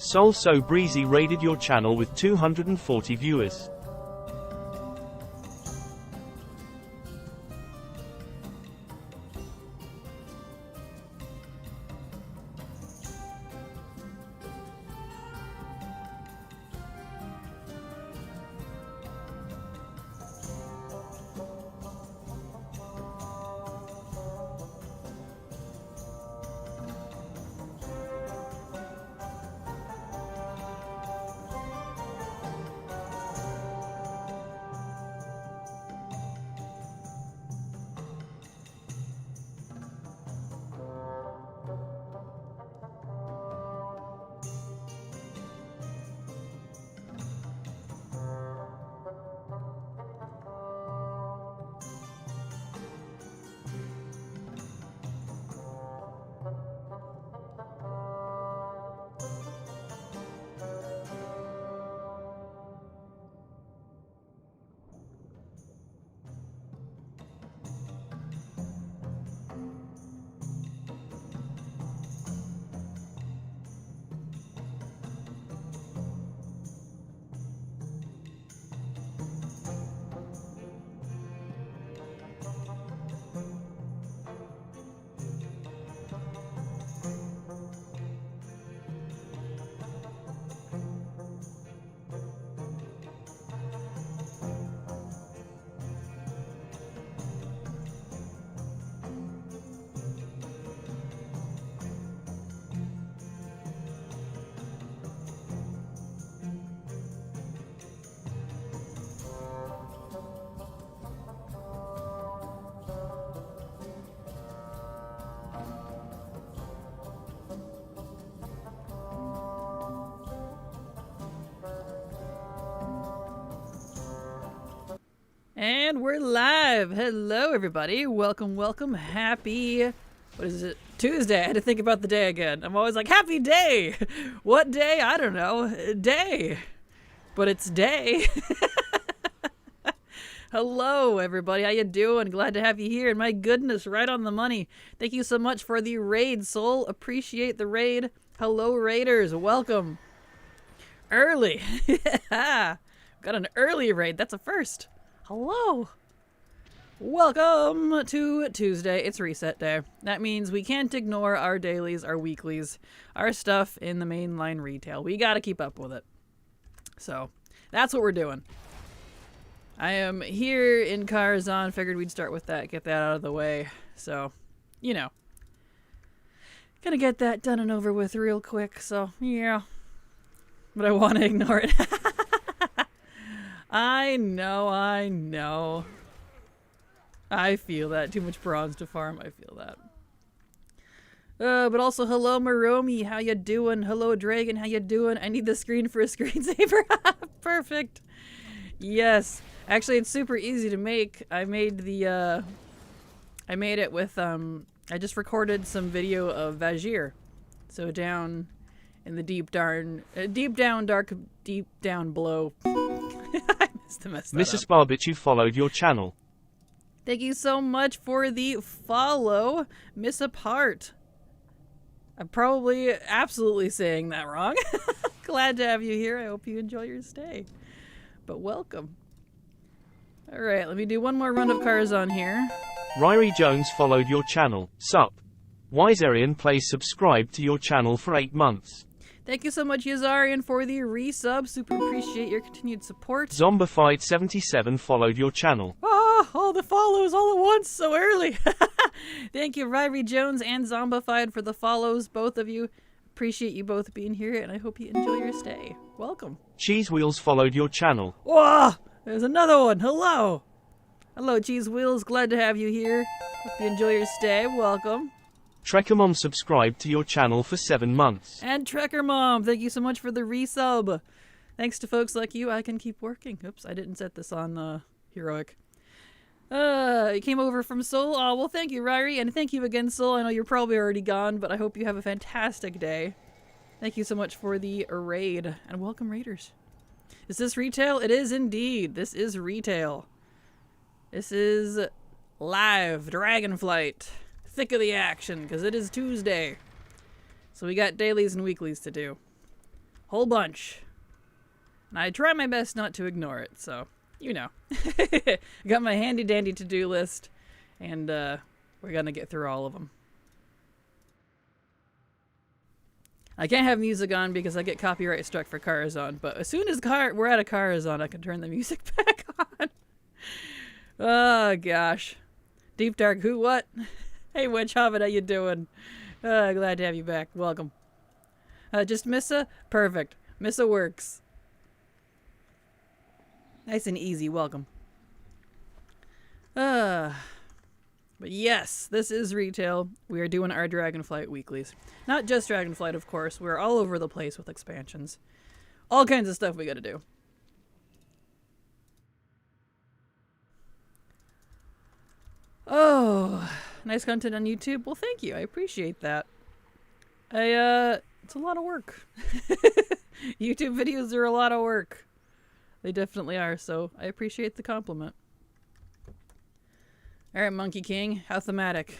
Soul So Breezy raided your channel with 240 viewers. And we're live. Hello, everybody. Welcome, welcome. Happy, what is it? Tuesday. I had to think about the day again. I'm always like, happy day. What day? I don't know. Day. But it's day. Hello, everybody. How you doing? Glad to have you here. And my goodness, right on the money. Thank you so much for the raid, Soul. Appreciate the raid. Hello, raiders. Welcome. Early. Got an early raid. That's a first. Hello. Welcome to Tuesday. It's reset day. That means we can't ignore our dailies, our weeklies, our stuff in the mainline retail. We got to keep up with it. So that's what we're doing. I am here in Karazhan. Figured we'd start with that, get that out of the way. So, you know, gonna get that done and over with real quick. So, yeah. But I want to ignore it. I know. I feel that. Too much bronze to farm. I feel that. But also, hello, Maromi. How you doing? Hello, Dragon. How you doing? I need the screen for a screensaver. Perfect. Yes. Actually, it's super easy to make. I made it with, I just recorded some video of Vajir. So down in the deep down below. I messed that Mrs. up. Barbichu followed your channel. Thank you so much for the follow, Miss Apart. I'm probably absolutely saying that wrong. Glad to have you here. I hope you enjoy your stay. But welcome. All right, let me do one more run of Karazhan here. Ryrie Jones followed your channel. Sup. Wiserian plays subscribed to your channel for 8 months. Thank you so much, Yazarian, for the resub. Super appreciate your continued support. Zombified77 followed your channel. Ah, all the follows all at once, so early. Thank you, Ryrie Jones and Zombified, for the follows, both of you. Appreciate you both being here, and I hope you enjoy your stay. Welcome. Cheese Wheels followed your channel. Whoa! There's another one. Hello. Hello, Cheese Wheels. Glad to have you here. Hope you enjoy your stay. Welcome. Trekker Mom subscribed to your channel for 7 months. And Trekker Mom, thank you so much for the resub. Thanks to folks like you, I can keep working. Oops, I didn't set this on heroic. You came over from Seoul. Oh, well, thank you, Ryrie, and thank you again, Seoul. I know you're probably already gone, but I hope you have a fantastic day. Thank you so much for the raid, and welcome, raiders. Is this retail? It is indeed. This is retail. This is live Dragonflight. Thick of the action, because it is Tuesday. So we got dailies and weeklies to do. Whole bunch. And I try my best not to ignore it, so, you know. Got my handy dandy to-do list, and we're gonna get through all of them. I can't have music on because I get copyright struck for Karazhan, but as soon as we're out of Karazhan, I can turn the music back on. Oh, gosh. Deep Dark, who, what? Hey, Witch Hobbit, how you doing? Glad to have you back. Welcome. Just Missa? Perfect. Missa works. Nice and easy. Welcome. But yes, this is retail. We are doing our Dragonflight weeklies. Not just Dragonflight, of course. We're all over the place with expansions. All kinds of stuff we gotta do. Oh, nice content on YouTube. Well, thank you. I appreciate that. It's a lot of work. YouTube videos are a lot of work. They definitely are, so I appreciate the compliment. Alright, Monkey King. How thematic.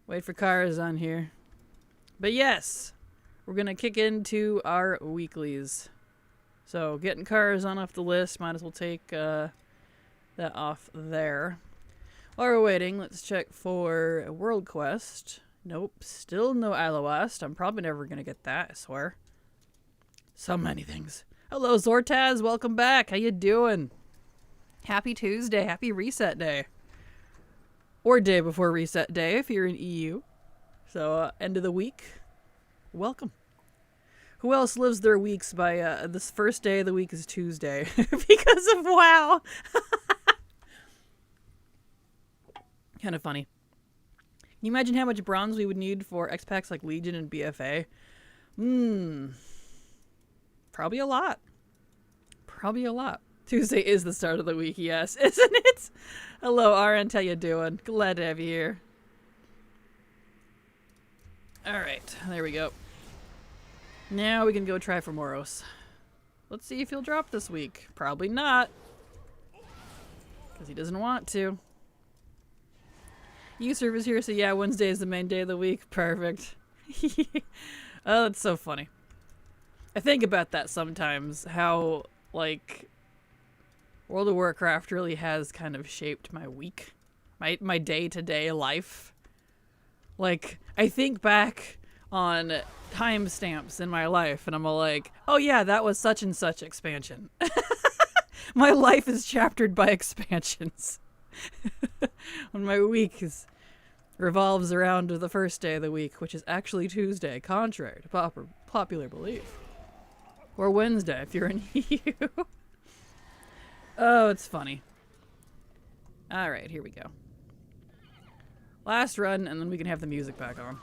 Wait for Karazhan here. But yes, we're gonna kick into our weeklies. So, getting Karazhan off the list. Might as well take that off there. While we're waiting, let's check for a World Quest. Nope, still no Islawast. I'm probably never gonna get that, I swear. So many things. Hello, Zortaz. Welcome back. How you doing? Happy Tuesday. Happy Reset Day. Or day before Reset Day if you're in EU. So, end of the week. Welcome. Who else lives their weeks by this first day of the week is Tuesday? Because of WoW. Kind of funny. Can you imagine how much bronze we would need for X-Packs like Legion and BFA? Probably a lot. Probably a lot. Tuesday is the start of the week, yes, isn't it? Hello, Arendt, how you doing? Glad to have you here. Alright, there we go. Now we can go try for Moros. Let's see if he'll drop this week. Probably not. Because he doesn't want to. U-Serve is here, so yeah, Wednesday is the main day of the week. Perfect. Oh, that's so funny. I think about that sometimes, how, like, World of Warcraft really has kind of shaped my week. My day-to-day life. Like, I think back on timestamps in my life, and I'm all like, oh yeah, that was such and such expansion. My life is chaptered by expansions. When my week revolves around the first day of the week, which is actually Tuesday, contrary to popular belief. Or Wednesday, if you're in EU. Oh, it's funny. Alright, here we go. Last run, and then we can have the music back on.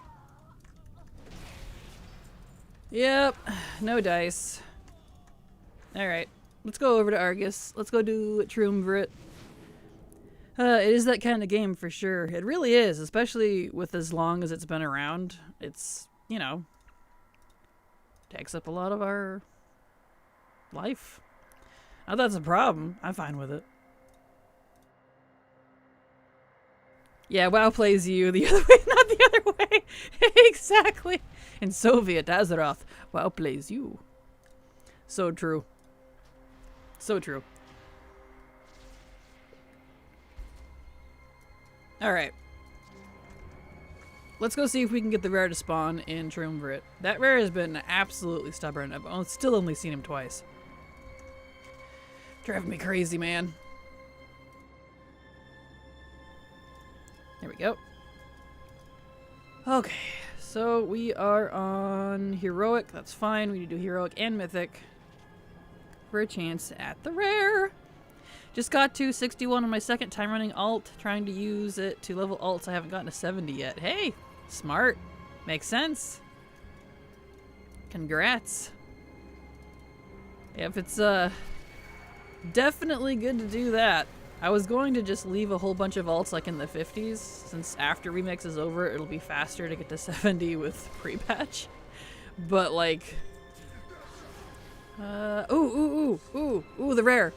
Yep, no dice. Alright, let's go over to Argus. Let's go do Triumvirate. It is that kind of game for sure. It really is, especially with as long as it's been around. It's, you know, takes up a lot of our life. Not that's a problem. I'm fine with it. Yeah, WoW plays you the other way, not the other way. Exactly. In Soviet Azeroth, WoW plays you. So true. So true. Alright. Let's go see if we can get the rare to spawn in Triumvirate. That rare has been absolutely stubborn. I've still only seen him twice. Driving me crazy, man. There we go. Okay, so we are on Heroic. That's fine. We need to do Heroic and Mythic for a chance at the rare. Just got to 61 on my second time running alt, trying to use it to level alts. I haven't gotten to 70 yet. Hey, smart. Makes sense. Congrats. If it's definitely good to do that. I was going to just leave a whole bunch of alts like in the 50s, since after Remix is over, it'll be faster to get to 70 with pre-patch. But like, ooh, the rare.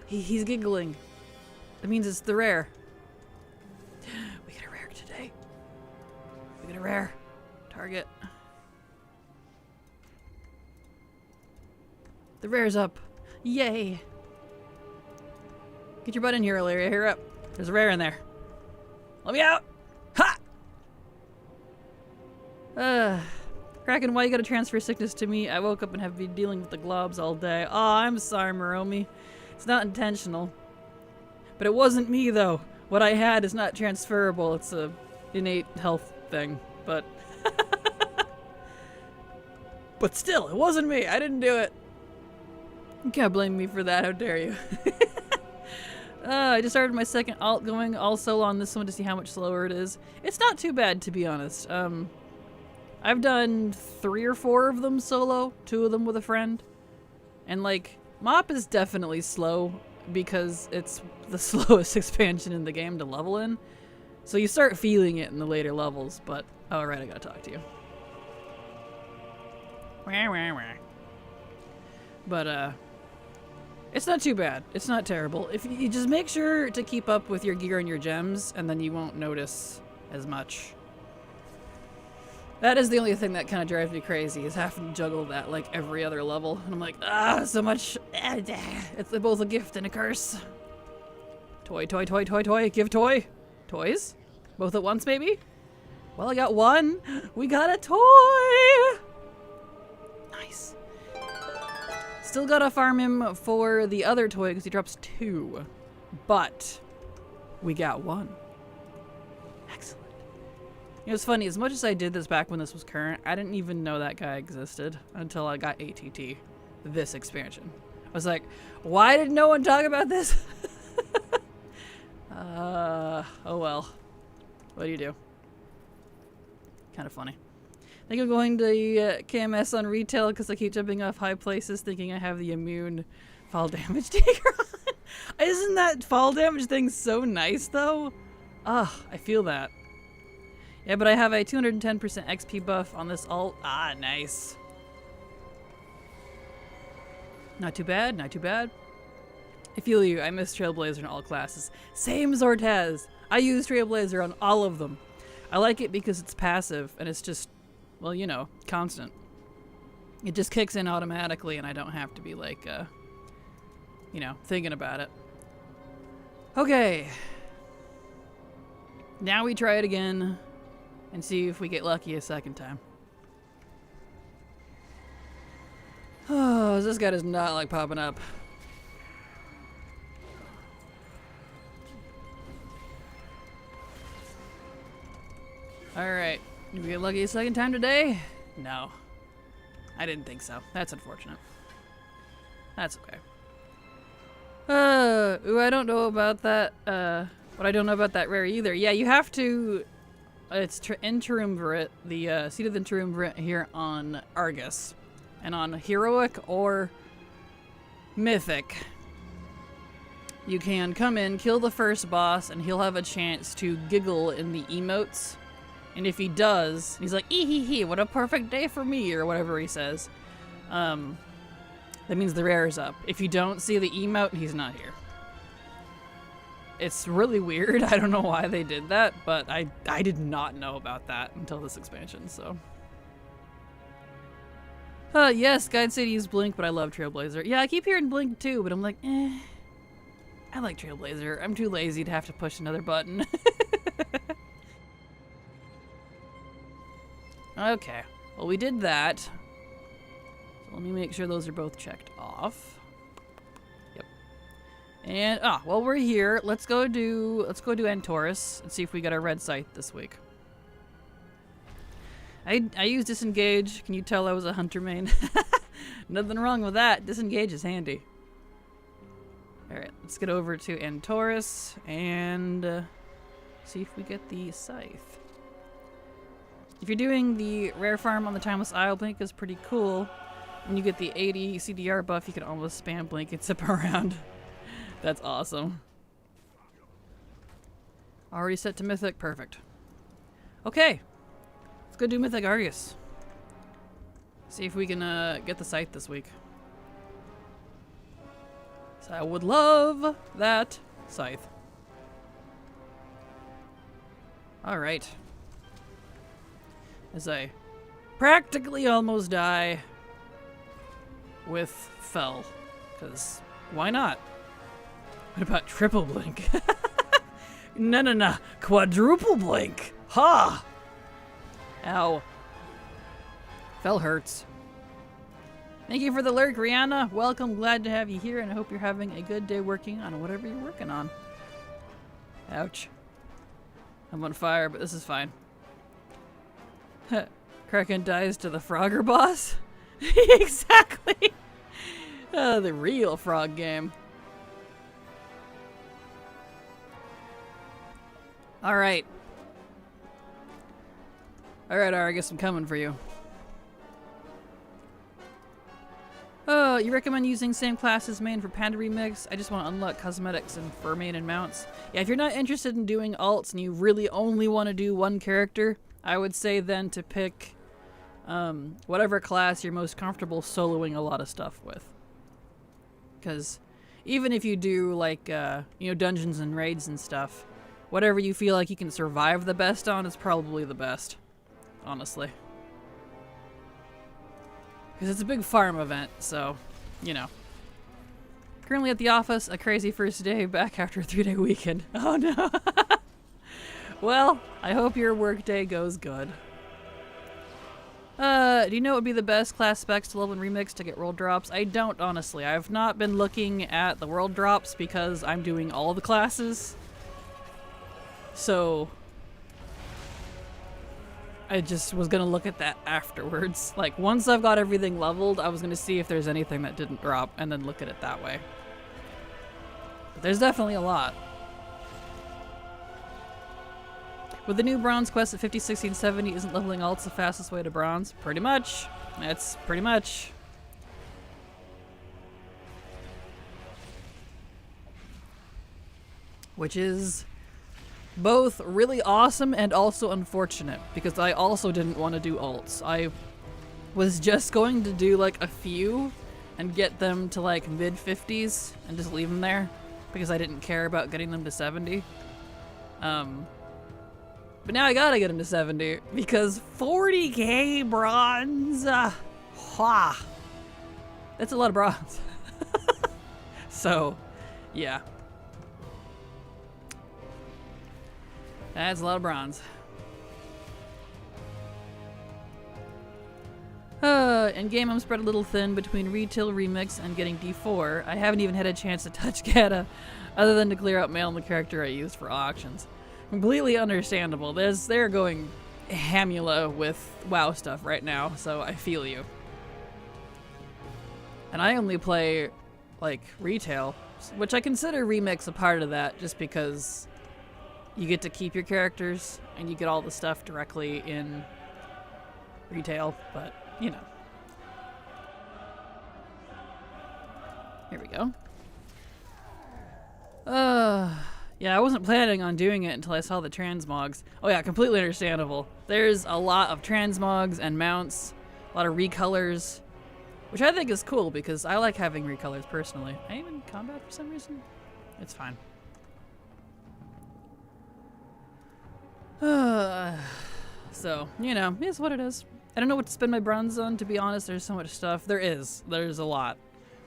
He's giggling. That means it's the rare. We get a rare today. We get a rare. Target. The rare's up. Yay. Get your butt in here, Ilaria. Here up. There's a rare in there. Let me out. Ha! Kraken, why you gotta transfer sickness to me? I woke up and have been dealing with the globs all day. Oh, I'm sorry, Moromi. It's not intentional. But it wasn't me, though. What I had is not transferable. It's a innate health thing. But... but still, it wasn't me. I didn't do it. You can't blame me for that. How dare you? I just started my second alt going all solo on this one to see how much slower it is. It's not too bad, to be honest. I've done 3 or 4 of them solo, 2 of them with a friend. And like, Mop is definitely slow because it's the slowest expansion in the game to level in. So you start feeling it in the later levels, but... oh, right, I gotta talk to you. But, it's not too bad. It's not terrible. If you just make sure to keep up with your gear and your gems, and then you won't notice as much. That is the only thing that kind of drives me crazy, is having to juggle that like every other level. And I'm like, so much. It's both a gift and a curse. Toy, toy, toy, toy, toy. Give toy. Toys? Both at once, maybe? Well, I got 1. We got a toy! Nice. Still gotta farm him for the other toy because he drops 2. But we got 1. Excellent. You know, it's funny, as much as I did this back when this was current, I didn't even know that guy existed until I got ATT, this expansion. I was like, why did no one talk about this? Oh well. What do you do? Kind of funny. I think I'm going to KMS on retail because I keep jumping off high places thinking I have the immune fall damage taker on. Isn't that fall damage thing so nice though? I feel that. Yeah, but I have a 210% XP buff on this alt. Ah, nice. Not too bad, not too bad. I feel you. I miss Trailblazer in all classes. Same as Ortez. I use Trailblazer on all of them. I like it because it's passive and it's just, well, you know, constant. It just kicks in automatically and I don't have to be like, you know, thinking about it. Okay. Now we try it again and see if we get lucky a second time. Oh, this guy does not like popping up. Alright. Did we get lucky a second time today? No. I didn't think so. That's unfortunate. That's okay. Ooh, I don't know about that, but I don't know about that rare either. Yeah, you have to... it's in Triumvirate, the Seat of the Triumvirate here on Argus. And on Heroic or Mythic, you can come in, kill the first boss, and he'll have a chance to giggle in the emotes. And if he does, he's like, ee-hee-hee, what a perfect day for me, or whatever he says. That means the rare is up. If you don't see the emote, he's not here. It's really weird. I don't know why they did that, but I did not know about that until this expansion, so. Yes, Guide said to use Blink, but I love Trailblazer. Yeah, I keep hearing Blink too, but I'm like, I like Trailblazer. I'm too lazy to have to push another button. Okay, well we did that. So let me make sure those are both checked off. Yep. And while we're here, let's go do Antorus and see if we get our red scythe this week. I use Disengage. Can you tell I was a hunter main? Nothing wrong with that. Disengage is handy. Alright, let's get over to Antorus and see if we get the scythe. If you're doing the rare farm on the Timeless Isle, Blink is pretty cool. When you get the 80 CDR buff, you can almost spam Blink and zip around. That's awesome. Already set to Mythic. Perfect. Okay. Let's go do Mythic Argus. See if we can get the scythe this week. So I would love that scythe. Alright. As I practically almost die. with Fel, because why not? What about triple blink? No. Quadruple blink. Ha! Ow. Fel hurts. Thank you for the lurk, Rihanna. Welcome. Glad to have you here, and I hope you're having a good day working on whatever you're working on. Ouch. I'm on fire, but this is fine. Kraken dies to the Frogger boss? Exactly! The real frog game. Alright. Alright, I guess I'm coming for you. Oh, you recommend using same class as main for Panda Remix? I just want to unlock cosmetics and for main and mounts. Yeah, if you're not interested in doing alts and you really only want to do one character, I would say then to pick whatever class you're most comfortable soloing a lot of stuff with. Because even if you do like, dungeons and raids and stuff, whatever you feel like you can survive the best on is probably the best, honestly. Because it's a big farm event, so, you know. Currently at the office, a crazy first day back after a 3-day weekend. Oh no! Well, I hope your work day goes good. Do you know what would be the best class specs to level in Remix to get world drops? I don't, honestly. I've not been looking at the world drops because I'm doing all the classes. So I just was gonna look at that afterwards. Like, once I've got everything leveled, I was gonna see if there's anything that didn't drop and then look at it that way. But there's definitely a lot. With the new bronze quest at 50, 60, and 70, isn't leveling alts the fastest way to bronze? Pretty much. That's pretty much. Which is both really awesome and also unfortunate, because I also didn't want to do alts. I was just going to do like a few and get them to like mid-50s and just leave them there, because I didn't care about getting them to 70. But now I gotta get them to 70 because 40k bronze. That's a lot of bronze. So, yeah. That's a lot of bronze. In game, I'm spread a little thin between retail remix and getting D4. I haven't even had a chance to touch Gata, other than to clear out mail and the character I used for auctions. Completely understandable. They're going Hamula with WoW stuff right now, so I feel you. And I only play, like, retail, which I consider remix a part of that, just because you get to keep your characters and you get all the stuff directly in retail, but, you know. Here we go. Yeah, I wasn't planning on doing it until I saw the transmogs. Oh yeah, completely understandable. There's a lot of transmogs and mounts, a lot of recolors, which I think is cool because I like having recolors personally. Am I even in combat for some reason? It's fine. So, you know, it's what it is. I don't know what to spend my bronze on, to be honest. There's so much stuff. There's a lot.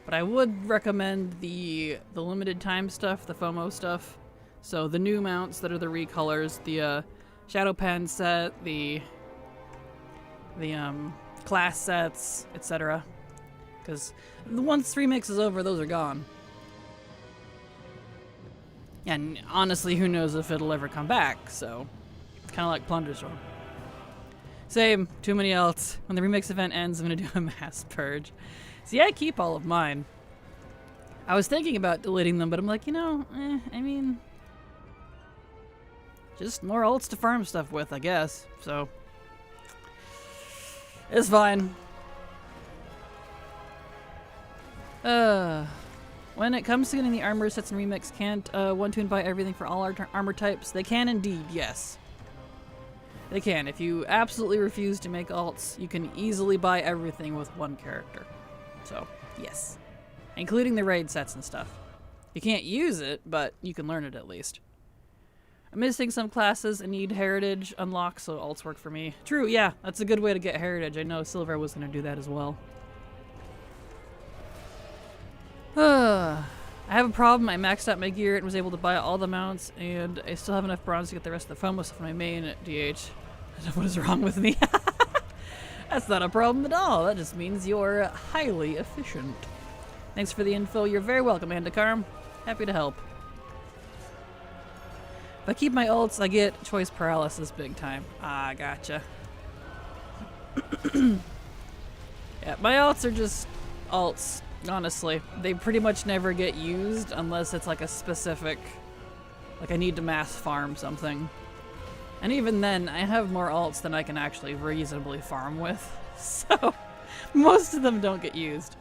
But I would recommend the limited time stuff, the FOMO stuff. So the new mounts that are the recolors, the Shadow Pen set, the class sets, etc. Because once Remix is over, those are gone. And honestly, who knows if it'll ever come back, so it's kind of like Plunderstorm. Same, too many alts. When the Remix event ends, I'm going to do a mass purge. See, I keep all of mine. I was thinking about deleting them, but I'm like, you know, I mean, just more alts to farm stuff with, I guess. So, it's fine. When it comes to getting the armor sets in Remix, can't one tune buy everything for all our armor types? They can indeed, yes. They can. If you absolutely refuse to make alts, you can easily buy everything with one character. So, yes. Including the raid sets and stuff. You can't use it, but you can learn it at least. I'm missing some classes and need heritage unlocked, so alts work for me. True, yeah, that's a good way to get heritage. I know Silver was going to do that as well. I have a problem. I maxed out my gear and was able to buy all the mounts, and I still have enough bronze to get the rest of the FOMO stuff on my main at DH. What is wrong with me? That's not a problem at all. That just means you're highly efficient. Thanks for the info. You're very welcome, Andakarm. Happy to help. If I keep my ults, I get choice paralysis big time. Ah, gotcha. Yeah, my ults are just ults, honestly. They pretty much never get used unless it's like a specific... Like I need to mass farm something. And even then, I have more ults than I can actually reasonably farm with. So, most of them don't get used.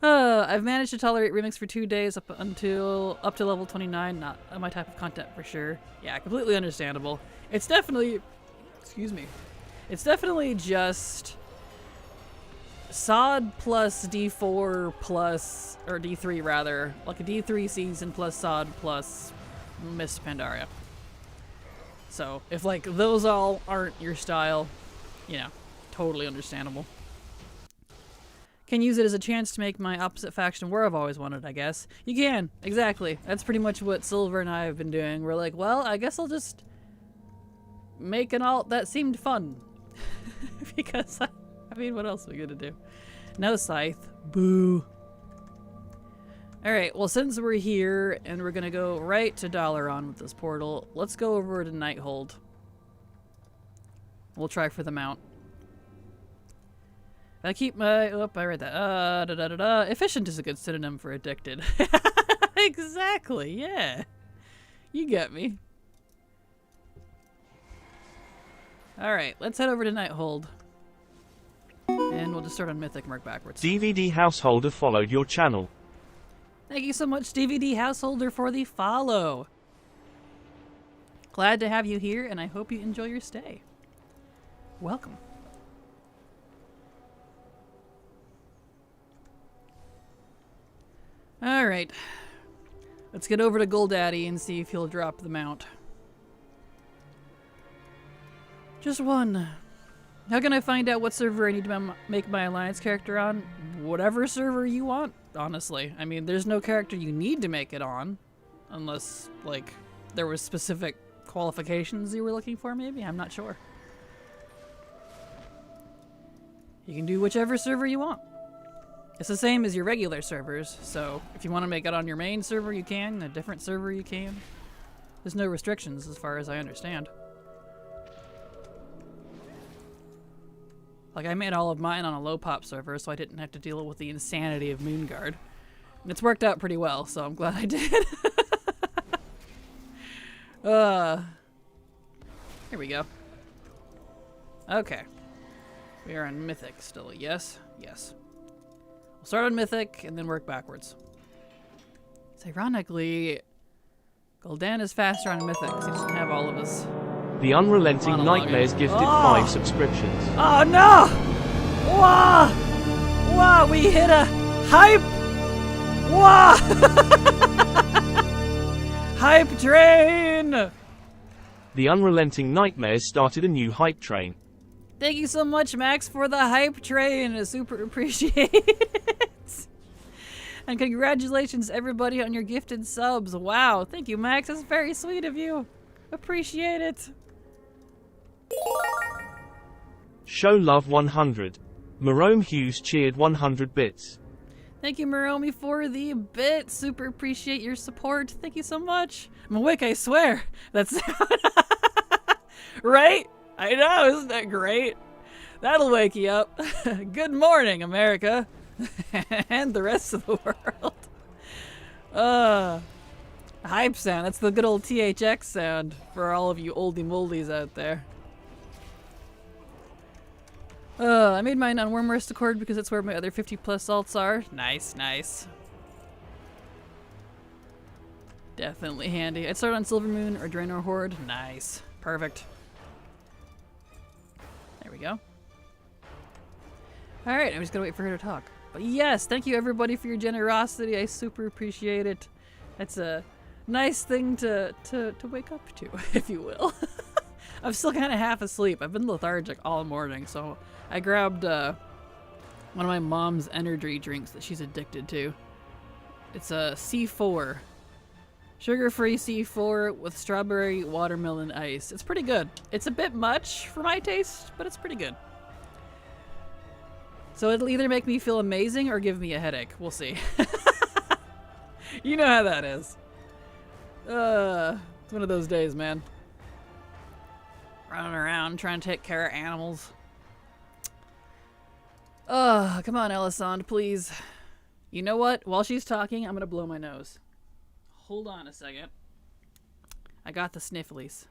I've managed to tolerate remix for 2 days up to level 29. Not my type of content for sure. Yeah, completely understandable. It's definitely... Excuse me. It's definitely just... SOD plus D4 plus... Or D3 rather. Like a D3 season plus SOD plus... Miss Pandaria. So, if like those all aren't your style, you know, totally understandable. Can use it as a chance to make my opposite faction where I've always wanted, I guess. You can, exactly. That's pretty much what Silver and I have been doing. We're like, well, I guess I'll just make an alt that seemed fun. Because, I mean, what else are we gonna do? No scythe. Boo. Alright, well since we're here and we're gonna go right to Dalaran with this portal, let's go over to Nighthold. We'll try for the mount. I keep my... Oh, I read that. Efficient is a good synonym for addicted. Exactly, yeah. You get me. Alright, let's head over to Nighthold. And we'll just start on Mythic and work backwards. DVD Householder followed your channel. Thank you so much, DVD Householder, for the follow. Glad to have you here, and I hope you enjoy your stay. Welcome. Alright. Let's get over to Goldaddy and see if he'll drop the mount. Just one. How can I find out what server I need to make my alliance character on? Whatever server you want, honestly. I mean, there's no character you need to make it on. Unless, like, there was specific qualifications you were looking for, maybe? I'm not sure. You can do whichever server you want. It's the same as your regular servers, so if you want to make it on your main server, you can. A different server, you can. There's no restrictions as far as I understand. Like, I made all of mine on a low-pop server, so I didn't have to deal with the insanity of Moonguard. And it's worked out pretty well, so I'm glad I did. Here we go. Okay. We are on Mythic still, yes? Yes. We'll start on Mythic, and then work backwards. So ironically, Gul'dan is faster on Mythic, because he doesn't have all of his... The Unrelenting monologuing. Nightmares gifted 5 subscriptions. Oh no! Whoa! Whoa, we hit a hype! Whoa! Hype train! The Unrelenting Nightmares started a new hype train. Thank you so much, Max, for the hype train. I super appreciate it. And congratulations, everybody, on your gifted subs. Wow, thank you, Max. That's very sweet of you. Appreciate it. Show love 100. Marome Hughes cheered 100 bits. Thank you, Maromi, for the bit. Super appreciate your support. Thank you so much. I'm awake, I swear. That's right? I know, isn't that great? That'll wake you up. Good morning, America. And the rest of the world. Hype sound. That's the good old THX sound for all of you oldie moldies out there. I made mine on Wormrest Accord because that's where my other 50 plus alts are. Nice, nice. Definitely handy. I'd start on Silvermoon or Draenor Horde. Nice. Perfect. There we go. Alright, I'm just gonna wait for her to talk. But yes, thank you everybody for your generosity. I super appreciate it. That's a nice thing to wake up to, if you will. I'm still kind of half asleep. I've been lethargic all morning, so I grabbed one of my mom's energy drinks that she's addicted to. It's a C4. Sugar-free C4 with strawberry watermelon ice. It's pretty good. It's a bit much for my taste, but it's pretty good. So it'll either make me feel amazing or give me a headache. We'll see. You know how that is. It's one of those days, man. Running around trying to take care of animals. Come on, Elisande, please. You know what? While she's talking, I'm gonna blow my nose. Hold on a second. I got the snifflies.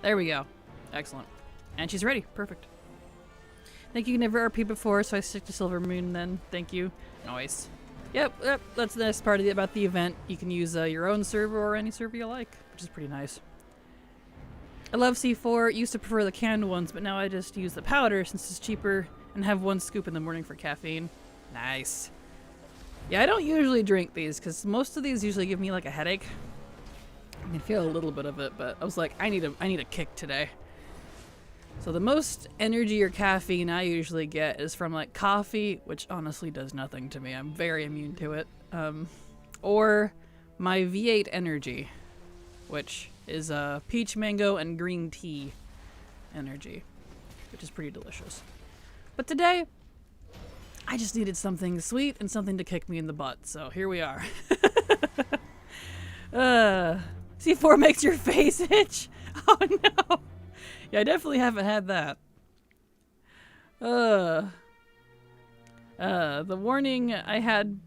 There we go. Excellent. And she's ready. Perfect. Thank you. Never RP before, so I stick to Silver Moon then. Thank you. Nice. Yep. That's the nice part about the event. You can use your own server or any server you like, which is pretty nice. I love C4. Used to prefer the canned ones, but now I just use the powder since it's cheaper and have one scoop in the morning for caffeine. Nice. Yeah, I don't usually drink these because most of these usually give me like a headache. I can feel a little bit of it, but I was like, I need a kick today. So the most energy or caffeine I usually get is from like coffee, which honestly does nothing to me. I'm very immune to it. Or my V8 energy, which is peach mango and green tea energy, which is pretty delicious. But today, I just needed something sweet and something to kick me in the butt. So here we are. C4 makes your face itch. Oh no. Yeah, I definitely haven't had that. The warning I had,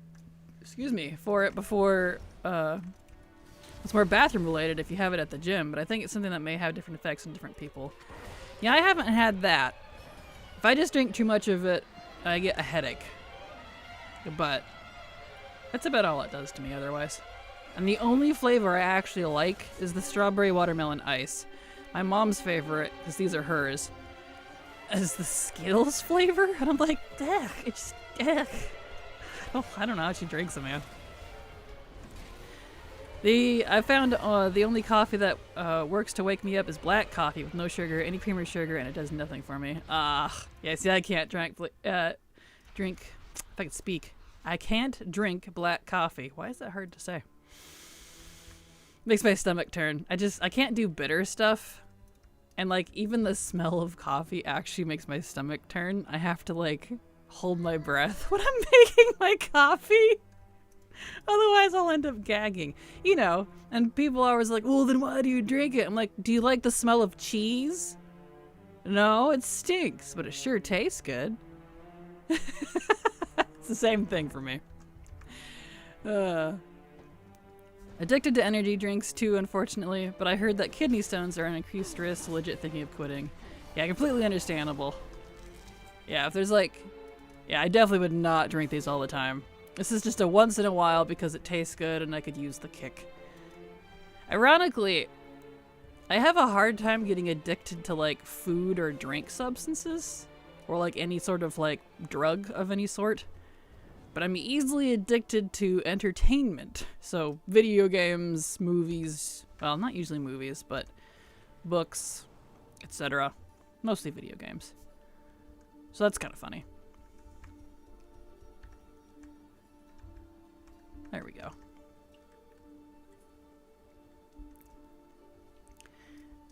for it before, it's more bathroom related if you have it at the gym, but I think it's something that may have different effects on different people. Yeah, I haven't had that. If I just drink too much of it, I get a headache. But that's about all it does to me otherwise. And the only flavor I actually like is the strawberry watermelon ice. My mom's favorite, because these are hers, is the Skittles flavor. And I'm like, ugh, it's just, ugh. I don't know how she drinks it, man. I found the only coffee that works to wake me up is black coffee with no sugar, any cream or sugar, and it does nothing for me. Yeah, see, I can't drink, if I could speak. I can't drink black coffee. Why is that hard to say? Makes my stomach turn. I can't do bitter stuff. And like even the smell of coffee actually makes my stomach turn. I have to like hold my breath when I'm making my coffee. Otherwise I'll end up gagging. You know, and people are always like, well then why do you drink it? I'm like, do you like the smell of cheese? No, it stinks, but it sure tastes good. It's the same thing for me. Addicted to energy drinks too, unfortunately, but I heard that kidney stones are an increased risk, legit thinking of quitting. Yeah, completely understandable. Yeah, if there's like... Yeah, I definitely would not drink these all the time. This is just a once in a while because it tastes good and I could use the kick. Ironically, I have a hard time getting addicted to like food or drink substances, or like any sort of like drug of any sort. But I'm easily addicted to entertainment. So video games, movies, well, not usually movies, but books, etc. Mostly video games. So that's kind of funny. There we go.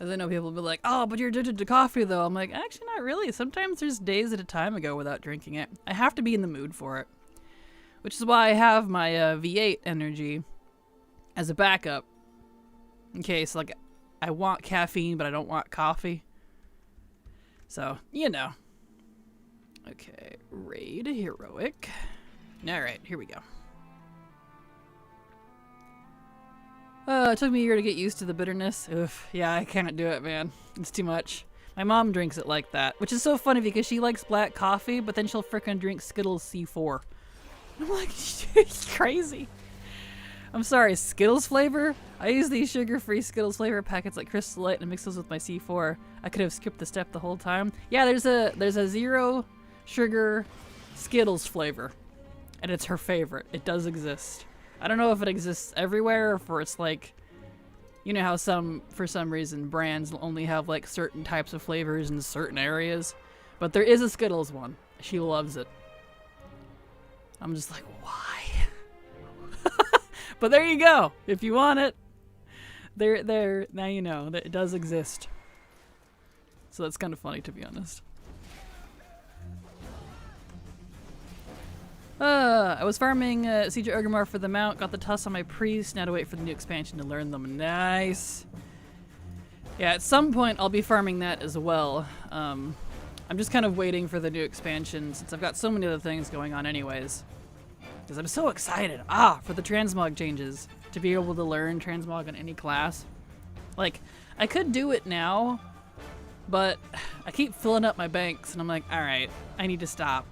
As I know people will be like, oh, but you're addicted to coffee though. I'm like, actually not really. Sometimes there's days at a time I go without drinking it. I have to be in the mood for it. Which is why I have my V8 energy as a backup. In case, like, I want caffeine, but I don't want coffee. So, you know. Okay, raid, heroic. Alright, here we go. It took me a year to get used to the bitterness. Oof, yeah, I can't do it, man. It's too much. My mom drinks it like that, which is so funny because she likes black coffee, but then she'll frickin' drink Skittles C4. I'm like, she's crazy. I'm sorry, Skittles flavor? I use these sugar-free Skittles flavor packets like Crystal Light and mix those with my C4. I could have skipped the step the whole time. Yeah, there's a 0 sugar Skittles flavor. And it's her favorite. It does exist. I don't know if it exists everywhere or if it's like, you know how for some reason brands only have like certain types of flavors in certain areas. But there is a Skittles one. She loves it. I'm just like, why? But there you go. If you want it, there. Now you know that it does exist. So that's kind of funny, to be honest. I was farming Siege of Orgrimmar for the mount, got the tusk on my priest, now to wait for the new expansion to learn them. Nice. Yeah, at some point I'll be farming that as well. I'm just kind of waiting for the new expansion since I've got so many other things going on anyways. Because I'm so excited, for the transmog changes. To be able to learn transmog on any class. Like, I could do it now, but I keep filling up my banks and I'm like, alright, I need to stop.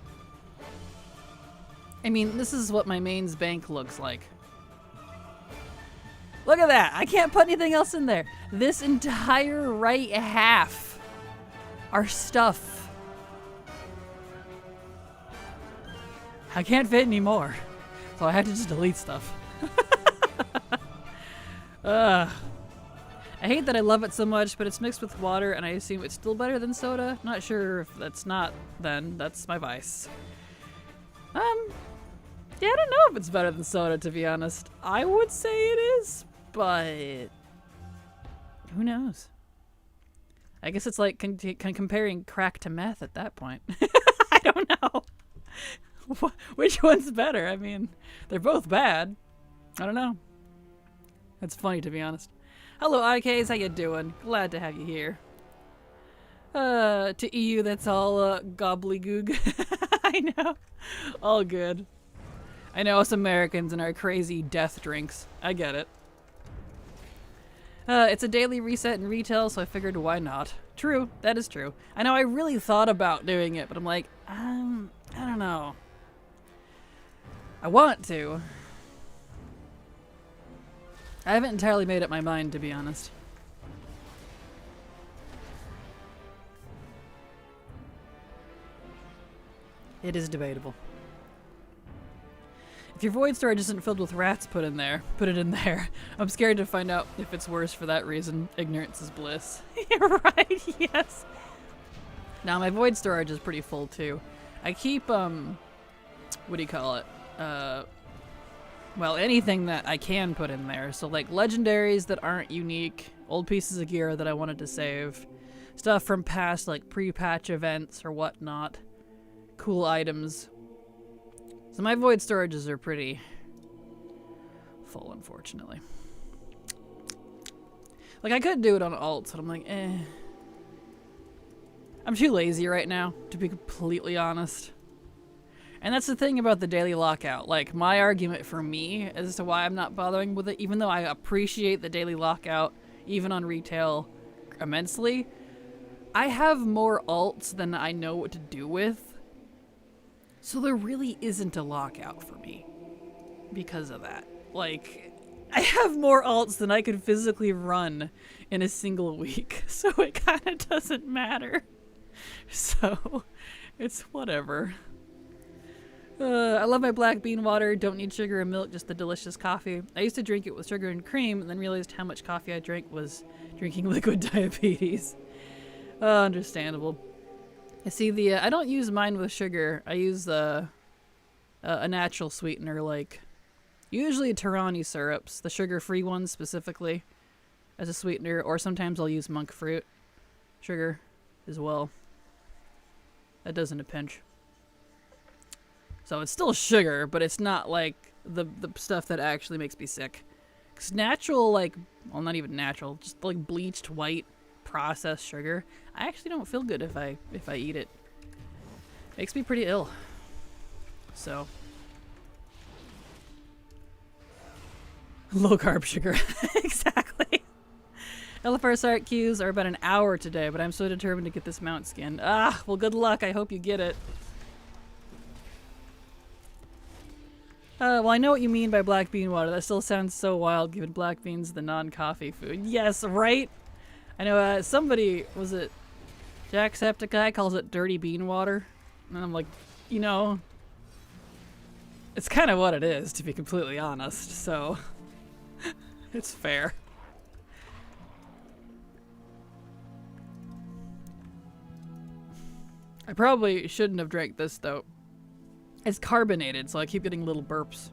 I mean, this is what my main's bank looks like. Look at that! I can't put anything else in there. This entire right half are stuff. I can't fit anymore, so I had to just delete stuff. I hate that I love it so much, but it's mixed with water, and I assume it's still better than soda. Not sure if that's not, then that's my vice. Yeah, I don't know if it's better than soda, to be honest. I would say it is, but who knows? I guess it's like comparing crack to meth at that point. I don't know. Which one's better? I mean, they're both bad. I don't know. That's funny, to be honest. Hello, IKs. How you doing? Glad to have you here. To EU, that's all gobbledygook. I know. All good. I know us Americans and our crazy death drinks. I get it. It's a daily reset in retail, so I figured why not. True. That is true. I know I really thought about doing it, but I'm like, I don't know. I want to. I haven't entirely made up my mind, to be honest. It is debatable. If your void storage isn't filled with rats, put it in there. I'm scared to find out if it's worse for that reason. Ignorance is bliss. You're right, yes. Now my void storage is pretty full too. I keep, what do you call it? Well, anything that I can put in there. So like legendaries that aren't unique, old pieces of gear that I wanted to save, stuff from past like pre-patch events or whatnot, cool items. So my void storages are pretty full, unfortunately. Like I could do it on alts, but I'm like, eh. I'm too lazy right now, to be completely honest. And that's the thing about the daily lockout. Like, my argument for me as to why I'm not bothering with it, even though I appreciate the daily lockout, even on retail, immensely, I have more alts than I know what to do with. So there really isn't a lockout for me because of that. Like, I have more alts than I could physically run in a single week, so it kind of doesn't matter. So, it's whatever. I love my black bean water, don't need sugar or milk, just the delicious coffee. I used to drink it with sugar and cream, and then realized how much coffee I drank was drinking liquid diabetes. Understandable. I see I don't use mine with sugar. I use a natural sweetener, like usually Tarani syrups, the sugar-free ones specifically, as a sweetener, or sometimes I'll use monk fruit sugar as well. That does in a pinch. So it's still sugar, but it's not like the stuff that actually makes me sick. Because natural, like, well, not even natural, just like bleached white processed sugar, I actually don't feel good if I eat it. Makes me pretty ill. So low carb sugar. Exactly. LFR start queues are about an hour today, but I'm so determined to get this mount skinned. Well, good luck. I hope you get it. Well, I know what you mean by black bean water. That still sounds so wild, given black beans the non-coffee food. Yes, right? I know somebody, was it Jacksepticeye, calls it dirty bean water. And I'm like, you know, it's kind of what it is, to be completely honest, so it's fair. I probably shouldn't have drank this, though. It's carbonated, so I keep getting little burps.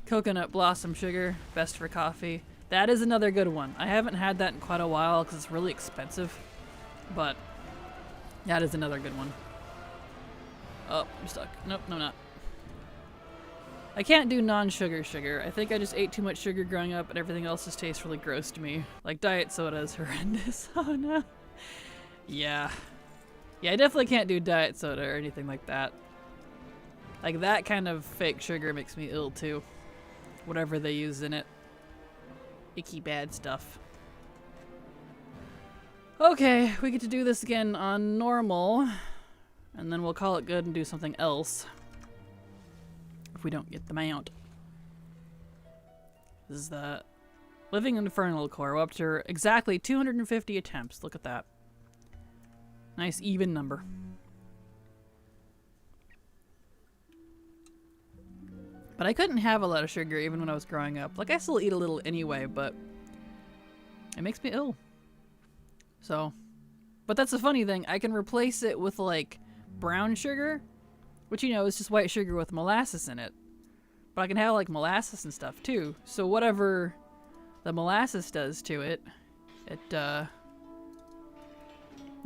Coconut blossom sugar, best for coffee. That is another good one. I haven't had that in quite a while because it's really expensive, but that is another good one. Oh, I'm stuck. Nope, no, not. I can't do non-sugar sugar. I think I just ate too much sugar growing up and everything else just tastes really gross to me. Like diet soda is horrendous. Oh no. Yeah. Yeah, I definitely can't do diet soda or anything like that. Like that kind of fake sugar makes me ill too. Whatever they use in it. Icky bad stuff. Okay, we get to do this again on normal. And then we'll call it good and do something else. If we don't get the mount. This is the Living Infernal Core. We're up to exactly 250 attempts. Look at that. Nice even number. But I couldn't have a lot of sugar even when I was growing up. Like, I still eat a little anyway, but it makes me ill. So, but that's the funny thing. I can replace it with, like, brown sugar, which, you know, is just white sugar with molasses in it. But I can have, like, molasses and stuff, too. So whatever the molasses does to it, it,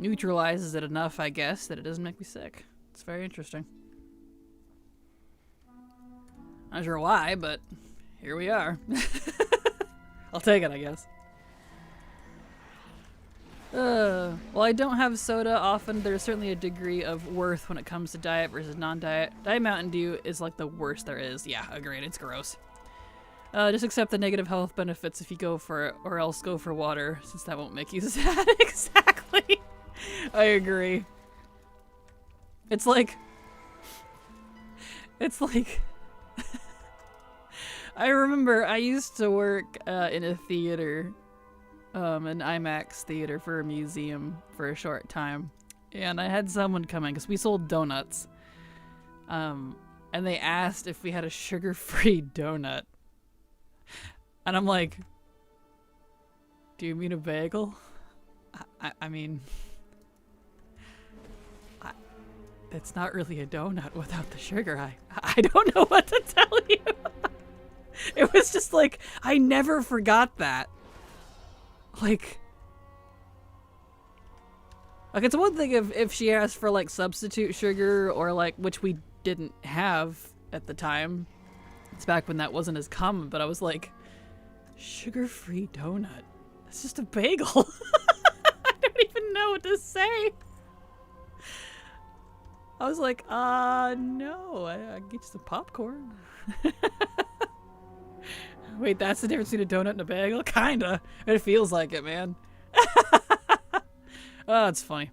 neutralizes it enough, I guess, that it doesn't make me sick. It's very interesting. Not sure why, but here we are. I'll take it, I guess. Well, I don't have soda often. There's certainly a degree of worth when it comes to diet versus non-diet. Diet Mountain Dew is like the worst there is. Yeah, agreed. It's gross. Just accept the negative health benefits if you go for it, or else go for water, since that won't make you sad. Exactly. I agree. It's like I remember I used to work in a theater, an IMAX theater for a museum for a short time, and I had someone come in because we sold donuts, and they asked if we had a sugar-free donut, and I'm like, do you mean a bagel? I mean, it's not really a donut without the sugar. I don't know what to tell you. It was just like, I never forgot that. Like it's one thing if she asked for like substitute sugar or like, which we didn't have at the time. It's back when that wasn't as common, but I was like, sugar-free donut. It's just a bagel. I don't even know what to say. I was like, no, I get you some popcorn. Wait, that's the difference between a donut and a bagel? Kinda. It feels like it, man. Oh, it's funny.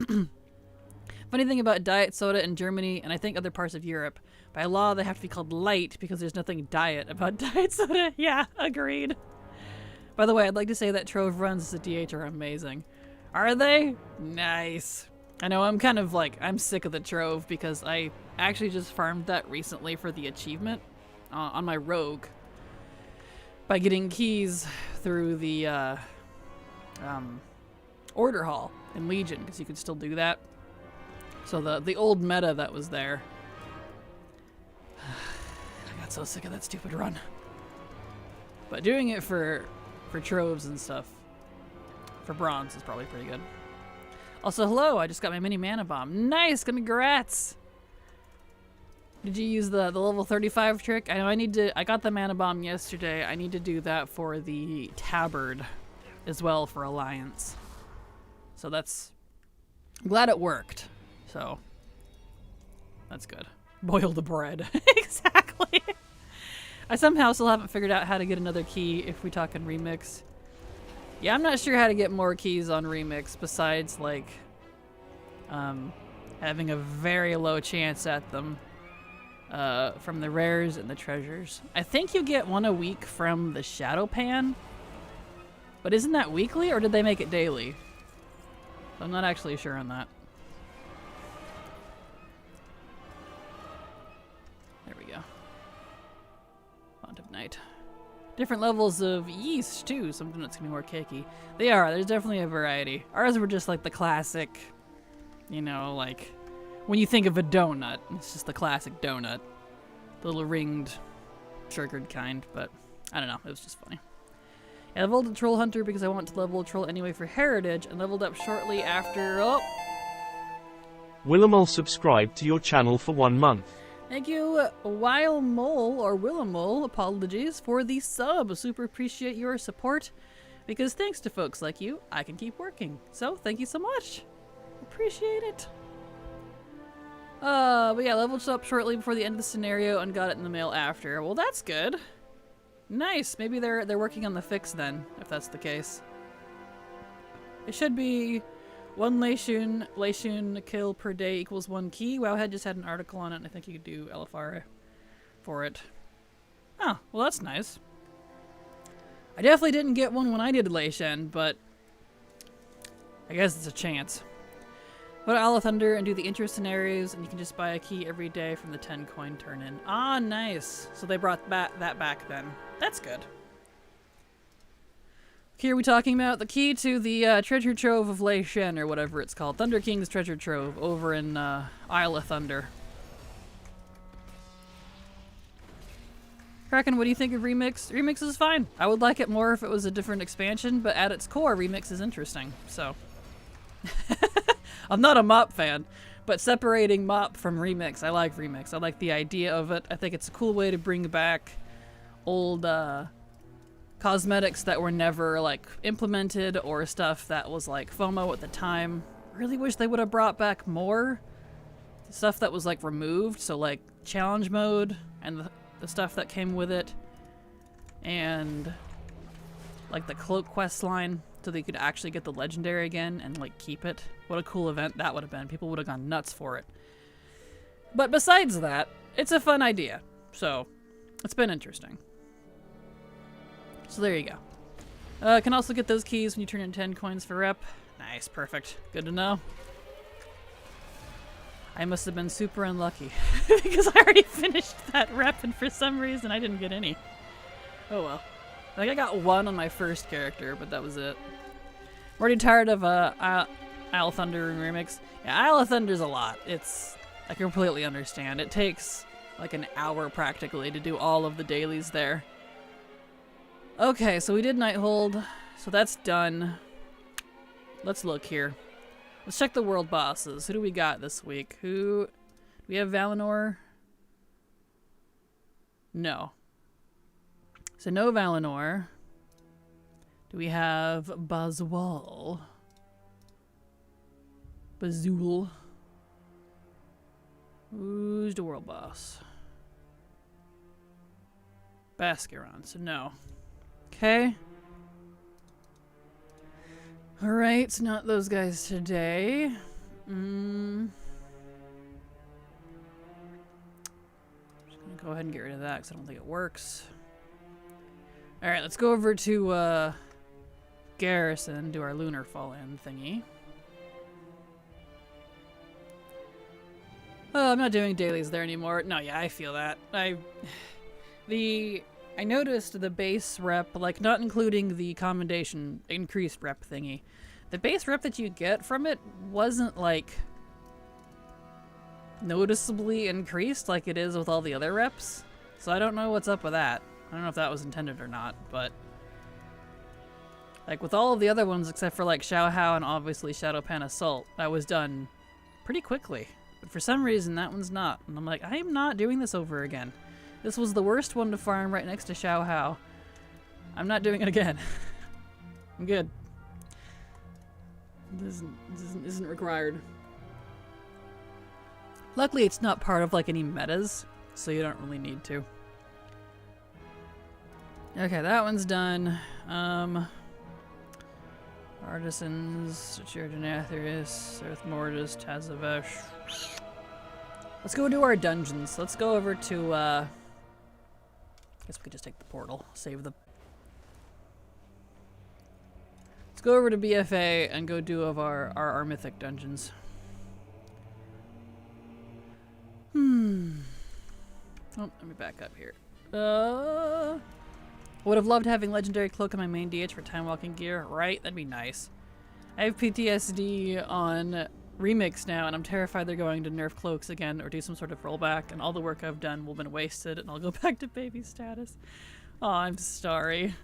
Funny thing about diet soda in Germany, and I think other parts of Europe, by law they have to be called light because there's nothing diet about diet soda. Yeah, agreed. By the way, I'd like to say that Trove runs as a DH are amazing. Are they? Nice. I know, I'm kind of like, I'm sick of the Trove because I actually just farmed that recently for the achievement on my rogue by getting keys through the order hall in Legion, because you could still do that. So the old meta that was there. I got so sick of that stupid run. But doing it for troves and stuff, for bronze, is probably pretty good. Also, hello, I just got my mini mana bomb. Nice, congrats! Did you use the level 35 trick? I know I got the mana bomb yesterday. I need to do that for the tabard as well for Alliance. So that's, I'm glad it worked. So that's good. Boil the bread. Exactly. I somehow still haven't figured out how to get another key if we talk in Remix. Yeah, I'm not sure how to get more keys on Remix besides like having a very low chance at them from the rares and the treasures. I think you get one a week from the Shadow Pan, but isn't that weekly or did they make it daily? I'm not actually sure on that. There we go. Font of Night. Different levels of yeast, too. Something that's gonna be more cakey. They are. There's definitely a variety. Ours were just like the classic, you know, like when you think of a donut, it's just the classic donut. The little ringed, sugared kind, but I don't know. It was just funny. I leveled the Troll Hunter because I want to level a troll anyway for Heritage, and leveled up shortly after. Oh! Willamole subscribed to your channel for 1 month. Thank you, Willamole, or Willamole, apologies, for the sub. Super appreciate your support, because thanks to folks like you, I can keep working. So, thank you so much. Appreciate it. But yeah, leveled up shortly before the end of the scenario and got it in the mail after. Well, that's good. Nice. Maybe they're working on the fix then, if that's the case. It should be 1 Leishun kill per day equals 1 key. Wowhead just had an article on it, and I think you could do LFR for it. Oh, well that's nice. I definitely didn't get one when I did Leishun, but I guess it's a chance. Go to Owl of Thunder and do the intro scenarios, and you can just buy a key every day from the 10 coin turn-in. Ah, nice. So they brought that back then. That's good. Here are we talking about the key to the treasure trove of Lei Shen, or whatever it's called. Thunder King's treasure trove over in Isle of Thunder. Kraken, what do you think of Remix? Remix is fine. I would like it more if it was a different expansion, but at its core, Remix is interesting, so. I'm not a mop fan, but separating mop from Remix, I like Remix. I like the idea of it. I think it's a cool way to bring back old cosmetics that were never like implemented, or stuff that was like FOMO at the time. Really wish they would have brought back more stuff that was like removed, so like challenge mode and the stuff that came with it, and like the cloak quest line, so they could actually get the legendary again and like keep it. What a cool event that would have been. People would have gone nuts for it. But besides that, it's a fun idea, so it's been interesting. So there you go. Can also get those keys when you turn in 10 coins for rep. Nice, perfect. Good to know. I must have been super unlucky because I already finished that rep and for some reason I didn't get any. Oh well. Like I got 1 on my first character, but that was it. I'm already tired of Isle of Thunder and Remix. Yeah, Isle of Thunder's a lot. I completely understand. It takes like an hour practically to do all of the dailies there. Okay, so we did Nighthold, so that's done. Let's look here. Let's check the world bosses. Who do we got this week? Do we have Valinor? No. So no Valinor. Do we have Bazwal? Bazul. Who's the world boss? Bascaron, so no. Okay. Alright, so not those guys today. Just gonna go ahead and get rid of that because I don't think it works. Alright, let's go over to Garrison, do our lunar fall-in thingy. Oh, I'm not doing dailies there anymore. No, yeah, I feel that. I noticed the base rep, like not including the commendation increased rep thingy. The base rep that you get from it wasn't like noticeably increased like it is with all the other reps. So I don't know what's up with that. I don't know if that was intended or not, but like with all of the other ones except for like Xiao Hao and obviously Shadow Pan Assault, that was done pretty quickly. But for some reason that one's not. And I'm like, I am not doing this over again. This was the worst one to farm right next to Xiao Hao. I'm not doing it again. I'm good. This isn't required. Luckily it's not part of like any metas, so you don't really need to. Okay, that one's done. Our Artisans, Chirdenathrius, Earth Mortis, Tazavesh. Let's go do our dungeons. Let's go over to, I guess we could just take the portal, save the... Let's go over to BFA and go do of our mythic dungeons. Oh, let me back up here. Would have loved having Legendary Cloak in my main DH for Time Walking gear, right? That'd be nice. I have PTSD on Remix now, and I'm terrified they're going to nerf cloaks again or do some sort of rollback, and all the work I've done will have been wasted, and I'll go back to baby status. Oh, I'm sorry.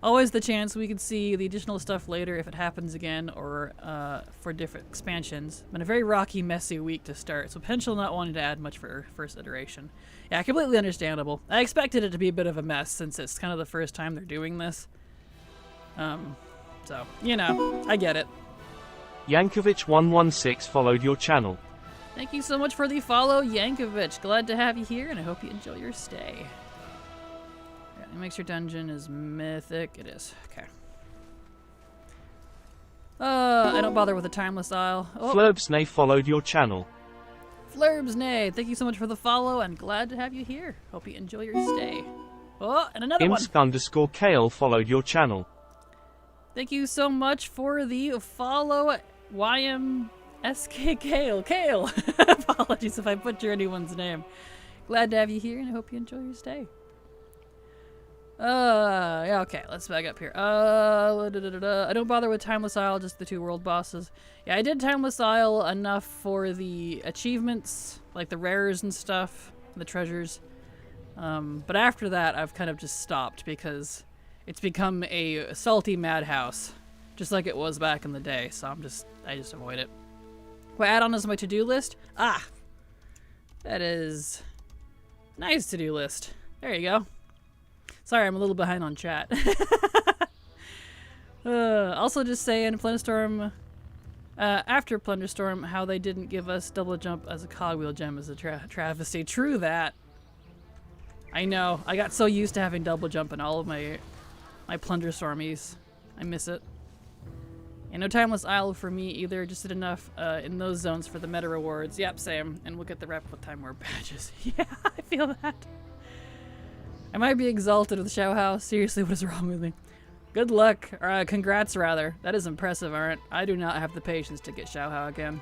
Always the chance we could see the additional stuff later if it happens again, or for different expansions. Been a very rocky, messy week to start, so potential not wanting to add much for first iteration. Yeah, completely understandable. I expected it to be a bit of a mess since it's kind of the first time they're doing this. So, you know, I get it. Yankovic116 followed your channel. Thank you so much for the follow, Yankovic. Glad to have you here, and I hope you enjoy your stay. It makes your dungeon is mythic. It is. Okay. I don't bother with the Timeless Isle. Oh. Flurbsnay followed your channel. Flurbsnay, thank you so much for the follow, and glad to have you here. Hope you enjoy your stay. Oh, and another one. Imsk_Kale followed your channel. Thank you so much for the follow, YMSK Kale. Kale! Apologies if I butcher anyone's name. Glad to have you here, and I hope you enjoy your stay. Yeah, okay, let's back up here. I don't bother with Timeless Isle, just the 2 world bosses. Yeah, I did Timeless Isle enough for the achievements, like the rares and stuff, the treasures. But after that, I've kind of just stopped because it's become a salty madhouse, just like it was back in the day, so I just avoid it. What add-on is my to-do list? Ah! That is... nice to-do list. There you go. Sorry, I'm a little behind on chat. Also just saying, Plunderstorm, after Plunderstorm, how they didn't give us double jump as a cogwheel gem is a travesty. True that. I know. I got so used to having double jump in all of my Plunderstormies. I miss it. And no Timeless Isle for me either. Just did enough in those zones for the meta rewards. Yep, same. And we'll get the rep with Time Warp badges. Yeah, I feel that. I might be exalted with Shao Hao. Seriously, what is wrong with me? Good luck. Congrats, rather. That is impressive, aren't? I do not have the patience to get Shao Hao again.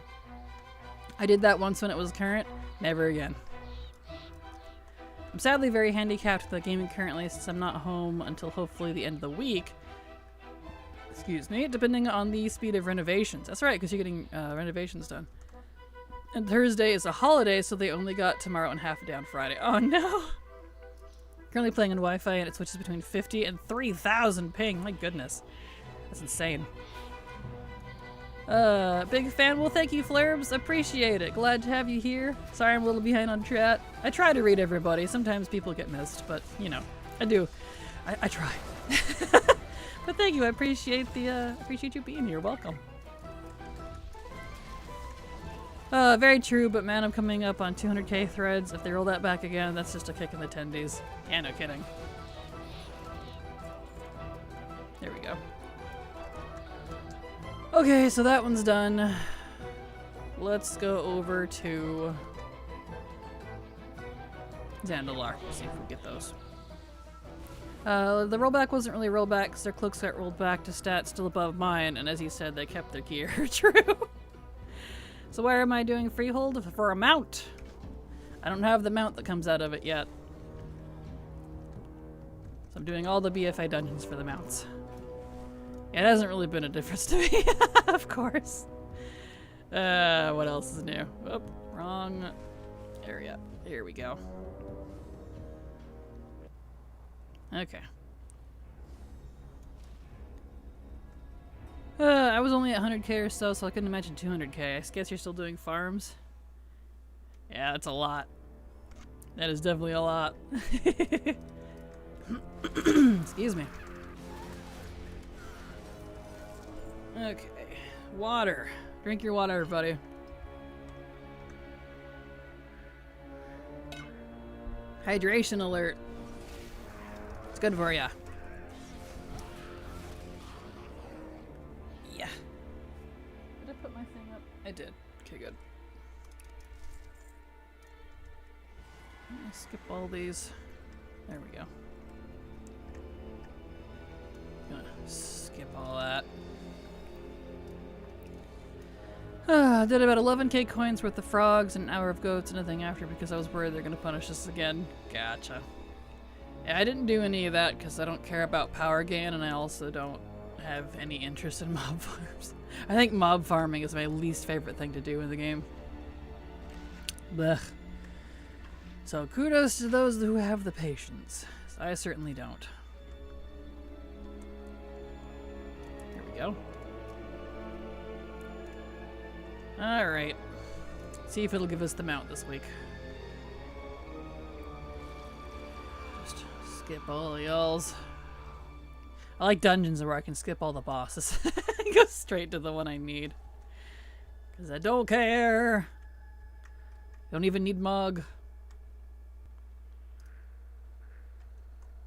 I did that once when it was current. Never again. I'm sadly very handicapped with the gaming currently since I'm not home until hopefully the end of the week. Excuse me. Depending on the speed of renovations. That's right, because you're getting renovations done. And Thursday is a holiday, so they only got tomorrow and half a day on Friday. Oh no! Currently playing on Wi-Fi and it switches between 50 and 3,000 ping. My goodness. That's insane. Big fan. Well, thank you, Flarebs. Appreciate it. Glad to have you here. Sorry I'm a little behind on chat. I try to read everybody. Sometimes people get missed, but, you know, I do. I try. But thank you. I appreciate you being here. Welcome. Very true, but man, I'm coming up on 200k threads. If they roll that back again, that's just a kick in the tendies. Yeah, no kidding. There we go. Okay, so that one's done. Let's go over to Zandalar. See if we can get those. The rollback wasn't really a rollback because their cloaks got rolled back to stats still above mine, and as he said, they kept their gear. True. So where am I doing freehold? For a mount. I don't have the mount that comes out of it yet. So I'm doing all the BFA dungeons for the mounts. Yeah, it hasn't really been a difference to me, of course. What else is new? Oh, wrong area. Here we go. Okay. I was only at 100k or so I couldn't imagine 200k. I guess you're still doing farms? Yeah, that's a lot. That is definitely a lot. Excuse me. Okay. Water. Drink your water, everybody. Hydration alert. It's good for ya. Let's skip all these. There we go. Gonna skip all that. Did about 11k coins worth of frogs and an hour of goats and nothing after because I was worried they're gonna punish us again. Gotcha. Yeah, I didn't do any of that because I don't care about power gain and I also don't have any interest in mob farms. I think mob farming is my least favorite thing to do in the game. Blech. So kudos to those who have the patience. I certainly don't. Here we go. Alright. See if it'll give us the mount this week. Just skip all y'alls. I like dungeons where I can skip all the bosses. Go straight to the one I need. Because I don't care. Don't even need mug.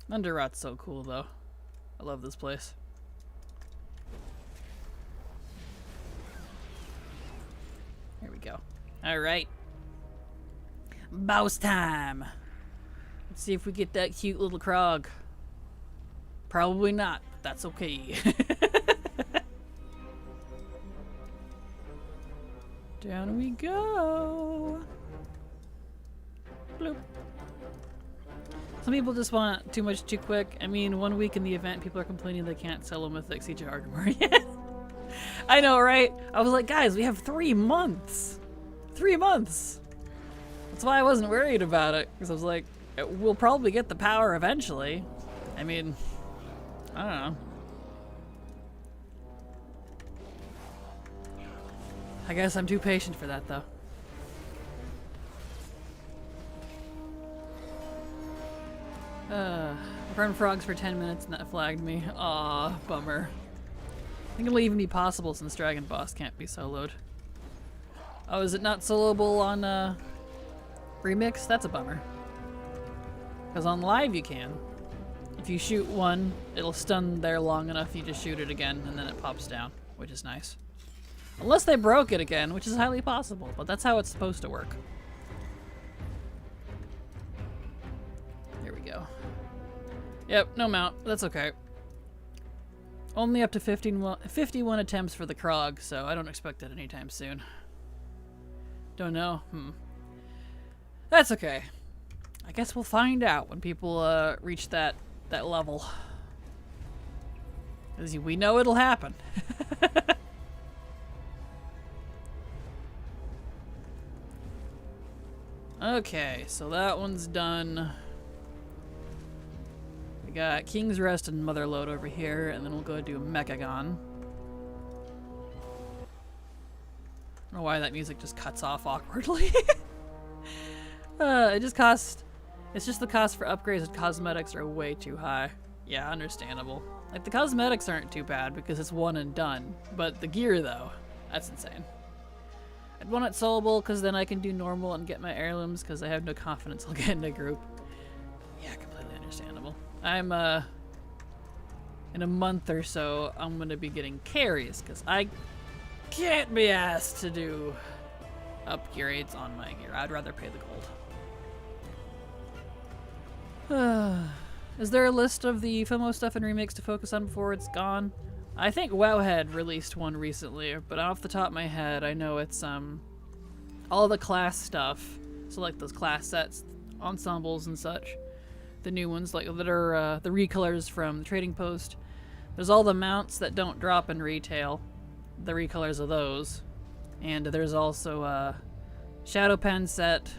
Underrot's so cool though. I love this place. Here we go. Alright. Boss time! Let's see if we get that cute little Krog. Probably not, but that's okay. Down we go! Bloop. Some people just want too much too quick. I mean, 1 week in the event, people are complaining they can't sell a Mythic Siege of Argamor yet. I know, right? I was like, guys, we have 3 months. 3 months. That's why I wasn't worried about it. Because I was like, we'll probably get the power eventually. I mean, I don't know. I guess I'm too patient for that, though. Run frogs for 10 minutes and that flagged me. Aw, bummer. I think it'll even be possible since Dragon Boss can't be soloed. Oh, is it not soloable on Remix? That's a bummer. Because on live you can. If you shoot one, it'll stun there long enough, you just shoot it again and then it pops down, which is nice. Unless they broke it again, which is highly possible, but that's how it's supposed to work. There we go. Yep, no mount. That's okay. Only up to 51 attempts for the Krog, so I don't expect it anytime soon. Don't know. That's okay. I guess we'll find out when people reach that level. Because we know it'll happen. Okay, so that one's done. We got King's Rest and Motherlode over here, and then we'll go do Mechagon. I don't know why that music just cuts off awkwardly. It just costs... It's just the cost for upgrades and cosmetics are way too high. Yeah, understandable. Like, the cosmetics aren't too bad because it's one and done. But the gear, though, that's insane. I'd want it soloable because then I can do normal and get my heirlooms because I have no confidence I'll get in a group. Yeah, completely understandable. I'm, in a month or so, I'm going to be getting carries because I can't be asked to do upgrades on my gear. I'd rather pay the gold. Is there a list of the FOMO stuff and remakes to focus on before it's gone? I think Wowhead released one recently, but off the top of my head, I know it's all the class stuff. So like those class sets, ensembles and such. The new ones like that are the recolors from the Trading Post. There's all the mounts that don't drop in retail. The recolors of those. And there's also a Shadow Pen set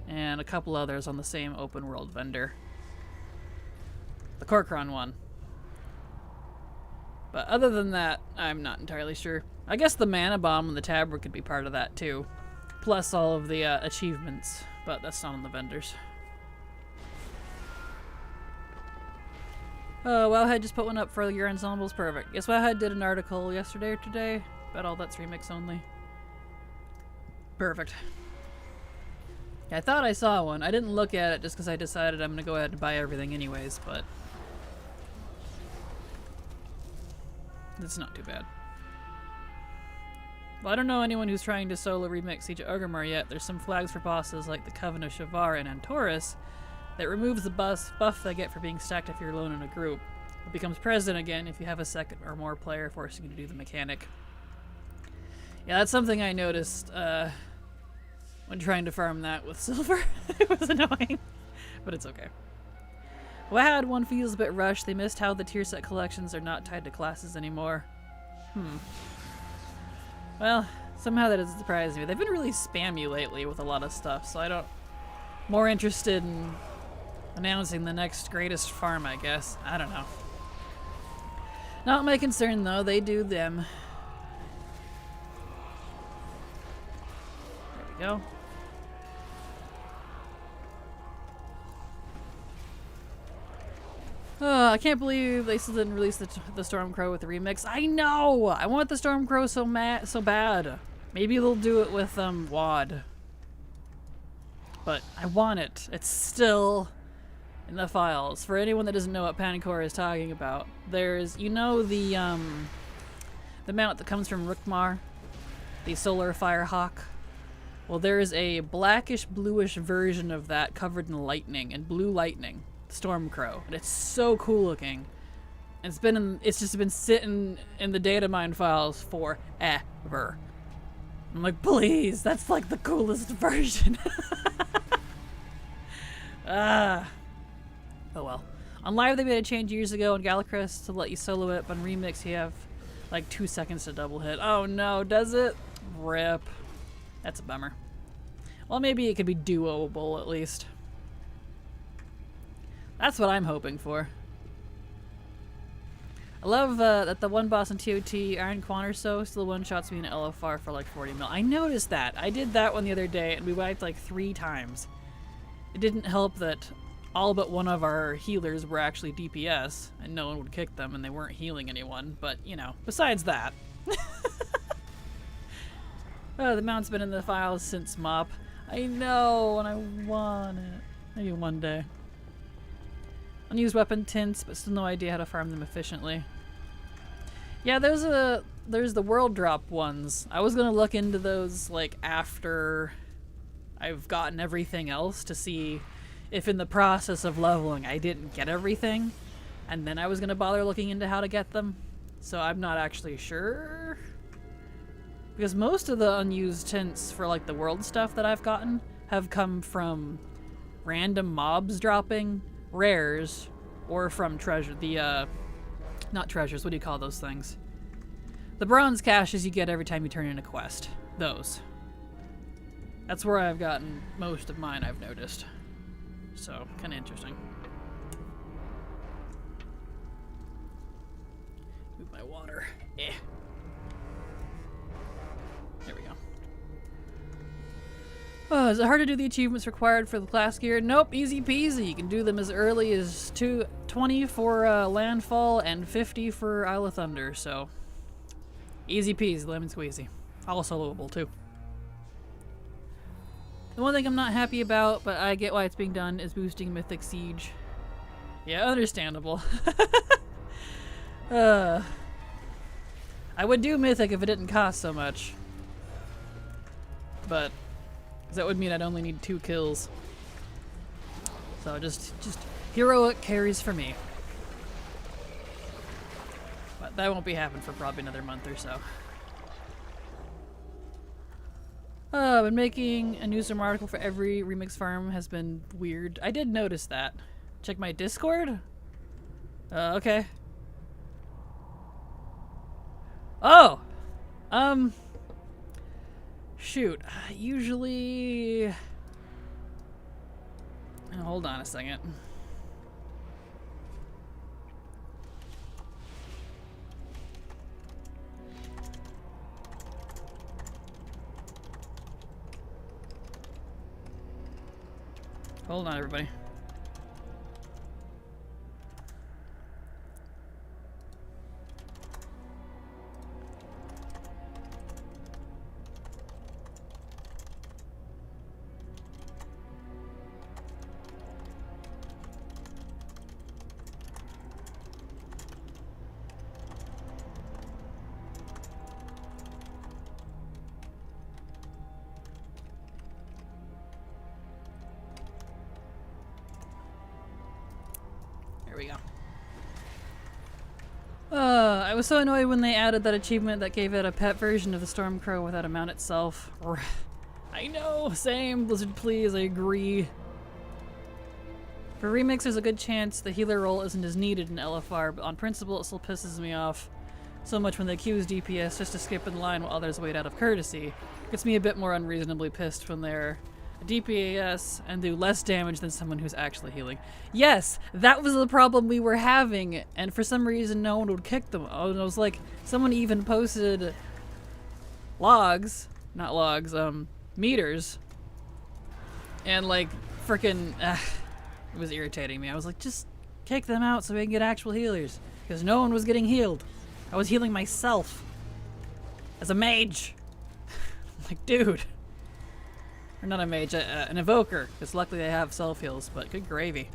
and a couple others on the same open world vendor. The Corcoran one. But other than that, I'm not entirely sure. I guess the Mana Bomb and the Tabard could be part of that too. Plus all of the achievements, but that's not on the vendors. Wowhead just put one up for your ensembles. Perfect. Yes, Wowhead did an article yesterday or today about all that's remix only. Perfect. Yeah, I thought I saw one. I didn't look at it just because I decided I'm going to go ahead and buy everything anyways, but it's not too bad. Well, I don't know anyone who's trying to solo remix Siege of Orgrimmar yet. There's some flags for bosses like the Coven of Shavar and Antorus that removes the buff they get for being stacked if you're alone in a group. It becomes present again if you have a second or more player forcing you to do the mechanic. Yeah, that's something I noticed when trying to farm that with silver. It was annoying, but it's okay. WoW one feels a bit rushed. They missed how the tier set collections are not tied to classes anymore. Well, somehow that doesn't surprise me. They've been really spammy lately with a lot of stuff, so I don't... More interested in announcing the next greatest farm, I guess. I don't know. Not my concern, though. They do them. There we go. Oh, I can't believe they still didn't release the Stormcrow with the remix. I know! I want the Stormcrow so bad. Maybe they'll do it with WoD. But I want it. It's still in the files. For anyone that doesn't know what Panicor is talking about, there's, you know, the mount that comes from Rukmar, the Solar Firehawk. Well, there's a blackish bluish version of that covered in lightning, and blue lightning. Stormcrow, and it's so cool looking. It's just been sitting in the data mine files forever. I'm like, please, that's like the coolest version. Oh well. On live they made a change years ago in Galacrest to let you solo it, but on remix you have like 2 seconds to double hit. Oh no, does it? Rip. That's a bummer. Well, maybe it could be doable at least. That's what I'm hoping for. I love that the one boss in TOT, Iron Quan or so, still one-shots me in LFR for like 40 mil. I noticed that. I did that one the other day, and we wiped like 3 times. It didn't help that all but one of our healers were actually DPS, and no one would kick them, and they weren't healing anyone. But, you know, besides that. Oh, the mount's been in the files since MOP. I know, and I want it. Maybe one day. Unused weapon tints, but still no idea how to farm them efficiently. Yeah, there's the world drop ones. I was gonna look into those like after I've gotten everything else to see if in the process of leveling I didn't get everything, and then I was gonna bother looking into how to get them. So I'm not actually sure. Because most of the unused tints for like the world stuff that I've gotten have come from random mobs dropping rares, or from treasure, not treasures, what do you call those things? The bronze caches you get every time you turn in a quest. Those. That's where I've gotten most of mine, I've noticed. So, kinda interesting. Move my water. Eh. There we go. Oh, is it hard to do the achievements required for the class gear? Nope, easy peasy. You can do them as early as 20 for Landfall and 50 for Isle of Thunder, so easy peasy, lemon squeezy. All soloable too. The one thing I'm not happy about, but I get why it's being done, is boosting Mythic Siege. Yeah, understandable. I would do Mythic if it didn't cost so much, but that would mean I'd only need 2 kills. So just heroic carries for me. But that won't be happening for probably another month or so. I've been making a newsroom article for every remix farm has been weird. I did notice that. Check my Discord? Okay. Oh! Shoot. Usually... Hold on a second. Hold on, everybody. we go. I was so annoyed when they added that achievement that gave it a pet version of the Stormcrow without a mount itself. I know, same, Blizzard please, I agree. For remix, there's a good chance the healer role isn't as needed in LFR, but on principle it still pisses me off so much when they accuse DPS just to skip in line while others wait out of courtesy. Gets me a bit more unreasonably pissed when they're a DPS and do less damage than someone who's actually healing. Yes, that was the problem we were having, and for some reason no one would kick them. Oh, and I was like, someone even posted meters, and like frickin' it was irritating me. I was like, just kick them out so we can get actual healers, because no one was getting healed. I was healing myself as a mage. Like, dude. Or not a mage, an evoker, because luckily they have self-heals, but good gravy.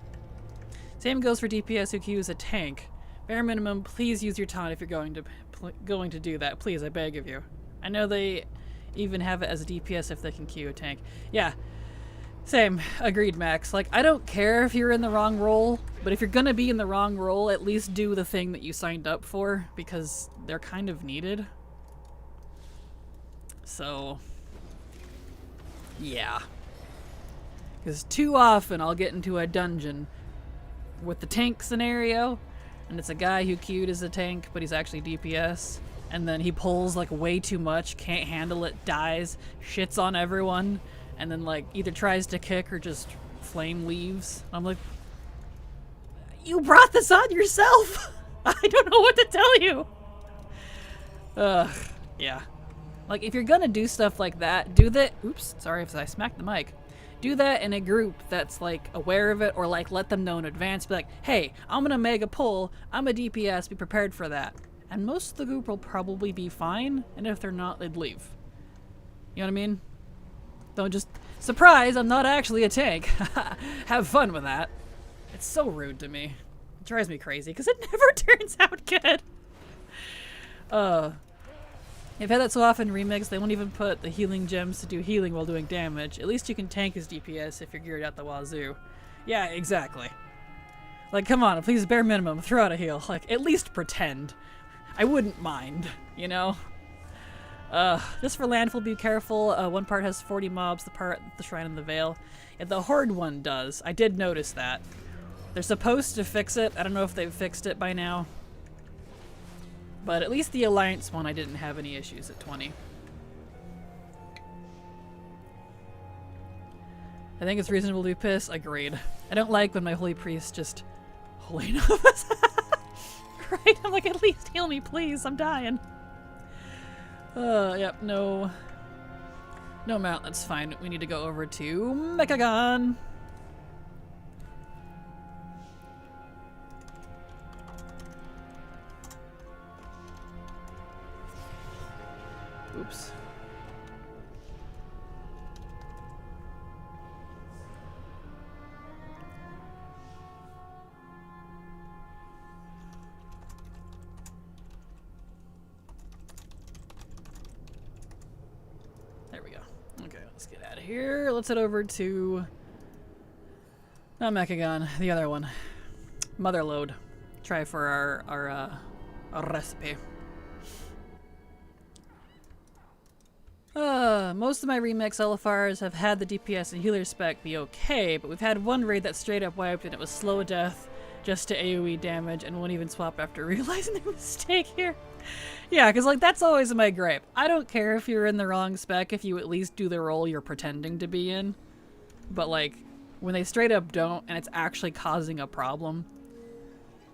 Same goes for DPS who queues a tank. Bare minimum, please use your taunt if you're going to do that. Please, I beg of you. I know they even have it as a DPS if they can queue a tank. Yeah, same. Agreed, Max. Like, I don't care if you're in the wrong role, but if you're gonna be in the wrong role, at least do the thing that you signed up for, because they're kind of needed. So, yeah. Because too often I'll get into a dungeon with the tank scenario, and it's a guy who queued as a tank, but he's actually DPS, and then he pulls like way too much, can't handle it, dies, shits on everyone, and then like either tries to kick or just flame leaves. I'm like, you brought this on yourself! I don't know what to tell you! Yeah. Like, if you're gonna do stuff like that, do that. Oops, sorry if I smacked the mic. Do that in a group that's like aware of it, or like let them know in advance. Be like, hey, I'm gonna mega pull. I'm a DPS. Be prepared for that. And most of the group will probably be fine. And if they're not, they'd leave. You know what I mean? Don't just surprise. I'm not actually a tank. Have fun with that. It's so rude to me. It drives me crazy because it never turns out good. I've had that so often in remakes, they won't even put the healing gems to do healing while doing damage. At least you can tank as DPS if you're geared out the wazoo. Yeah, exactly. Like, come on, please, bare minimum, throw out a heal. Like, at least pretend. I wouldn't mind, you know? Just for Landfall, be careful. One part has 40 mobs, the part the Shrine in the Veil. Yeah, the Horde one does. I did notice that. They're supposed to fix it. I don't know if they've fixed it by now. But at least the Alliance one, I didn't have any issues at 20. I think it's reasonable to be pissed. Agreed. I don't like when my Holy Priest just... Holy Novus. Right? I'm like, at least heal me, please. I'm dying. Yep, no... No mount, that's fine. We need to go over to Mechagon. Oops. There we go. Okay, let's get out of here. Let's head over to... Not Mechagon, the other one. Motherload. Try for our recipe. Most of my remix LFRs have had the DPS and healer spec be okay, but we've had one raid that straight up wiped and it was slow death just to AoE damage and won't even swap after realizing the mistake here. Yeah, because like that's always my gripe. I don't care if you're in the wrong spec if you at least do the role you're pretending to be in. But like, when they straight up don't and it's actually causing a problem,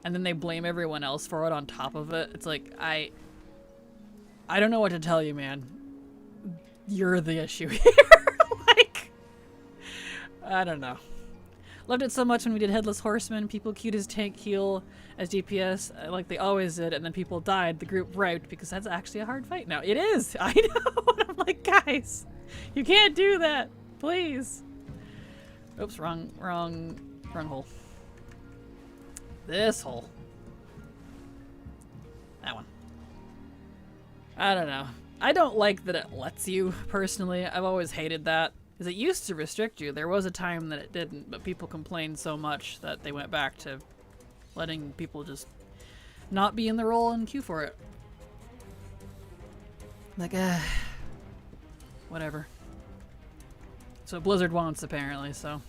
and then they blame everyone else for it on top of it, it's like, I don't know what to tell you, man. You're the issue here. Like, I don't know. Loved it so much when we did Headless Horseman. People queued as tank heal as DPS, like they always did, and then people died. The group wiped because that's actually a hard fight now. It is. I know. And I'm like, guys, you can't do that. Please. Oops, wrong hole. This hole. That one. I don't know. I don't like that it lets you, personally. I've always hated that. Because it used to restrict you. There was a time that it didn't, but people complained so much that they went back to letting people just not be in the role and queue for it. Like, whatever. So Blizzard wants, apparently, so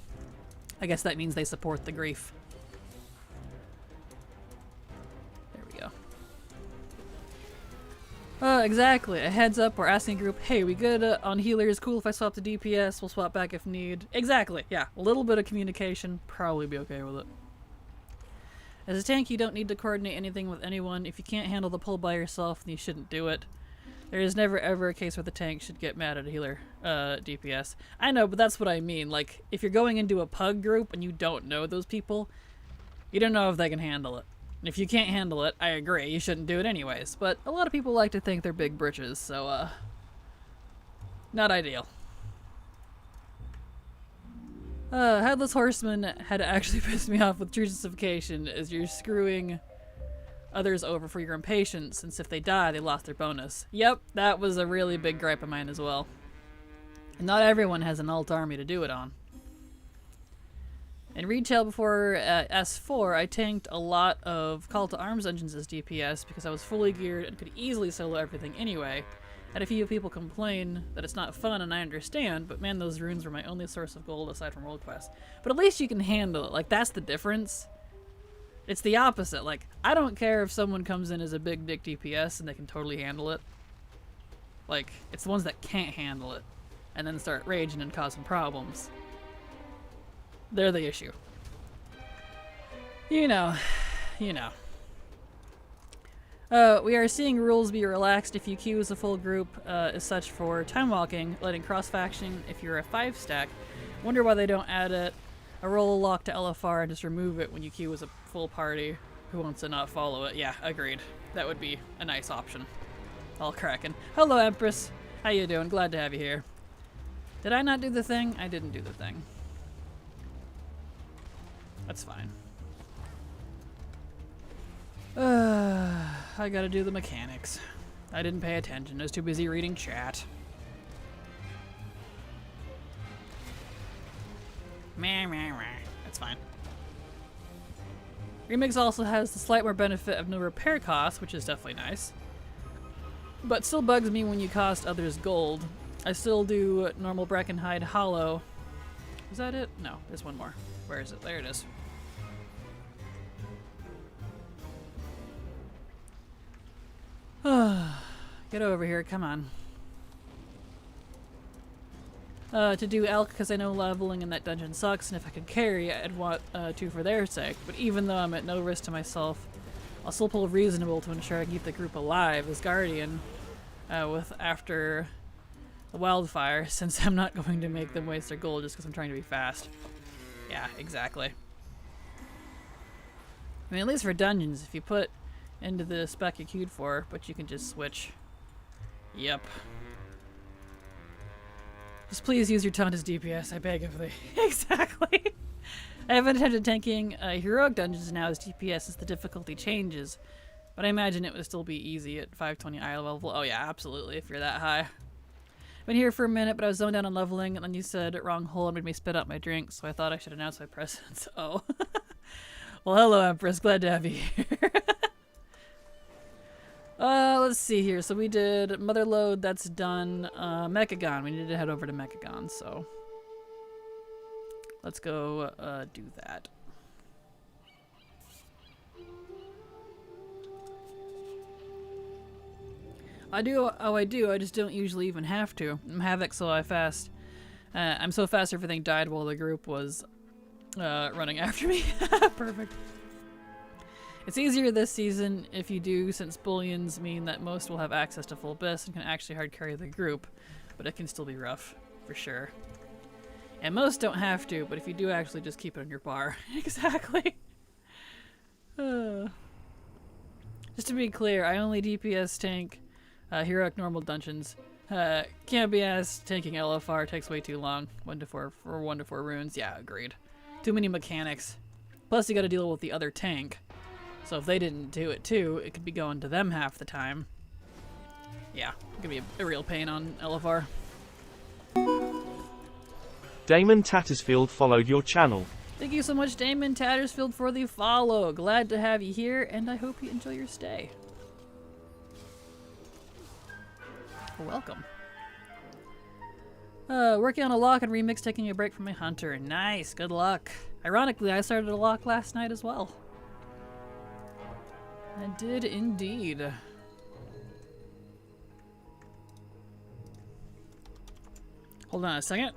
I guess that means they support the grief. There we go. Exactly. A heads up, we're asking a group, hey, we good on healers? Cool if I swap to DPS, we'll swap back if need. Exactly, yeah. A little bit of communication, probably be okay with it. As a tank, you don't need to coordinate anything with anyone. If you can't handle the pull by yourself, then you shouldn't do it. There is never ever a case where the tank should get mad at a healer DPS. I know, but that's what I mean. Like, if you're going into a pug group and you don't know those people, you don't know if they can handle it. And if you can't handle it, I agree, you shouldn't do it anyways. But a lot of people like to think they're big britches, so, not ideal. Headless Horseman had actually pissed me off with true justification, as you're screwing others over for your impatience, since if they die, they lost their bonus. Yep, that was a really big gripe of mine as well. And not everyone has an alt army to do it on. In retail before S4, I tanked a lot of Call to Arms dungeons as DPS because I was fully geared and could easily solo everything anyway. Had a few people complain that it's not fun, and I understand, but man, those runes were my only source of gold aside from World Quest. But at least you can handle it. Like, that's the difference. It's the opposite. Like, I don't care if someone comes in as a big dick DPS and they can totally handle it. Like, it's the ones that can't handle it and then start raging and causing problems. They're the issue. You know. We are seeing rules be relaxed if you queue as a full group, as such for time walking, letting cross-faction if you're a 5-stack. Wonder why they don't add a roll lock to LFR and just remove it when you queue as a full party who wants to not follow it. Yeah, agreed. That would be a nice option. All cracking. Hello, Empress. How you doing? Glad to have you here. Did I not do the thing? I didn't do the thing. That's fine. I gotta do the mechanics. I didn't pay attention. I was too busy reading chat. That's fine. Remix also has the slight more benefit of no repair costs, which is definitely nice. But still bugs me when you cost others gold. I still do normal Brackenhide Hollow. Is that it? No, there's one more. Where is it? There it is. Get over here, come on. To do Elk, because I know leveling in that dungeon sucks, and if I could carry, I'd want to for their sake. But even though I'm at no risk to myself, I'll still pull reasonable to ensure I keep the group alive as Guardian after the wildfire, since I'm not going to make them waste their gold just because I'm trying to be fast. Yeah, exactly. I mean, at least for dungeons, if you put into the spec you queued for, but you can just switch. Yep. Just please use your taunt as DPS, I beg of thee. Exactly. I haven't attempted tanking heroic dungeons now as DPS as the difficulty changes, but I imagine it would still be easy at 520 eye level. Oh yeah, absolutely, if you're that high. Been here for a minute, but I was zoned down on leveling, and then you said wrong hole and made me spit out my drink, so I thought I should announce my presence. Oh. Well, hello, Empress. Glad to have you here. Let's see here. So we did Motherload, that's done. Mechagon, we need to head over to Mechagon, so let's go do that. I do, I just don't usually even have to. I'm Havoc, so I fast. I'm so fast everything died while the group was running after me. Perfect. It's easier this season if you do, since bullions mean that most will have access to full BIS and can actually hard carry the group, but it can still be rough, for sure. And most don't have to, but if you do actually just keep it on your bar. Exactly. Just to be clear, I only DPS tank heroic normal dungeons. Can't be asked, tanking LFR takes way too long. 1 to 4 for 1 to 4 runes. Yeah, agreed. Too many mechanics. Plus you gotta deal with the other tank. So if they didn't do it too, it could be going to them half the time. Yeah, it could be a real pain on LFR. Damon Tattersfield followed your channel. Thank you so much, Damon Tattersfield, for the follow. Glad to have you here, and I hope you enjoy your stay. Welcome. Working on a lock and remix, taking a break from my hunter. Nice, good luck. Ironically, I started a lock last night as well. I did indeed. Hold on a second.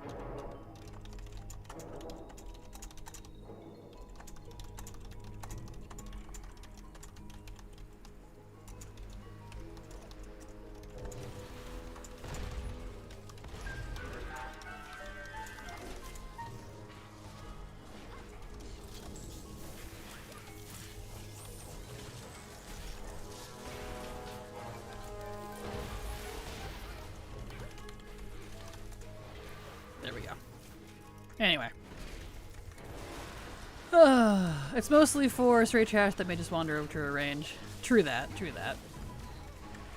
There we go. Anyway. It's mostly for stray trash that may just wander over to a range. True that, true that.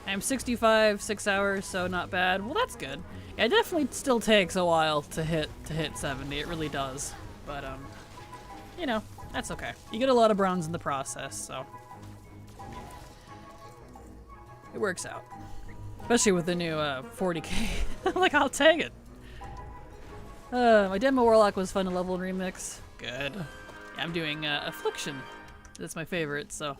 I'm 65, 6 hours, so not bad. Well, that's good. Yeah, it definitely still takes a while to hit 70. It really does. But, you know, that's okay. You get a lot of bronze in the process, so it works out. Especially with the new 40k. Like, I'll take it. My demo warlock was fun to level and remix. Good. Yeah, I'm doing affliction. That's my favorite, so.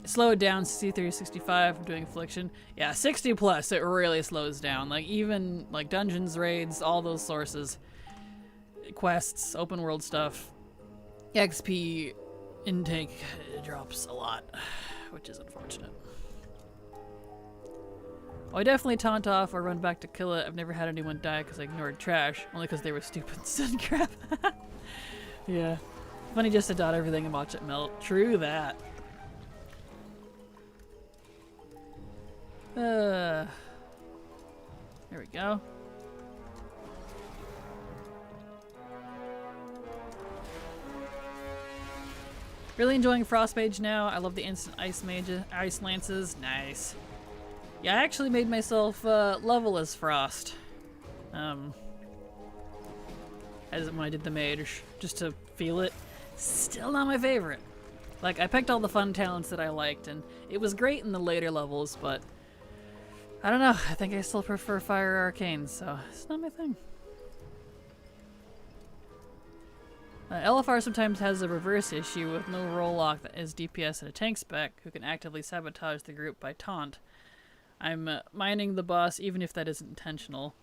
Slow it down, 63, 65, I'm doing affliction. Yeah, 60 plus, it really slows down. Like, even, like, dungeons, raids, all those sources. Quests, open world stuff. XP intake drops a lot, which is unfortunate. Oh, I definitely taunt off or run back to kill it. I've never had anyone die because I ignored trash, only because they were stupid and said crap. Yeah. Funny just to dot everything and watch it melt. True that. There we go. Really enjoying Frost Mage now. I love the instant ice lances. Nice. Yeah, I actually made myself level as Frost. As when I did the mage, just to feel it. Still not my favorite. Like, I picked all the fun talents that I liked, and it was great in the later levels, but I don't know. I think I still prefer Fire Arcane, so it's not my thing. LFR sometimes has a reverse issue with no roll lock that is DPS and a tank spec who can actively sabotage the group by taunt. I'm mining the boss even if that isn't intentional.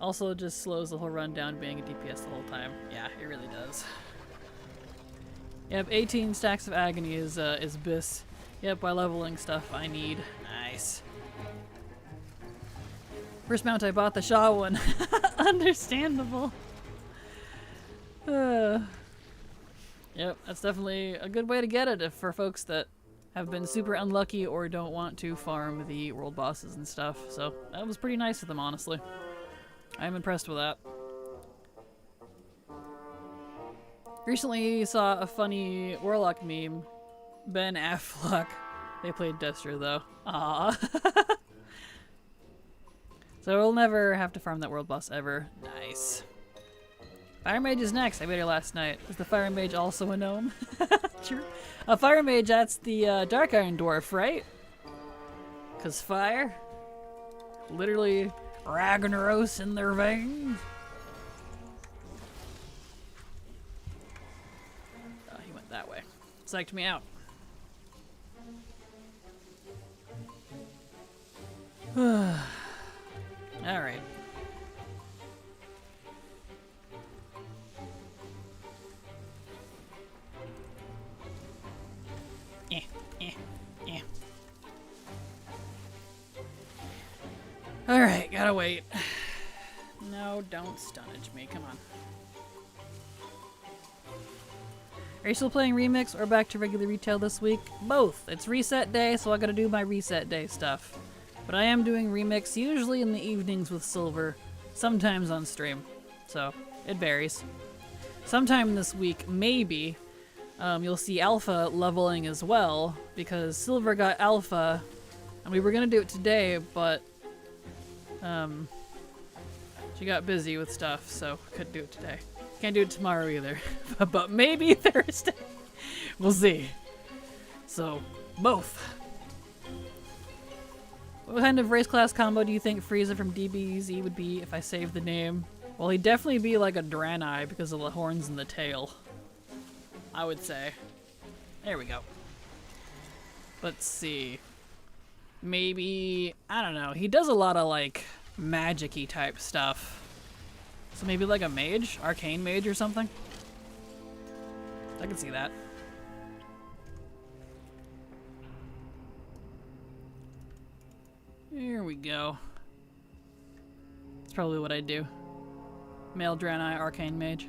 Also just slows the whole run down being a DPS the whole time. Yeah, it really does. Yep, 18 stacks of agony is bis. Yep, by leveling stuff I need. Nice. First mount I bought, the Shaw one. Understandable. Yep, that's definitely a good way to get it for folks that have been super unlucky or don't want to farm the world bosses and stuff. So that was pretty nice of them, honestly. I'm impressed with that. Recently saw a funny Warlock meme. Ben Affleck. They played Destro though. Aww. So we'll never have to farm that world boss ever. Nice. Fire Mage is next. I made her last night. Is the Fire Mage also a gnome? True. A Fire Mage, that's the Dark Iron Dwarf, right? Cause fire. Literally Ragnaros in their veins. Oh, he went that way. Psyched me out. Alright. Alright, gotta wait. No, don't stunnage me, come on. Are you still playing Remix or back to regular retail this week? Both. It's reset day, so I gotta do my reset day stuff. But I am doing Remix, usually in the evenings with Silver, sometimes on stream. So, it varies. Sometime this week, maybe, you'll see Alpha leveling as well, because Silver got Alpha, and we were gonna do it today, but she got busy with stuff, so couldn't do it today. Can't do it tomorrow either. But maybe Thursday. We'll see. So, both. What kind of race class combo do you think Frieza from DBZ would be if I saved the name? Well, he'd definitely be like a Draenei because of the horns and the tail. I would say. There we go. Let's see. Maybe, I don't know. He does a lot of like magic-y type stuff. So maybe like a mage? Arcane mage or something? I can see that. Here we go. That's probably what I'd do. Male Draenei, Arcane Mage.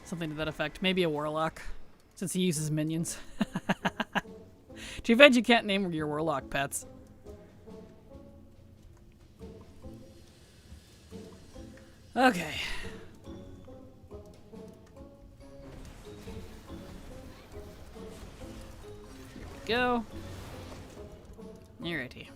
Something to that effect. Maybe a Warlock, since he uses minions. Too bad you can't name your Warlock pets. Okay. Here we go. Alrighty.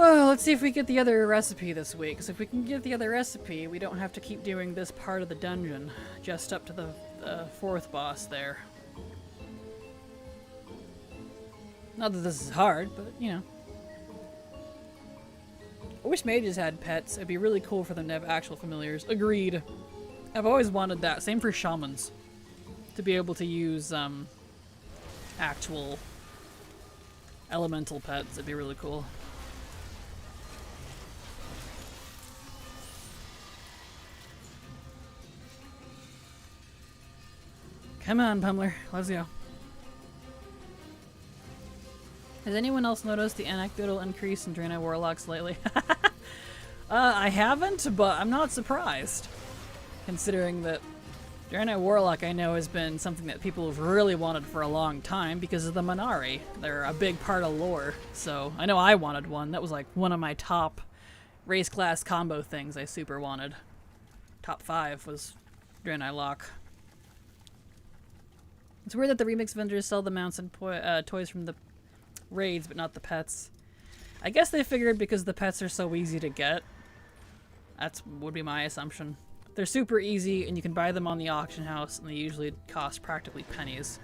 Oh, let's see if we get the other recipe this week. Because if we can get the other recipe, we don't have to keep doing this part of the dungeon. Just up to the fourth boss there. Not that this is hard, but, you know. I wish mages had pets. It'd be really cool for them to have actual familiars. Agreed. I've always wanted that. Same for shamans. To be able to use, actual elemental pets. It'd be really cool. Come on, Pummeler. Let's go. Has anyone else noticed the anecdotal increase in Draenei Warlocks lately? I haven't, but I'm not surprised. Considering that Draenei Warlock, I know, has been something that people have really wanted for a long time because of the Minari. They're a big part of lore, so I know I wanted one. That was like one of my top race class combo things I super wanted. Top 5 was Draenei Lock. It's weird that the remix vendors sell the mounts and toys from the raids, but not the pets. I guess they figured because the pets are so easy to get. That's would be my assumption. They're super easy, and you can buy them on the auction house, and they usually cost practically pennies.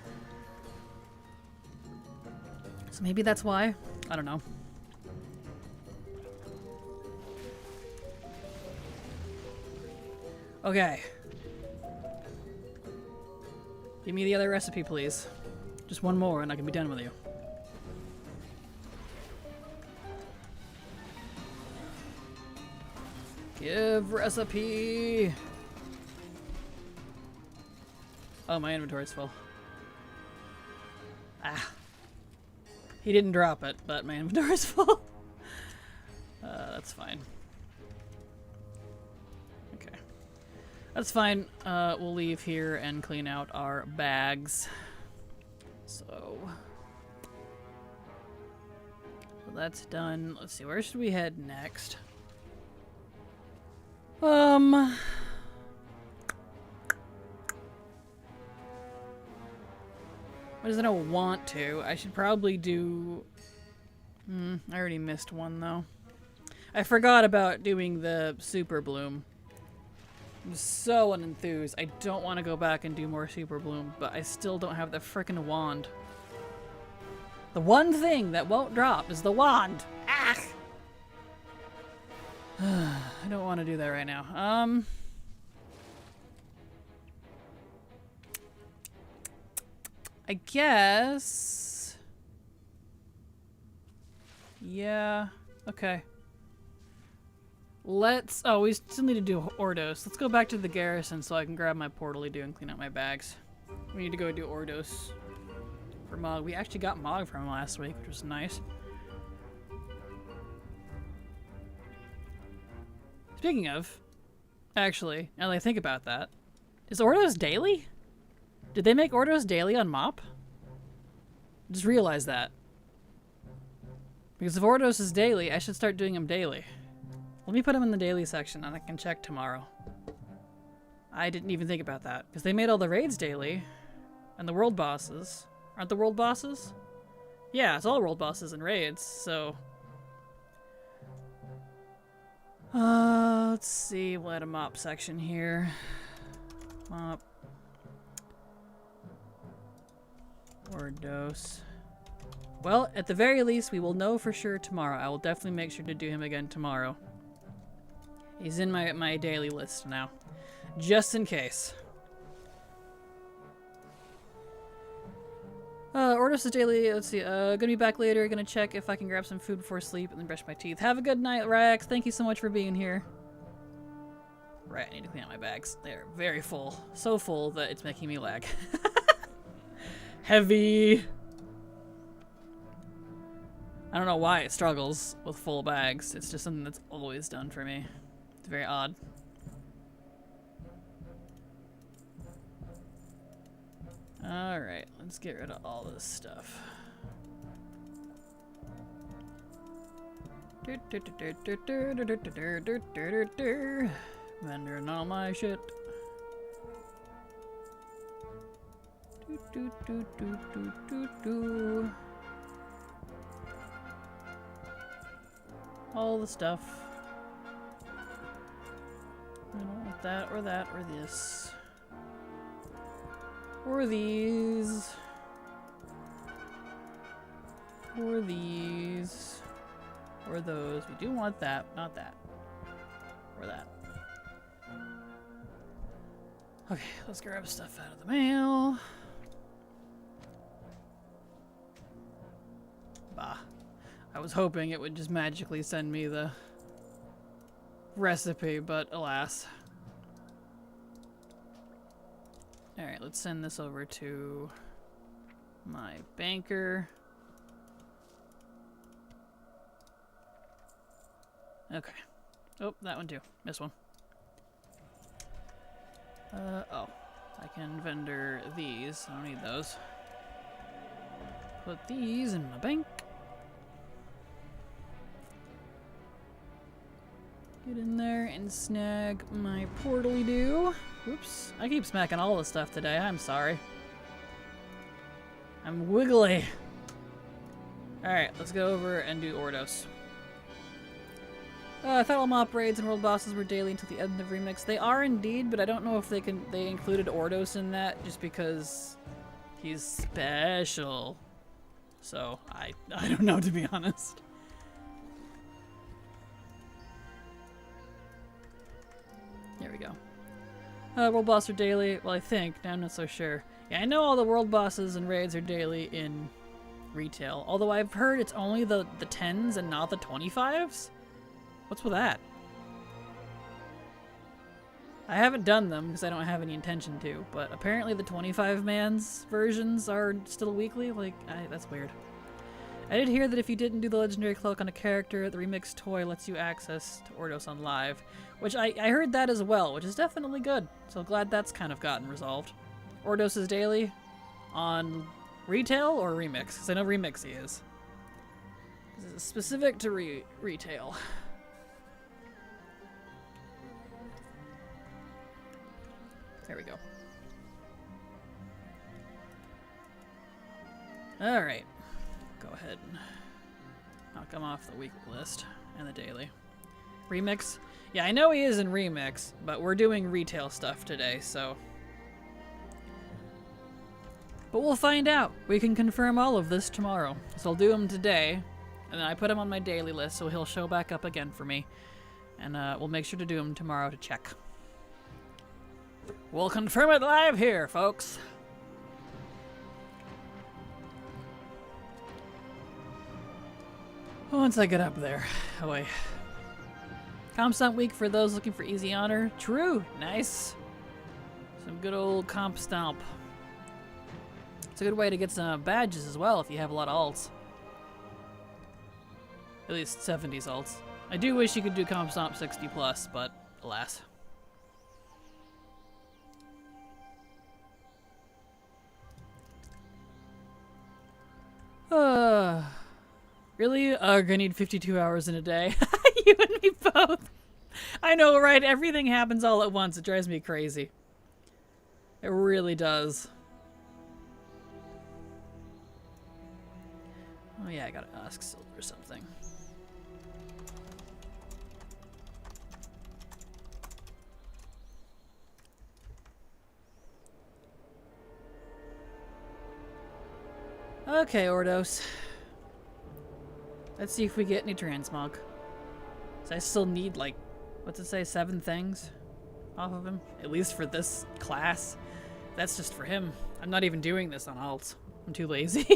So maybe that's why? I don't know. Okay. Give me the other recipe, please. Just one more, and I can be done with you. Give recipe! Oh, my inventory's full. Ah. He didn't drop it, but my inventory's full. That's fine. Okay. That's fine. We'll leave here and clean out our bags. So that's done. Let's see, where should we head next? What does I don't want to? I should probably do... I already missed one, though. I forgot about doing the Super Bloom. I'm so unenthused. I don't want to go back and do more Super Bloom, but I still don't have the frickin' wand. The one thing that won't drop is the wand! Ah! I don't want to do that right now. I guess... Yeah, okay. Let's... Oh, we still need to do Ordos. Let's go back to the garrison so I can grab my portal-y-do and clean out my bags. We need to go do Ordos for Mog. We actually got Mog from him last week, which was nice. Speaking of, actually, now that I think about that, is Ordos daily? Did they make Ordos daily on Mop? Just realized that. Because if Ordos is daily, I should start doing them daily. Let me put them in the daily section and I can check tomorrow. I didn't even think about that. Because they made all the raids daily. And the world bosses. Aren't the world bosses? Yeah, it's all world bosses and raids, so... Let's see. We'll add a mop section here. Mop. Or dose. Well, at the very least, we will know for sure tomorrow. I will definitely make sure to do him again tomorrow. He's in my daily list now. Just in case. Ordos is daily. Let's see. Gonna be back later. Gonna check if I can grab some food before sleep and then brush my teeth. Have a good night, Rex. Thank you so much for being here. Right, I need to clean out my bags. They're very full. So full that it's making me lag. Heavy. I don't know why it struggles with full bags. It's just something that's always done for me. It's very odd. Alright, let's get rid of all this stuff. Vending all my shit. All the stuff. I don't want that or that or this. Or these. Or these. Or those. We do want that, not that. Or that. Okay, let's grab stuff out of the mail. Bah. I was hoping it would just magically send me the recipe, but alas. Alright, let's send this over to my banker. Okay. Oh, that one too. Missed one. Oh. I can vendor these. I don't need those. Put these in my bank. Get in there and snag my portally-do. Oops. I keep smacking all the stuff today. I'm sorry. I'm wiggly. Alright, let's go over and do Ordos. I thought all mop raids and world bosses were daily until the end of Remix. They are indeed, but I don't know if they included Ordos in that just because he's special. So, I don't know, to be honest. There we go. World boss are daily. Well, I think. Now I'm not so sure. Yeah, I know all the world bosses and raids are daily in retail. Although I've heard it's only the 10s and not the 25s. What's with that? I haven't done them because I don't have any intention to, but apparently the 25-man's versions are still weekly. Like, that's weird. I did hear that if you didn't do the legendary cloak on a character, the remixed toy lets you access to Ordos on live, which I heard that as well, which is definitely good. So glad that's kind of gotten resolved. Ordos is daily on retail or remix, because I know remix he is. This is specific to retail. There we go. Alright. Go ahead and knock him off the weekly list and the daily. Remix? Yeah, I know he is in Remix, but we're doing retail stuff today, so... But we'll find out. We can confirm all of this tomorrow. So I'll do him today, and then I put him on my daily list, so he'll show back up again for me. And we'll make sure to do him tomorrow to check. We'll confirm it live here, folks. Once I get up there. Oh wait. Comp Stomp Week for those looking for easy honor. True. Nice. Some good old Comp Stomp. It's a good way to get some badges as well if you have a lot of alts. At least 70s alts. I do wish you could do Comp Stomp 60 plus, but alas. Really? I'm gonna need 52 hours in a day. You and me both. I know, right? Everything happens all at once. It drives me crazy. It really does. Oh yeah, I gotta ask Silver something. Okay, Ordos. Let's see if we get any transmog. So I still need, like, what's it say, 7 things off of him? At least for this class. That's just for him. I'm not even doing this on alts. I'm too lazy.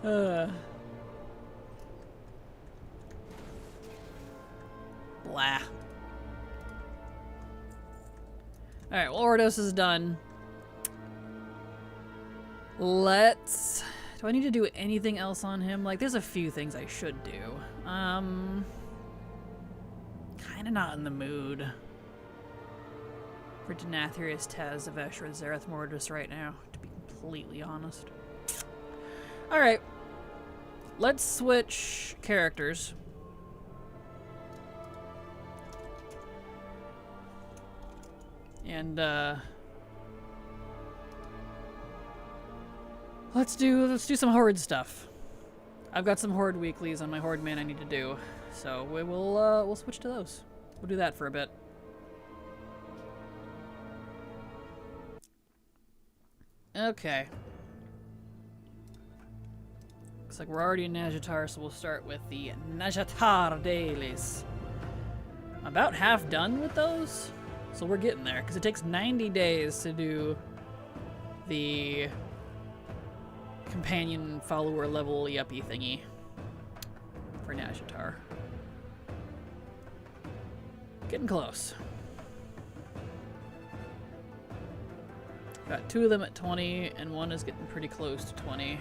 Blah. Alright, well, Ordos is done. Let's... Do I need to do anything else on him? Like, there's a few things I should do. Kinda not in the mood for Denathrius, Taz, Avesh, or Zareth Mortis right now, to be completely honest. Alright. Let's switch characters. And, let's do some Horde stuff. I've got some Horde weeklies on my Horde man I need to do. So we'll switch to those. We'll do that for a bit. Okay. Looks like we're already in Nazjatar, so we'll start with the Nazjatar dailies. I'm about half done with those, so we're getting there, because it takes 90 days to do the companion follower level yuppie thingy for Nazjatar. Getting close. Got 2 of them at 20, and 1 is getting pretty close to 20.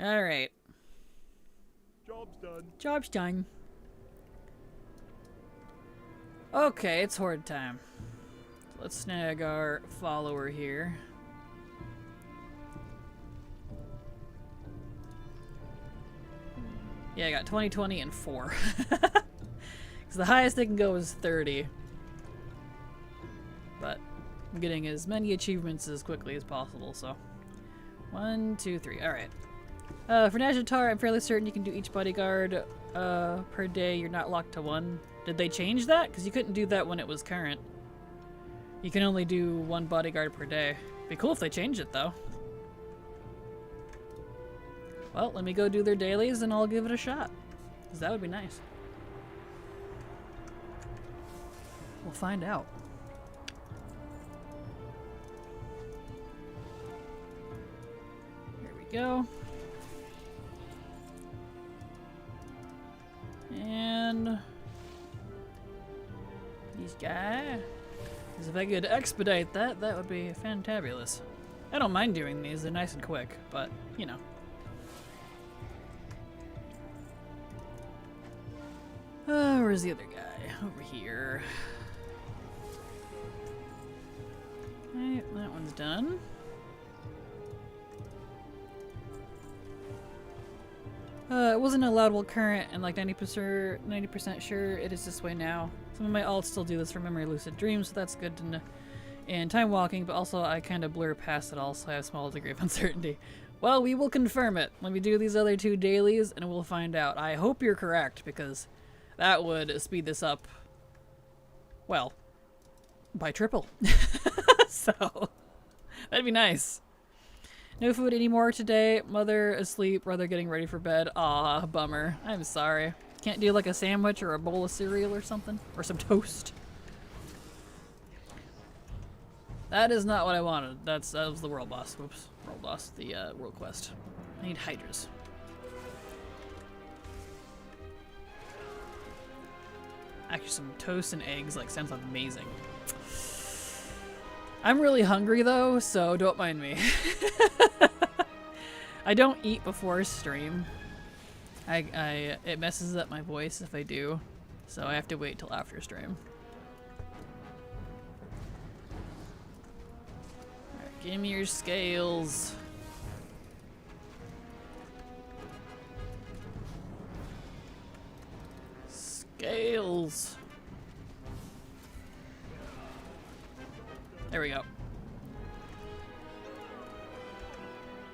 Alright. Job's done. Job's done. Okay, it's Horde time. Let's snag our follower here. Yeah, I got 20, 20, and 4. So the highest they can go is 30. But I'm getting as many achievements as quickly as possible, so. 1, 2, 3. Alright. For Nazjatar, I'm fairly certain you can do each bodyguard per day. You're not locked to 1. Did they change that? Because you couldn't do that when it was current. You can only do 1 bodyguard per day. Be cool if they changed it, though. Well, let me go do their dailies and I'll give it a shot. Because that would be nice. We'll find out. Here we go. And these guys. Because if I could expedite that, that would be fantabulous. I don't mind doing these, they're nice and quick, but, you know. Where's the other guy? Over here. Alright, that one's done. It wasn't allowed while current, and like 90% sure it is this way now. Some of my alts still do this for memory lucid dreams, so that's good to know. And time walking, but also I kind of blur past it all, so I have a small degree of uncertainty. Well, we will confirm it. Let me do these other 2 dailies, and we'll find out. I hope you're correct, because that would speed this up, well, by triple. So, that'd be nice. No food anymore today. Mother asleep, brother getting ready for bed. Aw, bummer. I'm sorry. Can't do like a sandwich or a bowl of cereal or something? Or some toast? That is not what I wanted. That was the world boss. Whoops. World boss. The world quest. I need hydras. Actually, some toast and eggs like sounds amazing. I'm really hungry though, so don't mind me. I don't eat before stream. It messes up my voice if I do, so I have to wait till after stream. Alright, give me your scales. Scales. There we go.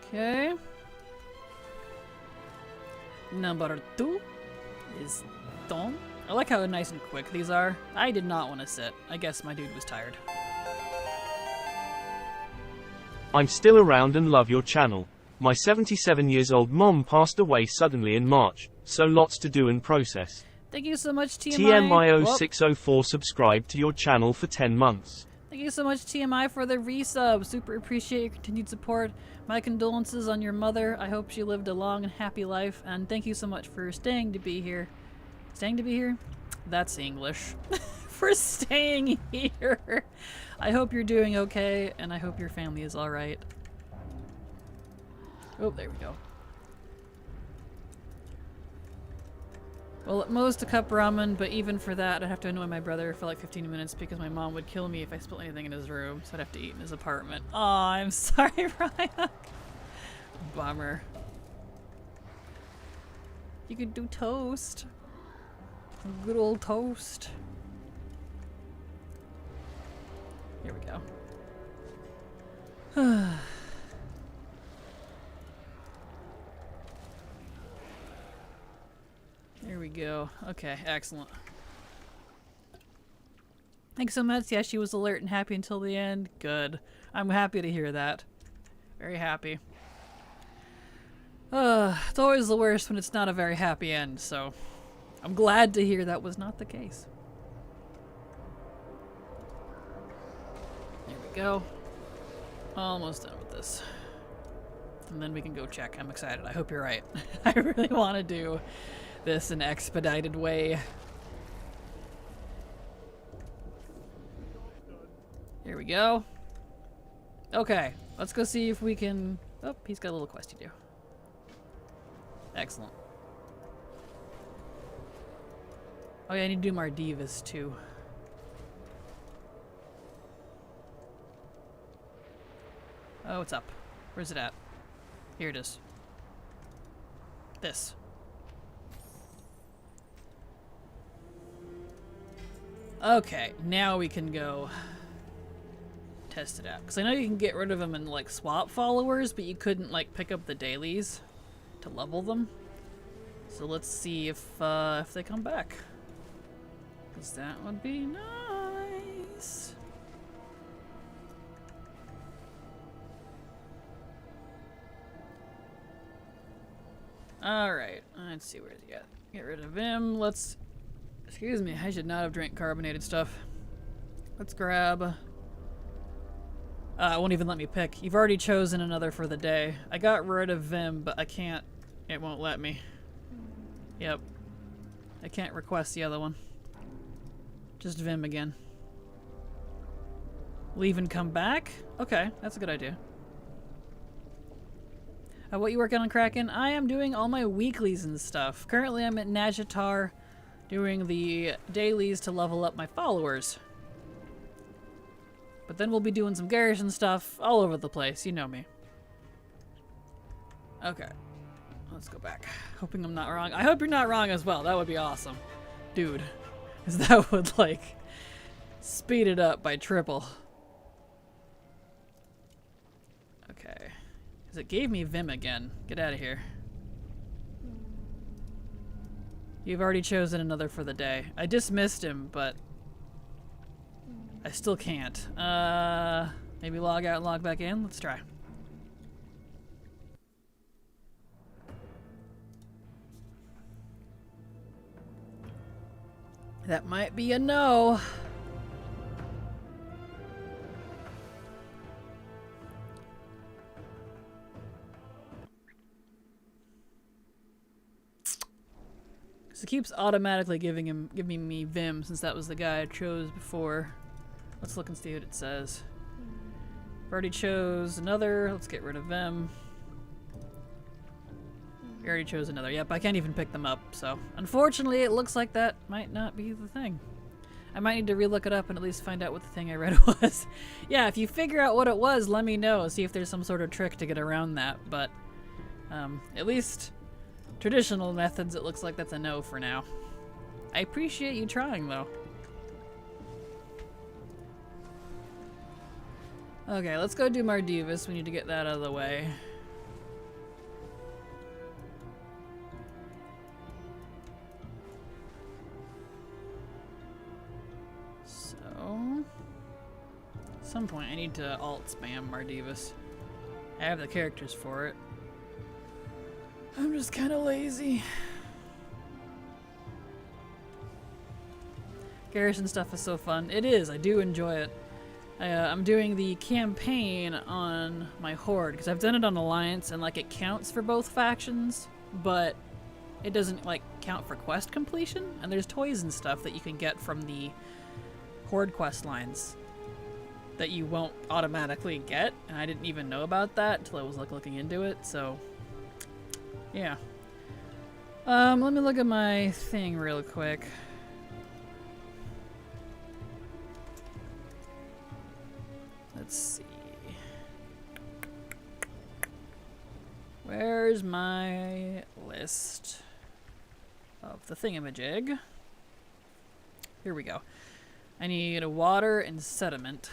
Okay. Number 2 is done. I like how nice and quick these are. I did not want to sit. I guess my dude was tired. I'm still around and love your channel. My 77 years old mom passed away suddenly in March, so lots to do and process. Thank you so much, TMI. TMIO604 subscribed to your channel for 10 months. Thank you so much, TMI, for the resub. Super appreciate your continued support. My condolences on your mother. I hope she lived a long and happy life. And thank you so much for staying to be here. Staying to be here? That's English. For staying here. I hope you're doing okay, and I hope your family is alright. Oh, there we go. Well, at most a cup ramen, but even for that, I'd have to annoy my brother for like 15 minutes because my mom would kill me if I spilled anything in his room, so I'd have to eat in his apartment. Aw, I'm sorry, Ryan. Bummer. You could do toast. Good old toast. Here we go. There we go. Okay, excellent. Thanks so much. Yeah, she was alert and happy until the end. Good. I'm happy to hear that. Very happy. It's always the worst when it's not a very happy end, so I'm glad to hear that was not the case. There we go. Almost done with this. And then we can go check. I'm excited. I hope you're right. I really want to do this in an expedited way. Here we go. Okay, let's go see if we can... Oh, he's got a little quest to do. Excellent. Oh yeah, I need to do Mardivas too. Oh, it's up. Where's it at? Here it is. This. Okay, now we can go test it out. Because I know you can get rid of them and like swap followers, but you couldn't like pick up the dailies to level them. So let's see if they come back. Because that would be nice. Alright, let's see where's he at. Get rid of him. Let's... Excuse me, I should not have drank carbonated stuff. Let's grab... it won't even let me pick. You've already chosen another for the day. I got rid of Vim, but I can't... It won't let me. Yep. I can't request the other one. Just Vim again. Leave and come back? Okay, that's a good idea. What you working on, Kraken? I am doing all my weeklies and stuff. Currently I'm at Najatar doing the dailies to level up my followers. But then we'll be doing some garrison stuff all over the place. You know me. Okay. Let's go back. Hoping I'm not wrong. I hope you're not wrong as well. That would be awesome. Dude. Because that would, like, speed it up by triple. Okay. Because it gave me Vim again. Get out of here. You've already chosen another for the day. I dismissed him, but I still can't. Maybe log out and log back in? Let's try. That might be a no. Because it keeps automatically giving me Vim since that was the guy I chose before. Let's look and see what it says. Already chose another. Let's get rid of Vim. We already chose another. Yep, I can't even pick them up, so unfortunately it looks like that might not be the thing. I might need to relook it up and at least find out what the thing I read was. Yeah, if you figure out what it was, let me know. See if there's some sort of trick to get around that, but at least traditional methods, it looks like that's a no for now. I appreciate you trying, though. Okay, let's go do Mardivas. We need to get that out of the way. some point I need to alt spam Mardivus. I have the characters for it. I'm just kind of lazy. Garrison stuff is so fun. It is. I do enjoy it. I'm doing the campaign on my Horde because I've done it on Alliance and like it counts for both factions, but it doesn't like count for quest completion. And there's toys and stuff that you can get from the Horde quest lines that you won't automatically get, and I didn't even know about that until I was like looking into it. So yeah. Let me look at my thing real quick. Let's see. Where's my list of the thingamajig? Here we go. I need water and sediment.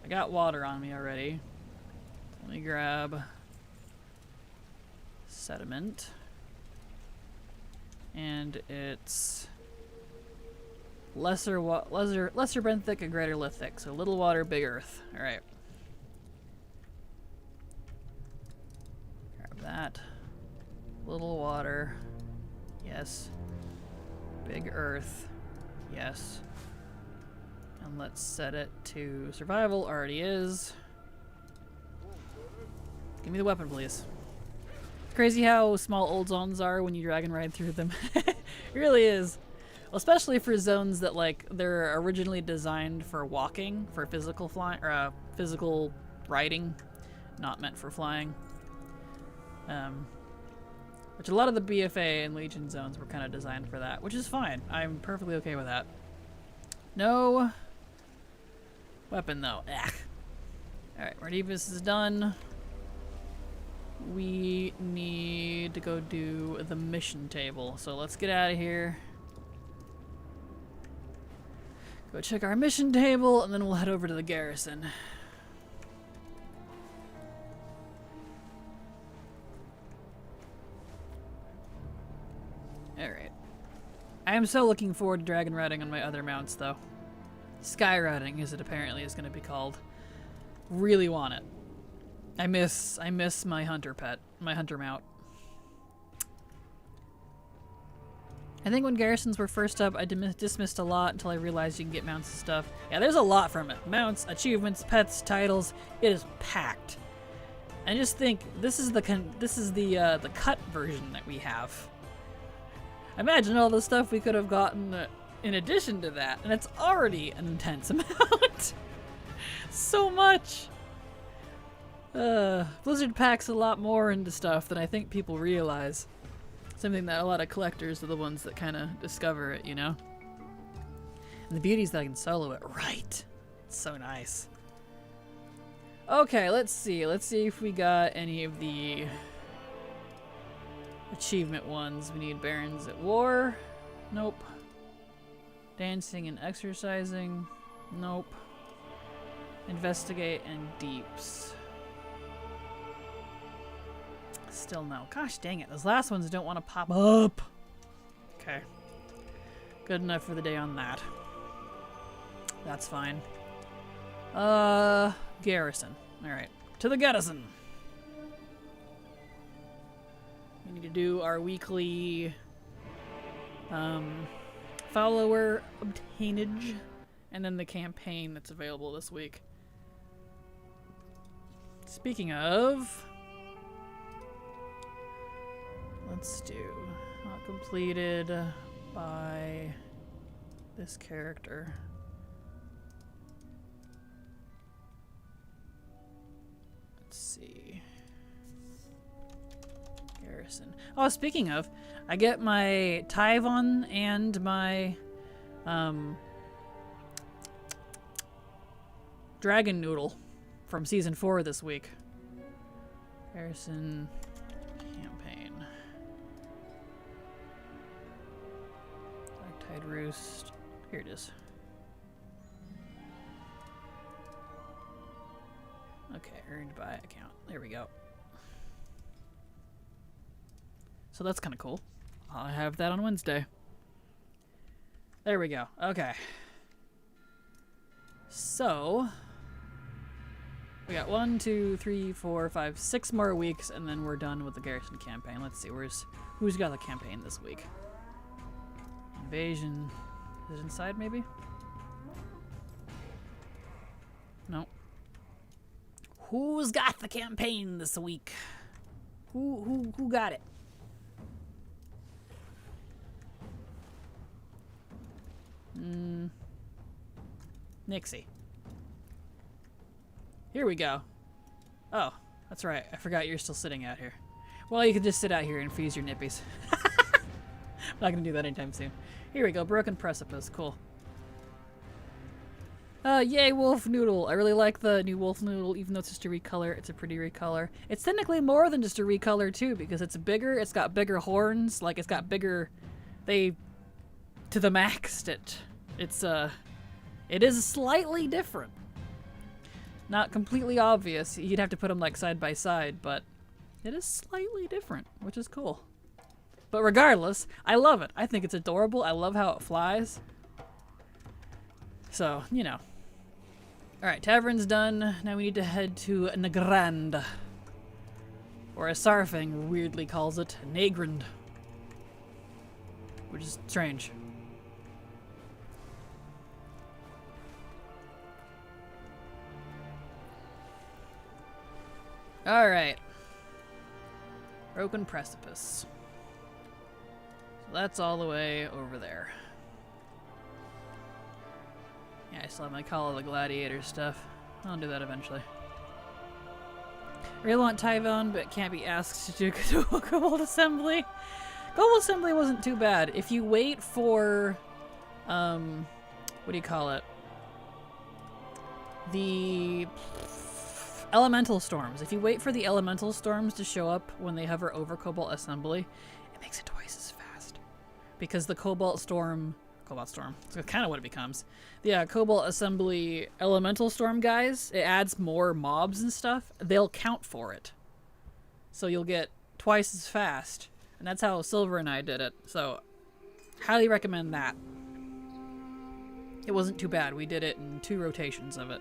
I got water on me already. Let me grab sediment. And it's lesser benthic and greater lithic. So little water, big earth. Alright. Grab that. Little water. Yes. Big earth. Yes. And let's set it to survival. Already is. Give me the weapon, please. Crazy how small old zones are when you dragon ride through them. It really is. Well, especially for zones that like they're originally designed for walking, for physical flying or physical riding, not meant for flying. Which a lot of the BFA and Legion zones were kind of designed for that, which is fine. I'm perfectly okay with that. No weapon though. Ugh. Alright, Mardivus is done. We need to go do the mission table. So let's get out of here. Go check our mission table, and then we'll head over to the garrison. Alright. I am so looking forward to dragon riding on my other mounts, though. Sky riding, as it apparently is going to be called. Really want it. I miss my hunter pet, my hunter mount. I think when garrisons were first up, I dismissed a lot until I realized you can get mounts and stuff. Yeah, there's a lot from it. Mounts, achievements, pets, titles. It is packed. I just think this is the cut version that we have. Imagine all the stuff we could have gotten in addition to that, and it's already an intense amount. So much. Blizzard packs a lot more into stuff than I think people realize. Something that a lot of collectors are the ones that kind of discover it, you know? And the beauty is that I can solo it right. It's so nice. Okay, let's see. Let's see if we got any of the achievement ones. We need Barons at War. Nope. Dancing and exercising. Nope. Investigate and Deeps. Still no. Gosh dang it. Those last ones don't want to pop up. Okay. Good enough for the day on that. That's fine. Garrison. Alright. To the garrison. We need to do our weekly follower obtainage and then the campaign that's available this week. Speaking of, let's do not completed by this character. Let's see. Garrison. Oh, speaking of, I get my Tyvon and my Dragon Noodle from Season 4 this week. Garrison campaign. Darktide Roost. Here it is. Okay, earned by account. There we go. So that's kind of cool. I'll have that on Wednesday. There we go. Okay. So we got 1, 2, 3, 4, 5, 6 more weeks, and then we're done with the garrison campaign. Let's see, who's got the campaign this week? Invasion. Is it inside, maybe? No. Who's got the campaign this week? Who got it? Nixie. Here we go. Oh, that's right. I forgot you're still sitting out here. Well, you can just sit out here and freeze your nippies. I'm not gonna do that anytime soon. Here we go. Broken Precipice. Cool. Yay, Wolf Noodle. I really like the new Wolf Noodle, even though it's just a recolor. It's a pretty recolor. It's technically more than just a recolor, too, because it's bigger. It's got bigger horns. Like, it's got bigger... They... To the maxed it. It is slightly different. Not completely obvious. You'd have to put them, like, side by side, but it is slightly different, which is cool. But regardless, I love it. I think it's adorable. I love how it flies. So, you know. Alright, tavern's done. Now we need to head to Nagrand. Or as Sarfang weirdly calls it, Nagrand. Which is strange. Alright. Broken Precipice. So that's all the way over there. Yeah, I still have my Call of the Gladiator stuff. I'll do that eventually. I really want Tyvon, but can't be asked to do Cobalt Assembly. Cobalt Assembly wasn't too bad. If you wait for, what do you call it? The Elemental Storms. If you wait for the Elemental Storms to show up when they hover over Cobalt Assembly, it makes it twice as fast. Because the Cobalt Storm, that's kind of what it becomes. Yeah, Cobalt Assembly Elemental Storm guys, it adds more mobs and stuff. They'll count for it. So you'll get twice as fast. And that's how Silver and I did it. So, highly recommend that. It wasn't too bad. We did it in 2 rotations of it.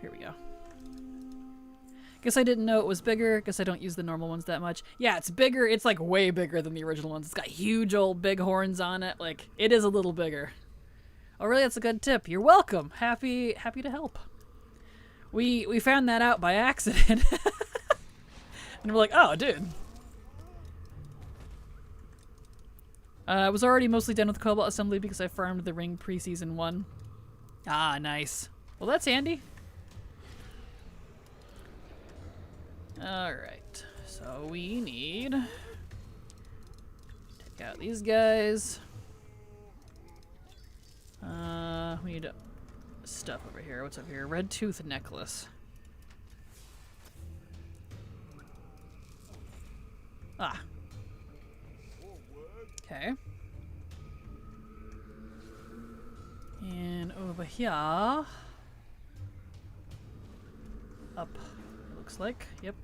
Here we go. Guess I didn't know it was bigger. Guess I don't use the normal ones that much. Yeah, it's bigger. It's like way bigger than the original ones. It's got huge old big horns on it. Like, it is a little bigger. Oh, really? That's a good tip. You're welcome. Happy to help. We found that out by accident. And we're like, oh, dude. I was already mostly done with Cobalt Assembly because I farmed the ring pre-season 1. Ah, nice. Well, that's handy. Alright, so we need... Take out these guys. We need stuff over here. What's over here? Red Tooth Necklace. Ah. Okay. And over here... Up. It looks like. Yep.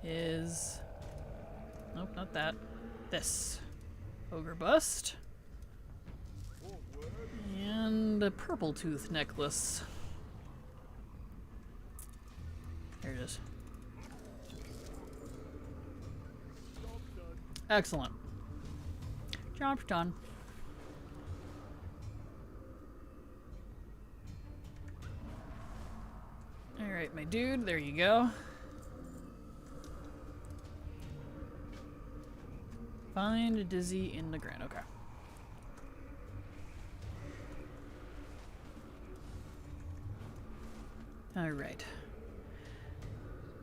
Is... Nope, not that. This. Ogre Bust. And a Purple Tooth Necklace. There it is. Excellent. Job done. Alright, my dude, there you go. Find a Dizzy in the ground. Okay. Alright.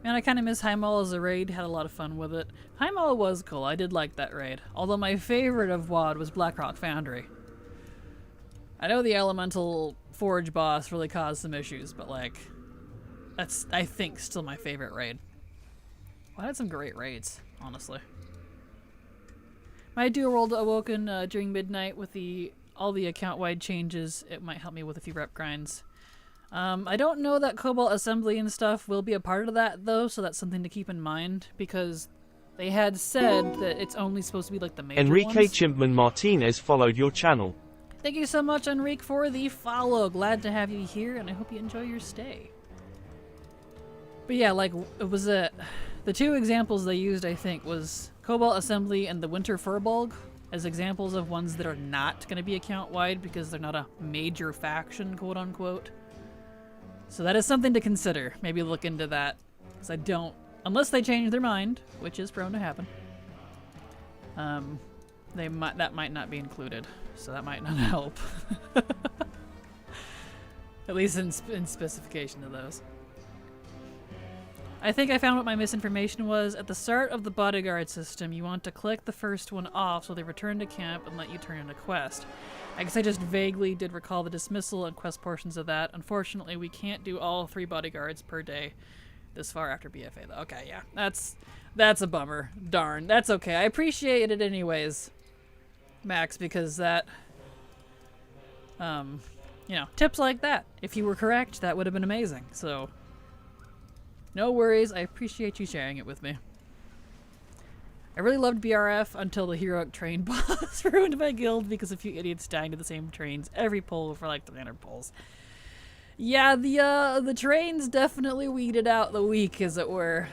Man, I kind of miss Heimdall as a raid. Had a lot of fun with it. Heimdall was cool. I did like that raid. Although my favorite of WoD was Blackrock Foundry. I know the Elemental Forge boss really caused some issues, but like... That's, I think, still my favorite raid. Well, I had some great raids, honestly. My dual rolled Awoken during midnight with all the account-wide changes. It might help me with a few rep grinds. I don't know that Cobalt Assembly and stuff will be a part of that, though, so that's something to keep in mind, because they had said that it's only supposed to be like the major Enrique ones. Chimpman Martinez followed your channel. Thank you so much, Enrique, for the follow. Glad to have you here, and I hope you enjoy your stay. But yeah, like, it was the two examples they used, I think, was Cobalt Assembly and the Winter Furbolg as examples of ones that are not going to be account-wide because they're not a major faction, quote-unquote. So that is something to consider. Maybe look into that. Because I don't... Unless they change their mind, which is prone to happen. That might not be included. So that might not help. At least in specification of those. I think I found what my misinformation was. At the start of the bodyguard system, you want to click the first one off so they return to camp and let you turn in a quest. I guess I just vaguely did recall the dismissal and quest portions of that. Unfortunately, we can't do all 3 bodyguards per day this far after BFA, though. Okay, yeah. That's a bummer. Darn. That's okay. I appreciate it anyways, Max, because that... you know, tips like that. If you were correct, that would have been amazing. So... No worries, I appreciate you sharing it with me. I really loved BRF until the heroic train boss ruined my guild because a few idiots dying to the same trains every pull for like 300 pulls. Yeah, the trains definitely weeded out the weak, as it were.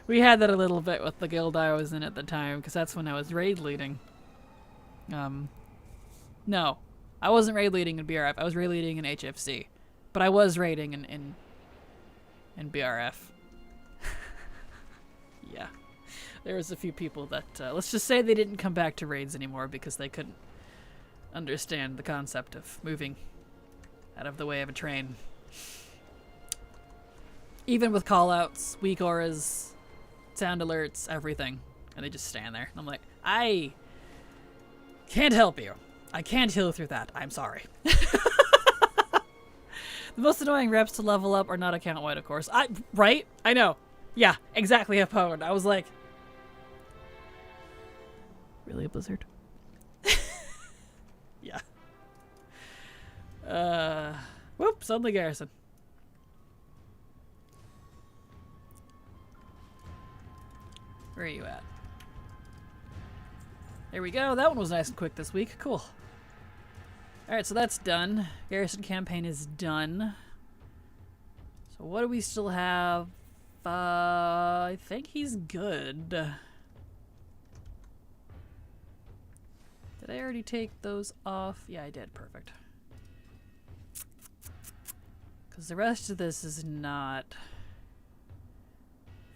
We had that a little bit with the guild I was in at the time, because that's when I was raid leading. No, I wasn't raid leading in BRF, I was raid leading in HFC. But I was raiding in BRF. Yeah. There was a few people that, let's just say they didn't come back to raids anymore because they couldn't understand the concept of moving out of the way of a train. Even with callouts, weak auras, sound alerts, everything. And they just stand there. And I'm like, I can't help you. I can't heal through that. I'm sorry. The most annoying reps to level up are not account-wide, of course. Right? I know. Yeah, exactly, Opponent. I was like... Really, a Blizzard? Yeah. Whoop, suddenly Garrison. Where are you at? There we go. That one was nice and quick this week. Cool. Alright, so that's done. Garrison campaign is done. So what do we still have? I think he's good. Did I already take those off? Yeah, I did. Perfect. Because the rest of this is not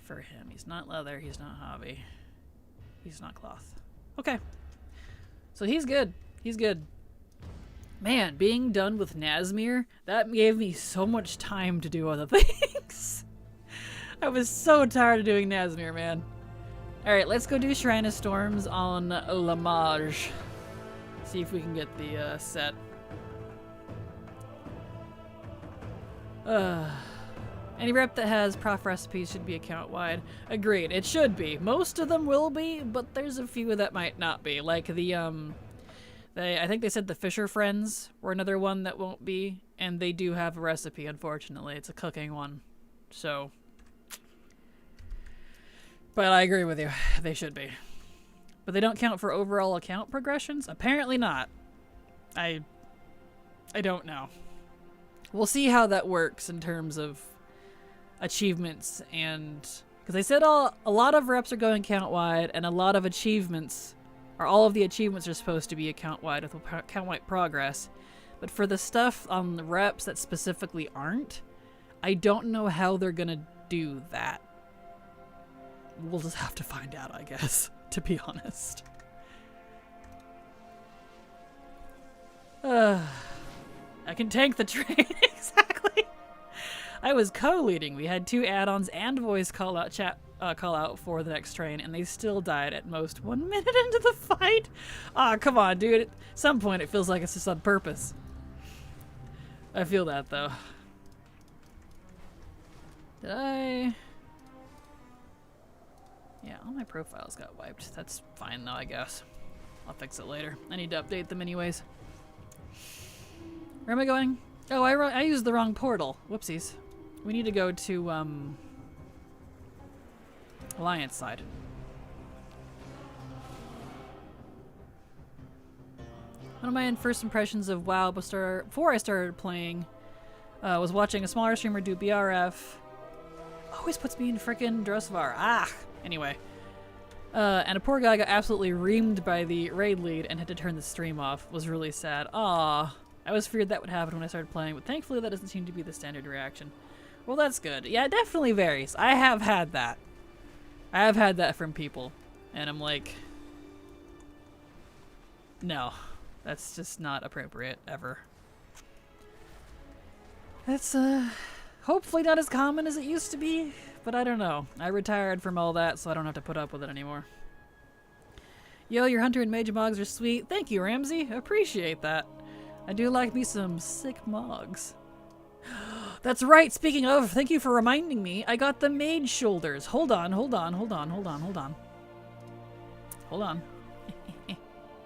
for him. He's not leather. He's not hobby. He's not cloth. Okay. So he's good. He's good. Man, being done with Nazmir, that gave me so much time to do other things. I was so tired of doing Nazmir, man. Alright, let's go do Shrine of Storms on Lamage. See if we can get the set. Any rep that has prof recipes should be account-wide. Agreed, it should be. Most of them will be, but there's a few that might not be. Like the, I think they said the Fisher Friends were another one that won't be, and they do have a recipe, unfortunately. It's a cooking one. So. But I agree with you. They should be. But they don't count for overall account progressions? Apparently not. I don't know. We'll see how that works in terms of achievements and... Because they said a lot of reps are going account-wide, and a lot of achievements... or all of the achievements are supposed to be account-wide with account-wide progress. But for the stuff on the reps that specifically aren't, I don't know how they're gonna do that. We'll just have to find out, I guess, to be honest. I can tank the train, exactly. I was co-leading. We had 2 add-ons and voice call-out call-out for the next train, and they still died at most 1 minute into the fight. Aw, come on, dude. At some point, it feels like it's just on purpose. I feel that, though. Did I... Yeah, all my profiles got wiped. That's fine, though, I guess. I'll fix it later. I need to update them anyways. Where am I going? Oh, I used the wrong portal. Whoopsies. We need to go to, Alliance side. One of my first impressions of WoW before I started playing was watching a smaller streamer do BRF. Always puts me in frickin' Drusvar. Anyway. And a poor guy got absolutely reamed by the raid lead and had to turn the stream off. Was really sad. I always feared that would happen when I started playing, but thankfully that doesn't seem to be the standard reaction. Well, that's good. Yeah, it definitely varies. I have had that. I have had that from people. And I'm like, no. That's just not appropriate, ever. That's, hopefully not as common as it used to be, but I don't know. I retired from all that, so I don't have to put up with it anymore. Yo, your Hunter and Mage Mogs are sweet. Thank you, Ramsey. Appreciate that. I do like me some sick Mogs. That's right, speaking of, thank you for reminding me. I got the Mage Shoulders. Hold on. Hold on. Where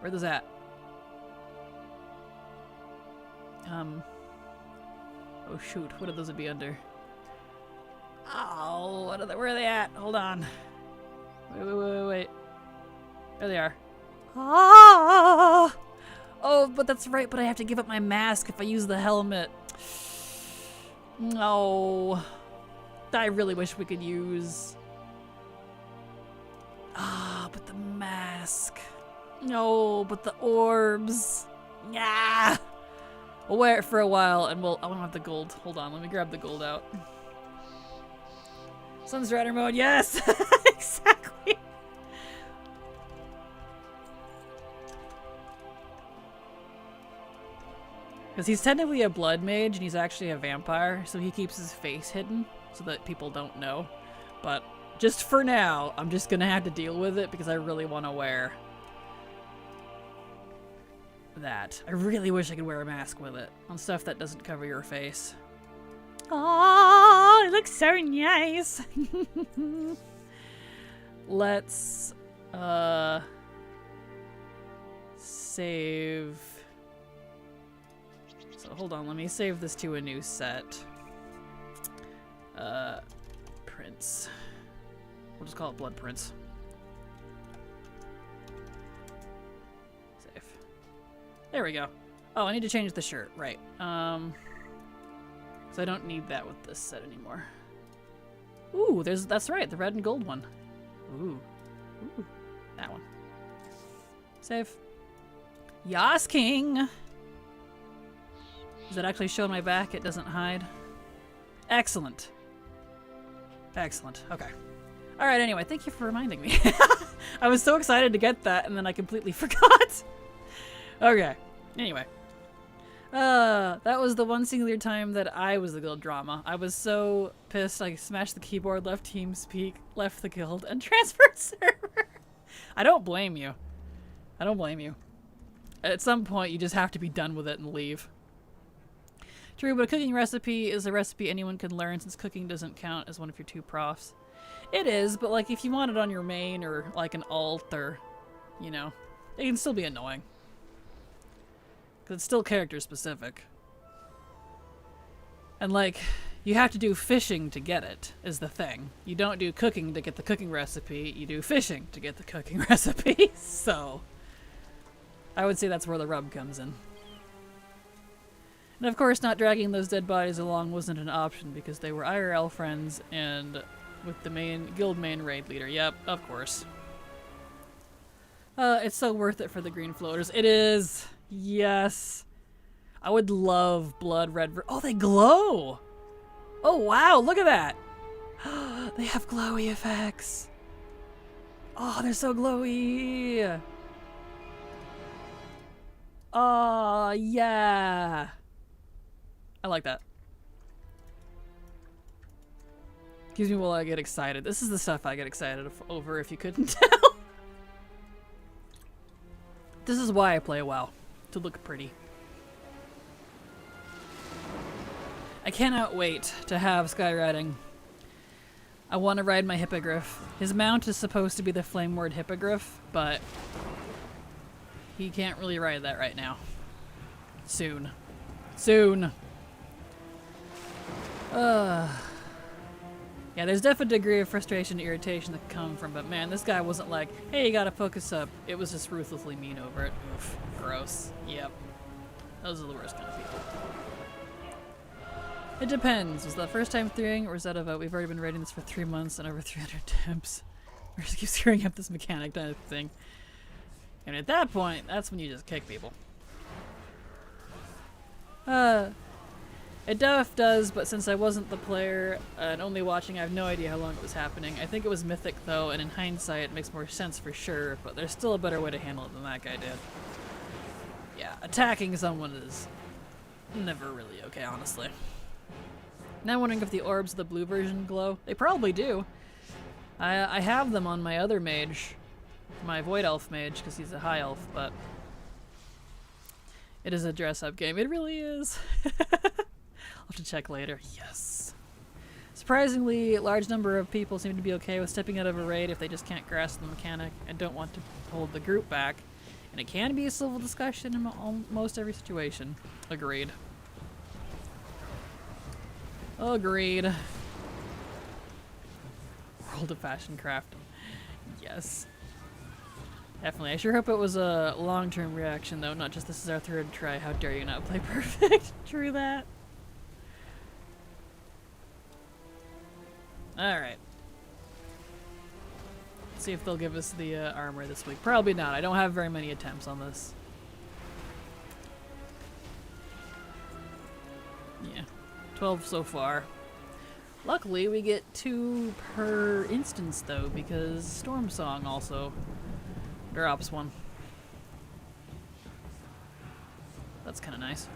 are those at? Oh shoot, what are those would be under? Oh, where are they at? Hold on. Wait. There they are. Ah! Oh, but that's right, but I have to give up my mask if I use the helmet. No. I really wish we could use... but the mask. No, but the orbs. Yeah. We'll wear it for a while, and I won't have the gold. Hold on, let me grab the gold out. Sunstrider mode, yes! Exactly! Because he's technically a blood mage, and he's actually a vampire, so he keeps his face hidden, so that people don't know. But just for now, I'm just gonna have to deal with it, because I really want to wear that. I really wish I could wear a mask with it on stuff that doesn't cover your face. Oh, it looks so nice. Let's save. So hold on, let me save this to a new set. Prince. We'll just call it Blood Prince. There we go. Oh, I need to change the shirt. Right. So I don't need that with this set anymore. Ooh, that's right, the red and gold one. Ooh. That one. Save. Yas King! Does it actually show my back? It doesn't hide. Excellent. Excellent. Okay. Alright, anyway, thank you for reminding me. I was so excited to get that, and then I completely forgot. Okay. Anyway. That was the one singular time that I was the guild drama. I was so pissed I smashed the keyboard, left TeamSpeak, left the guild, and transferred server. I don't blame you. I don't blame you. At some point, you just have to be done with it and leave. True, but a cooking recipe is a recipe anyone can learn since cooking doesn't count as one of your 2 profs. It is, but like if you want it on your main or like an alt or, you know, it can still be annoying. Because it's still character specific. And like, you have to do fishing to get it, is the thing. You don't do cooking to get the cooking recipe, you do fishing to get the cooking recipe. So, I would say that's where the rub comes in. And of course, not dragging those dead bodies along wasn't an option because they were IRL friends and with the guild main raid leader. Yep, of course. It's so worth it for the green floaters. It is! Yes! I would love blood red. Oh, they glow! Oh, wow, look at that! They have glowy effects! Oh, they're so glowy! Oh, yeah! I like that. Excuse me while I get excited. This is the stuff I get excited over, if you couldn't tell. This is why I play WoW. To look pretty. I cannot wait to have Skyriding. I want to ride my Hippogriff. His mount is supposed to be the Flame Ward Hippogriff, but he can't really ride that right now. Soon. Soon. Yeah, there's definitely a degree of frustration and irritation that can come from, but man, this guy wasn't like, hey, you gotta focus up. It was just ruthlessly mean over it. Oof, gross. Yep. Those are the worst kind of people. It depends. Was that the first time threeing, or was that about we've already been raiding this for 3 months and over 300 attempts? Or just keep screwing up this mechanic kind of thing. And at that point, that's when you just kick people. It does, but since I wasn't the player and only watching, I have no idea how long it was happening. I think it was mythic though, and in hindsight it makes more sense for sure, but there's still a better way to handle it than that guy did. Yeah, attacking someone is never really okay, honestly. Now I'm wondering if the orbs of the blue version glow. They probably do. I have them on my other mage, my Void Elf mage, because he's a high elf, but it is a dress-up game. It really is. I'll have to check later. Yes. Surprisingly, a large number of people seem to be okay with stepping out of a raid if they just can't grasp the mechanic and don't want to hold the group back. And it can be a civil discussion in almost every situation. Agreed. Agreed. World of Fashion Crafting. Yes. Definitely. I sure hope it was a long-term reaction, though, not just this is our third try. How dare you not play perfect? True that. Alright. Let's see if they'll give us the armor this week. Probably not. I don't have very many attempts on this. Yeah. 12 so far. Luckily, we get 2 per instance, though, because Storm Song also drops one. That's kind of nice.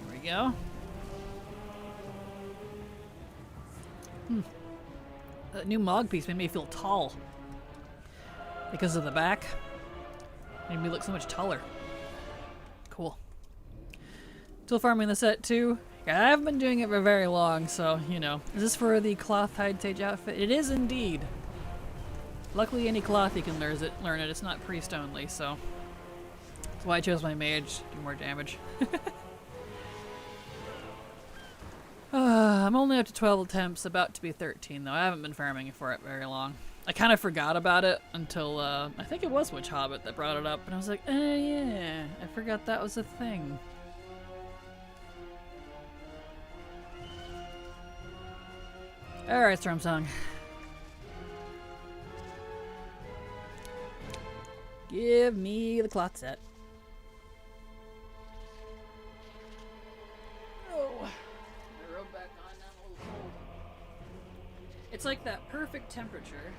There we go. That new Mog piece made me feel tall. Because of the back. Made me look so much taller. Cool. Still farming the set too. Yeah, I haven't been doing it for very long, so, you know. Is this for the cloth hide sage outfit? It is indeed. Luckily any cloth you can learn it. It's not priest only, so. That's why I chose my mage. Do more damage. I'm only up to 12 attempts, about to be 13 though. I haven't been farming for it very long. I kind of forgot about it until, I think it was Witch Hobbit that brought it up, and I was like, yeah, I forgot that was a thing. Alright, Storm Song. Give me the cloth set. Oh, my robe back on, now I'm a little cold. It's like that perfect temperature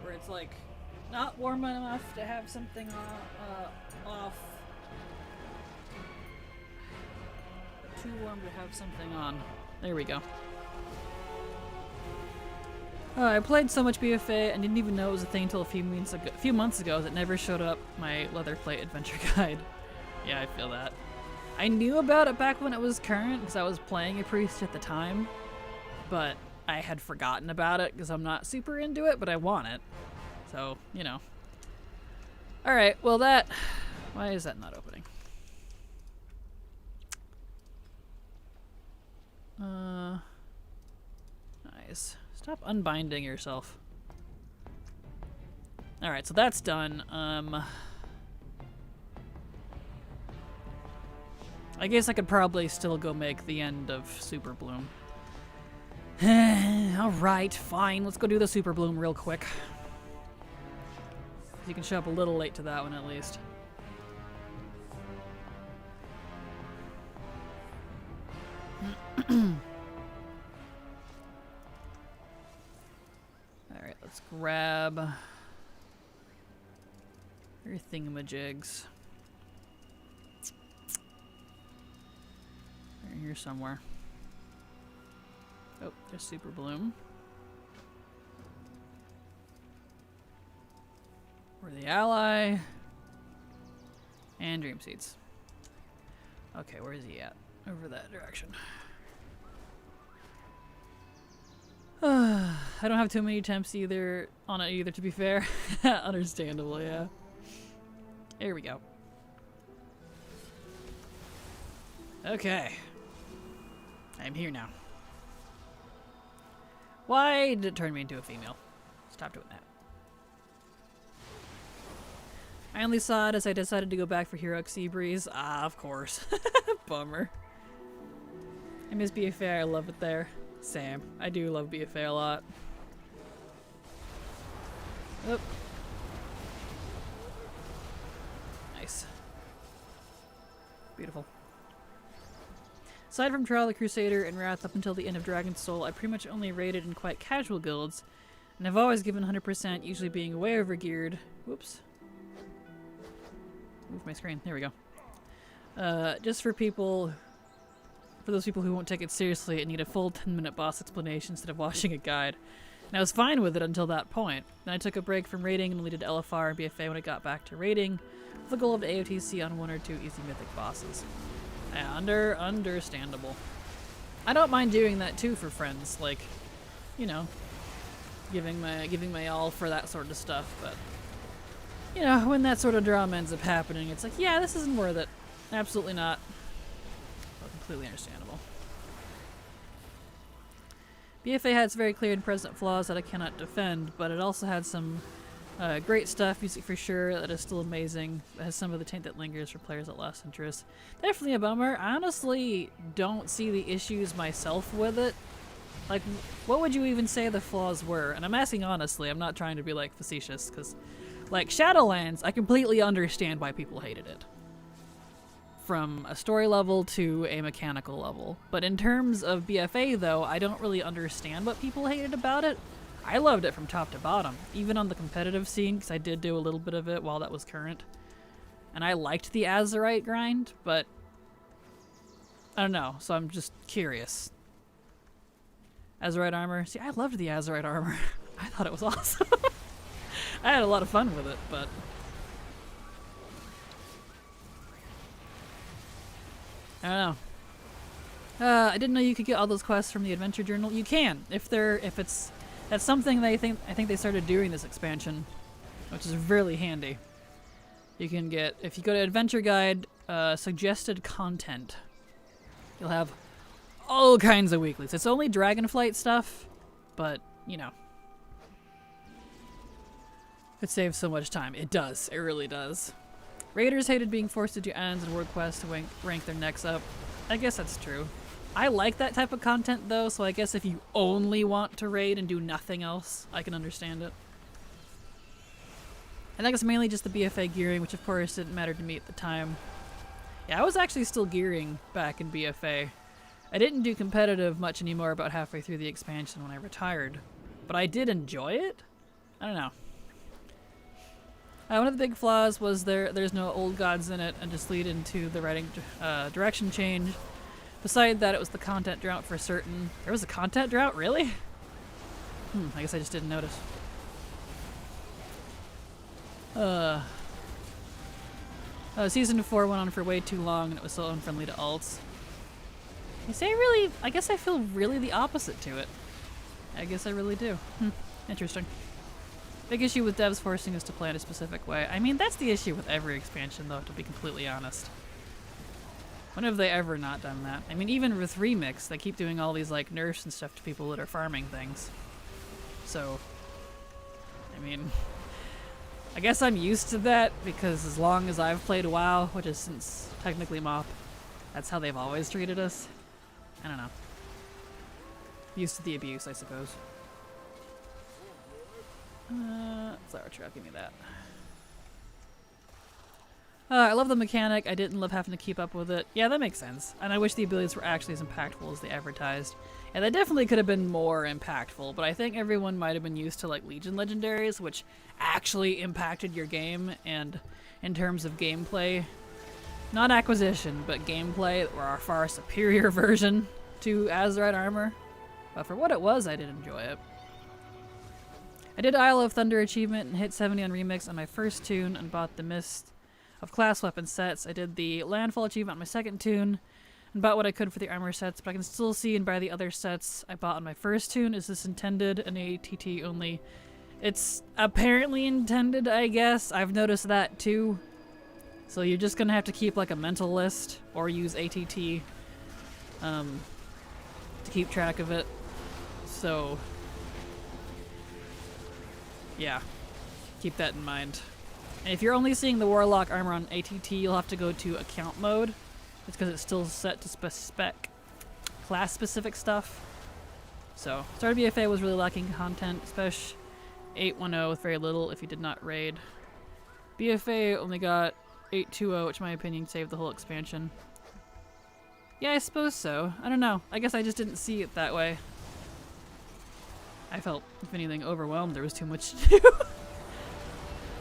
where it's like not warm enough to have something off, but too warm to have something on. There we go. I played so much BFA and didn't even know it was a thing until a few months ago that never showed up my Leatherplate adventure guide. Yeah, I feel that. I knew about it back when it was current because I was playing a priest at the time, but I had forgotten about it because I'm not super into it, but I want it. So, you know. Alright, well that... Why is that not opening? Nice. Stop unbinding yourself. Alright, so that's done. I guess I could probably still go make the end of Super Bloom. Alright, fine. Let's go do the Super Bloom real quick. You can show up a little late to that one at least. Alright, let's grab your thingamajigs. They're here somewhere. Oh, there's Super Bloom. We're the ally. And Dream Seeds. Okay, where is he at? Over that direction. I don't have too many attempts either on it either, to be fair. Understandable, yeah. Here we go. Okay. I'm here now. Why did it turn me into a female? Stop doing that. I only saw it as I decided to go back for Heroic Sea Breeze. Ah, of course. Bummer. I miss BFA. I love it there. Same. I do love BFA a lot. Oop. Nice. Beautiful. Aside from Trial of the Crusader and Wrath up until the end of Dragon's Soul, I pretty much only raided in quite casual guilds, and I've always given 100%, usually being way overgeared. Whoops. Move my screen. There we go. Just for those people who won't take it seriously and need a full 10-minute boss explanation instead of watching a guide. And I was fine with it until that point. Then I took a break from raiding and only did LFR and BFA when I got back to raiding, with the goal of AOTC on 1 or 2 easy mythic bosses. Yeah, understandable. I don't mind doing that too for friends, like, you know, giving my all for that sort of stuff, but you know, when that sort of drama ends up happening, it's like, yeah, this isn't worth it. Absolutely not. But completely understandable. BFA had its very clear and present flaws that I cannot defend, but it also had some great stuff, music for sure, that is still amazing. It has some of the taint that lingers for players that lost interest. Definitely a bummer. I honestly don't see the issues myself with it. Like, what would you even say the flaws were? And I'm asking honestly, I'm not trying to be, like, facetious, because, like, Shadowlands, I completely understand why people hated it. From a story level to a mechanical level. But in terms of BFA, though, I don't really understand what people hated about it. I loved it from top to bottom, even on the competitive scene, because I did do a little bit of it while that was current. And I liked the Azerite grind, but I don't know, so I'm just curious. Azerite armor. See, I loved the Azerite armor. I thought it was awesome. I had a lot of fun with it, but I don't know. I didn't know you could get all those quests from the adventure journal. You can, that's something I think they started doing this expansion, which is really handy. You can get, if you go to Adventure Guide, suggested content, you'll have all kinds of weeklies. It's only Dragonflight stuff, but, you know. It saves so much time. It does. It really does. Raiders hated being forced to do Addons and World Quests to rank their necks up. I guess that's true. I like that type of content, though, so I guess if you only want to raid and do nothing else, I can understand it. I think it's mainly just the BFA gearing, which of course didn't matter to me at the time. Yeah, I was actually still gearing back in BFA. I didn't do competitive much anymore about halfway through the expansion when I retired, but I did enjoy it? I don't know. One of the big flaws was there's no old gods in it and just lead into the writing direction change. Beside that, it was the content drought for certain. There was a content drought? Really? I guess I just didn't notice. Season 4 went on for way too long and it was so unfriendly to alts. I guess I feel really the opposite to it. I guess I really do. Interesting. Big issue with devs forcing us to play in a specific way. I mean, that's the issue with every expansion, though, to be completely honest. When have they ever not done that? I mean, even with Remix, they keep doing all these, like, nerfs and stuff to people that are farming things. So, I mean, I guess I'm used to that, because as long as I've played WoW, which is since technically MoP, that's how they've always treated us. I don't know. Used to the abuse, I suppose. Flower trap, give me that. I love the mechanic. I didn't love having to keep up with it. Yeah, that makes sense. And I wish the abilities were actually as impactful as they advertised. And they definitely could have been more impactful, but I think everyone might have been used to, like, Legion legendaries, which actually impacted your game, and in terms of gameplay, not acquisition, but gameplay, were a far superior version to Azerite armor. But for what it was, I did enjoy it. I did Isle of Thunder achievement and hit 70 on Remix on my first tune and bought the Mist of class weapon sets. I did the Landfall achievement on my second tune and bought what I could for the armor sets, but I can still see and buy the other sets I bought on my first tune. Is this intended an ATT only? It's apparently intended, I guess. I've noticed that too. So you're just gonna have to keep like a mental list or use ATT to keep track of it. So, yeah, keep that in mind. And if you're only seeing the Warlock armor on ATT, you'll have to go to account mode. It's because it's still set to spec class-specific stuff. So, Star BFA was really lacking content, especially 810 with very little if you did not raid. BFA only got 820, which in my opinion saved the whole expansion. Yeah, I suppose so. I don't know. I guess I just didn't see it that way. I felt, if anything, overwhelmed. There was too much to do.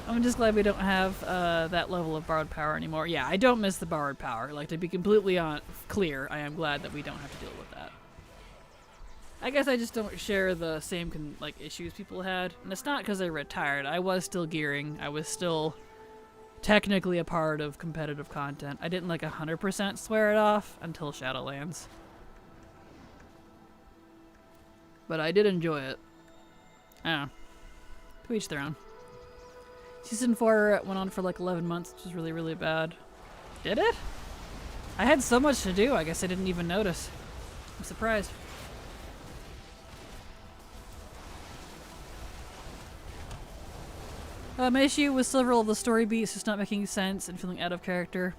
I'm just glad we don't have that level of borrowed power anymore. Yeah, I don't miss the borrowed power. Like, to be completely clear, I am glad that we don't have to deal with that. I guess I just don't share the same issues people had. And it's not because I retired. I was still gearing. I was still technically a part of competitive content. I didn't 100% swear it off until Shadowlands. But I did enjoy it. I don't know. To each their own. Season 4 went on for 11 months, which was really, really bad. Did it? I had so much to do, I guess I didn't even notice. I'm surprised. My issue with several of the story beats just not making sense and feeling out of character.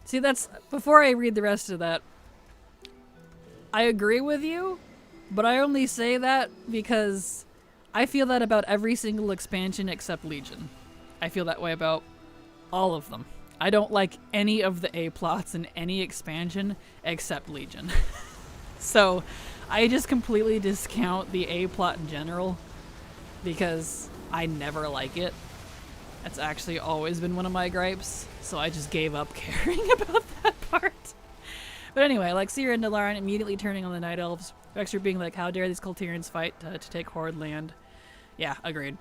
See, before I read the rest of that, I agree with you, but I only say that because I feel that about every single expansion except Legion. I feel that way about all of them. I don't like any of the A-plots in any expansion except Legion. So I just completely discount the A-plot in general because I never like it. That's actually always been one of my gripes, so I just gave up caring about that part. But anyway, Sierra and Dalaran immediately turning on the Night Elves, Vexer being how dare these Kultirians fight to take Horde land. Yeah, agreed.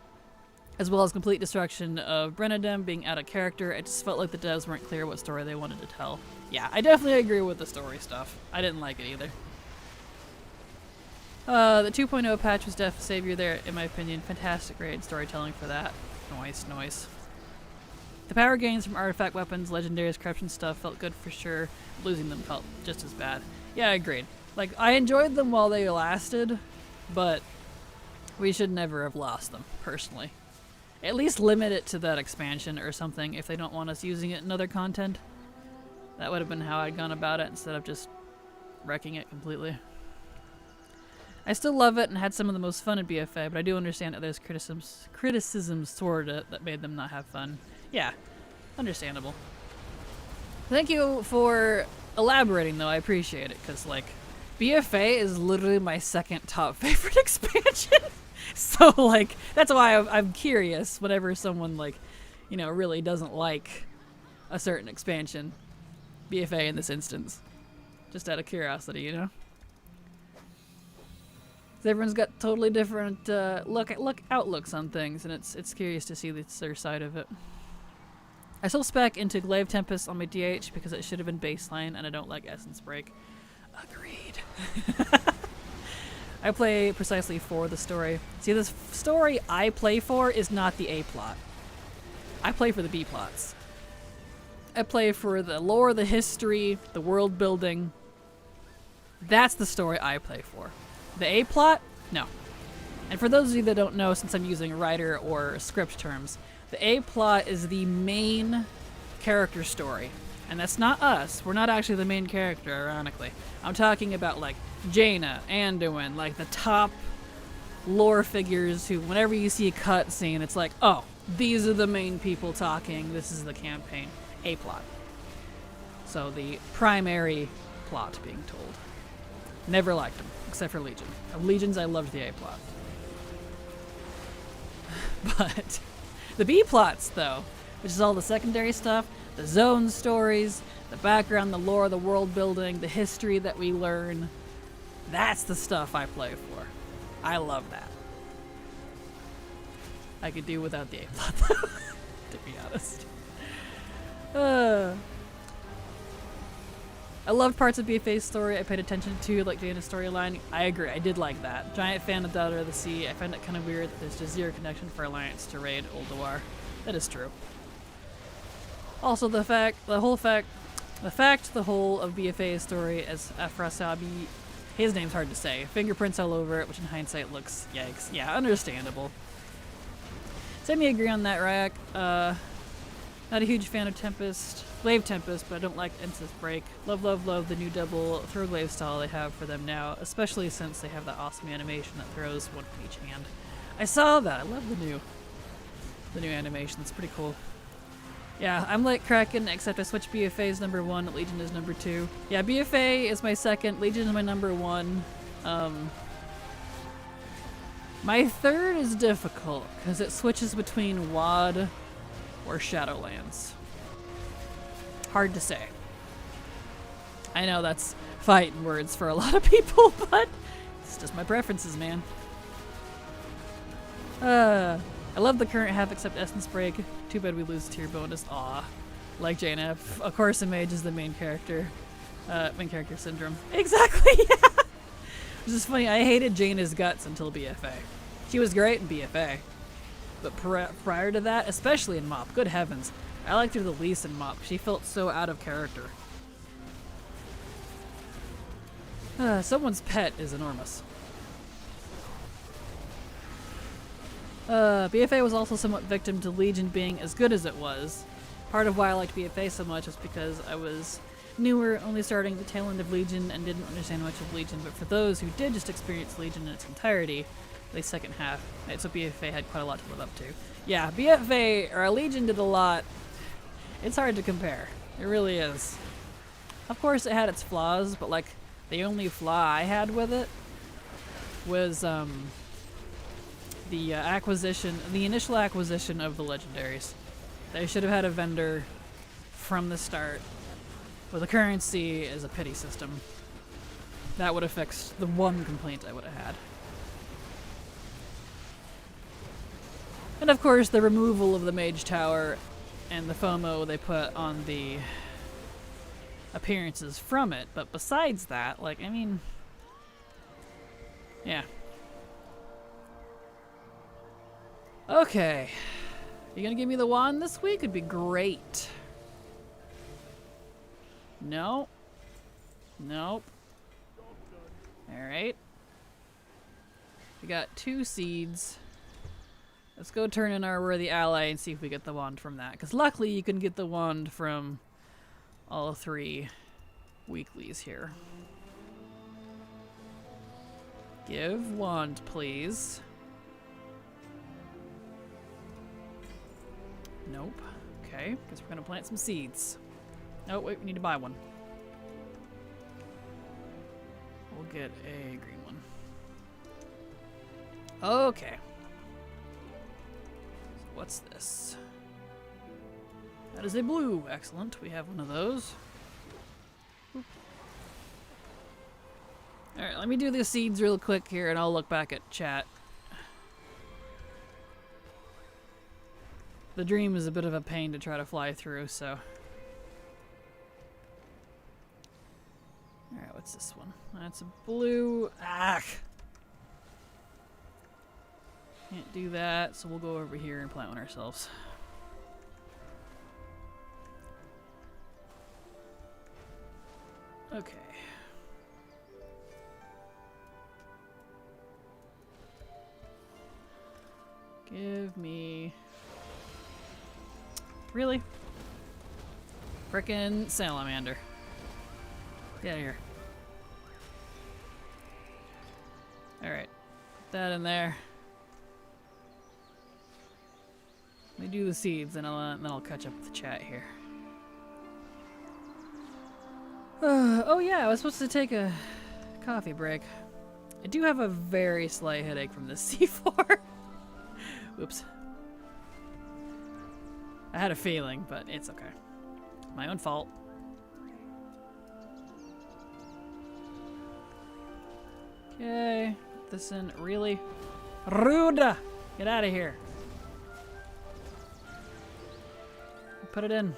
As well as complete destruction of Brenadem being out of character. It just felt like the devs weren't clear what story they wanted to tell. Yeah, I definitely agree with the story stuff. I didn't like it either. The 2.0 patch was Death Savior there, in my opinion. Fantastic raid storytelling for that. Noise. The power gains from artifact weapons, legendaries, corruption stuff felt good for sure. Losing them felt just as bad. Yeah, I agreed. I enjoyed them while they lasted, but we should never have lost them, personally. At least limit it to that expansion or something if they don't want us using it in other content. That would have been how I'd gone about it instead of just wrecking it completely. I still love it and had some of the most fun at BFA, but I do understand that there's criticisms toward it that made them not have fun. Yeah, understandable. Thank you for elaborating, though. I appreciate it, because, BFA is literally my second top favorite expansion. So, that's why I'm curious whenever someone, really doesn't like a certain expansion. BFA in this instance. Just out of curiosity, you know? Everyone's got totally different outlooks on things, and it's curious to see their side of it. I still spec into Glaive Tempest on my DH because it should have been baseline, and I don't like Essence Break. Agreed. I play precisely for the story. See, this story I play for is not the A-plot. I play for the B-plots. I play for the lore, the history, the world building. That's the story I play for. The A-plot? No. And for those of you that don't know, since I'm using writer or script terms, the A-plot is the main character story. And that's not us. We're not actually the main character, ironically. I'm talking about, Jaina, Anduin, the top lore figures who, whenever you see a cutscene, it's oh, these are the main people talking, this is the campaign. A-plot. So the primary plot being told. Never liked them, except for Legion. Of Legions, I loved the A-plot. But the B-plots, though, which is all the secondary stuff, the zone stories, the background, the lore, the world building, the history that we learn, that's the stuff I play for. I love that. I could do without the A-plot, though, to be honest. I loved parts of BFA's story I paid attention to, like Jaina's storyline. I agree, I did like that. Giant fan of Daughter of the Sea. I find it kind of weird that there's just zero connection for Alliance to raid Ulduar. That is true. Also the whole fact The fact the whole of BFA's story as Afrasabi, his name's hard to say, fingerprints all over it, which in hindsight looks yikes. Yeah, understandable. Semi-agree on that, Ryak. Not a huge fan of Tempest, Glaive Tempest, but I don't like Incest Break. Love, love, love the new double throw glaive style they have for them now, especially since they have that awesome animation that throws one from each hand. I saw that. I love the new animation. It's pretty cool. Yeah, I'm like Kraken, except I switched BFA is number 1, Legion is number 2. Yeah, BFA is my second, Legion is my number 1. My third is difficult, because it switches between WoD or Shadowlands. Hard to say. I know that's fighting words for a lot of people, but it's just my preferences, man. I love the current half except Essence Break. Too bad we lose tier bonus. Aw. Like JNF. Of course, a mage is the main character. Main character syndrome. Exactly, yeah! Which is funny, I hated Jaina's guts until BFA. She was great in BFA. But prior to that, especially in MoP, good heavens, I liked her the least in MoP. She felt so out of character. Someone's pet is enormous. BFA was also somewhat victim to Legion being as good as it was. Part of why I liked BFA so much is because I was newer, only starting the tail end of Legion and didn't understand much of Legion, but for those who did just experience Legion in its entirety, the second half, so BFA had quite a lot to live up to. Yeah, BFA, or Legion did a lot. It's hard to compare. It really is. Of course it had its flaws, but like, the only flaw I had with it was, the initial acquisition of the legendaries. They should have had a vendor from the start with a currency as a pity system. That would have fixed the one complaint I would have had. And of course the removal of the Mage Tower and the FOMO they put on the appearances from it. But besides that, like, I mean, yeah. Okay. You gonna give me the wand this week? It'd be great. No. Nope. Alright. We got 2 seeds. Let's go turn in our worthy ally and see if we get the wand from that. Because luckily you can get the wand from all 3 weeklies here. Give wand, please. Nope. Okay, guess we're gonna plant some seeds. Oh, wait, we need to buy one. We'll get a green one. Okay. So what's this? That is a blue. Excellent. We have one of those. Alright, let me do the seeds real quick here and I'll look back at chat. The dream is a bit of a pain to try to fly through, so. Alright, what's this one? That's a blue. Ah! Can't do that, so we'll go over here and plant one ourselves. Okay. Give me... Really? Frickin' salamander. Get out of here. Alright. Put that in there. Let me do the seeds and then I'll catch up with the chat here. Oh yeah, I was supposed to take a coffee break. I do have a very slight headache from this C4. Oops. I had a feeling, but it's okay. My own fault. Okay, put this in. Really? Rude! Get out of here. Put it in.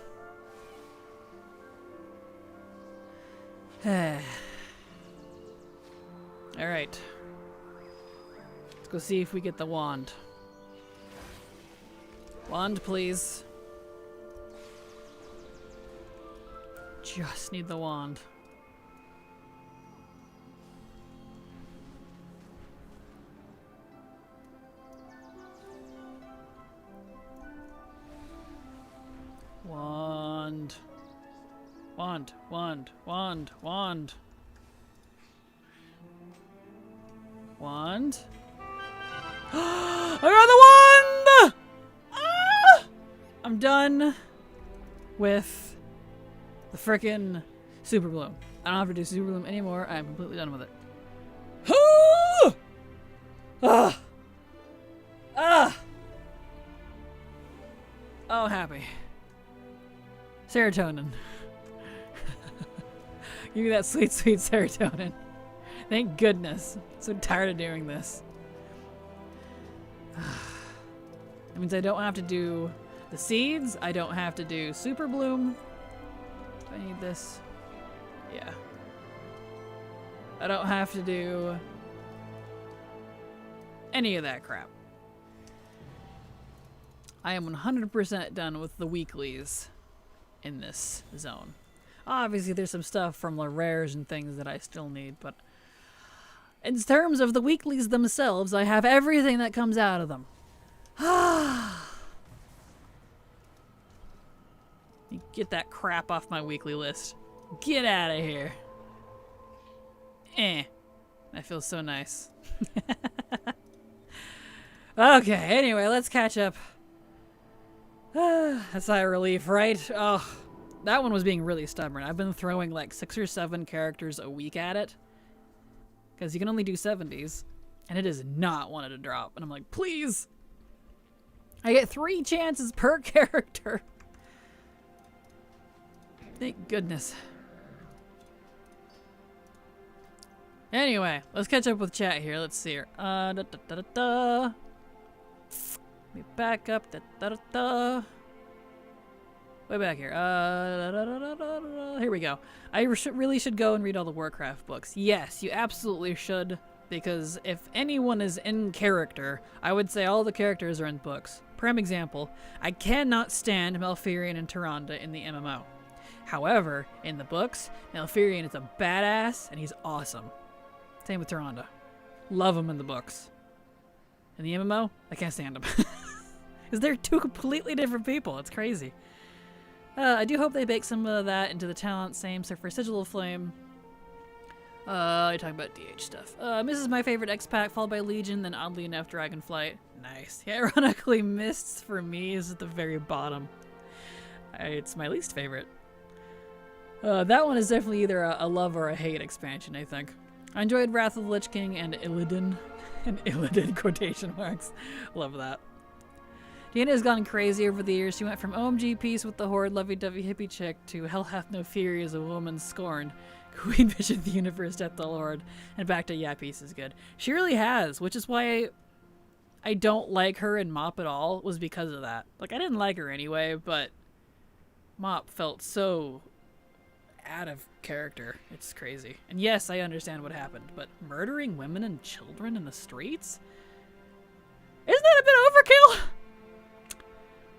Alright. Let's go see if we get the wand. Wand, please. just need the wand. Wand. Wand, wand, wand, wand. Wand. I got the wand! Ah! I'm done with the frickin' Super Bloom. I don't have to do Super Bloom anymore. I'm completely done with it. Ah! Ah! Oh, happy. Serotonin. Give me that sweet, sweet serotonin. Thank goodness. I'm so tired of doing this. That means I don't have to do the seeds. I don't have to do Super Bloom. Do I need this? Yeah. I don't have to do any of that crap. I am 100% done with the weeklies in this zone. Obviously, there's some stuff from the rares and things that I still need, but in terms of the weeklies themselves, I have everything that comes out of them. Get that crap off my weekly list. Get out of here. That feels so nice. Okay, anyway, let's catch up. That's a relief, right? Oh, that one was being really stubborn. I've been throwing like 6 or 7 characters a week at it. Because you can only do 70s. And it is not wanted to drop. And I'm like, please! I get 3 chances per character. Thank goodness. Anyway, let's catch up with chat here. Let's see here. Let me back up. Way back here. Here we go. I really should go and read all the Warcraft books. Yes, you absolutely should. Because if anyone is in character, I would say all the characters are in books. Prime example, I cannot stand Malfurion and Tyrande in the MMO. However, in the books, Malfurion is a badass and he's awesome. Same with Tyrande. Love him in the books. In the MMO, I can't stand him. Because they're 2 completely different people. It's crazy. I do hope they bake some of that into the talent. Same, so for Sigil of Flame. You're talking about DH stuff. Mists is my favorite X-Pack, followed by Legion, then oddly enough Dragonflight. Nice. Yeah, ironically, Mists for me is at the very bottom. It's my least favorite. That one is definitely either a love or a hate expansion, I think. I enjoyed Wrath of the Lich King and Illidan. And Illidan quotation marks. Love that. Deanna has gone crazy over the years. She went from OMG peace with the horde, lovey-dovey hippie chick, to hell hath no fury as a woman scorned, queen bitch of the universe, death the lord, and back to yeah, peace is good. She really has, which is why I don't like her in Mop at all, was because of that. Like, I didn't like her anyway, but Mop felt so out of character. It's crazy. And yes, I understand what happened, but murdering women and children in the streets? Isn't that a bit overkill?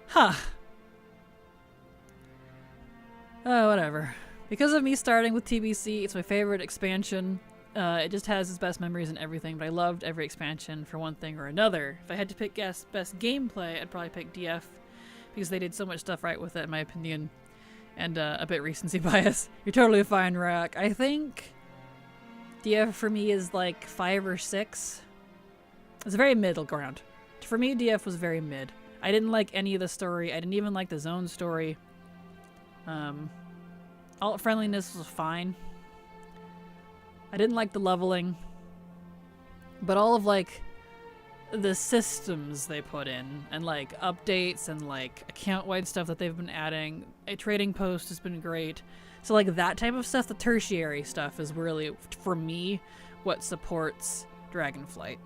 Huh. Oh, whatever. Because of me starting with TBC, it's my favorite expansion. It just has its best memories and everything, but I loved every expansion for one thing or another. If I had to pick best gameplay, I'd probably pick DF, because they did so much stuff right with it, in my opinion. And a bit recency bias. You're totally fine, Rack. I think DF for me is like 5 or 6. It's a very middle ground. For me, DF was very mid. I didn't like any of the story. I didn't even like the zone story. Alt friendliness was fine. I didn't like the leveling. But all of like the systems they put in and like updates and like account-wide stuff that they've been adding. A trading post has been great. So like that type of stuff, the tertiary stuff is really, for me, what supports Dragonflight.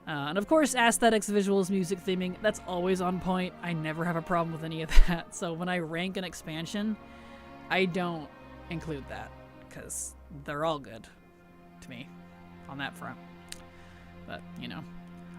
And of course, aesthetics, visuals, music, theming, that's always on point. I never have a problem with any of that. So when I rank an expansion, I don't include that because they're all good to me on that front. But, you know.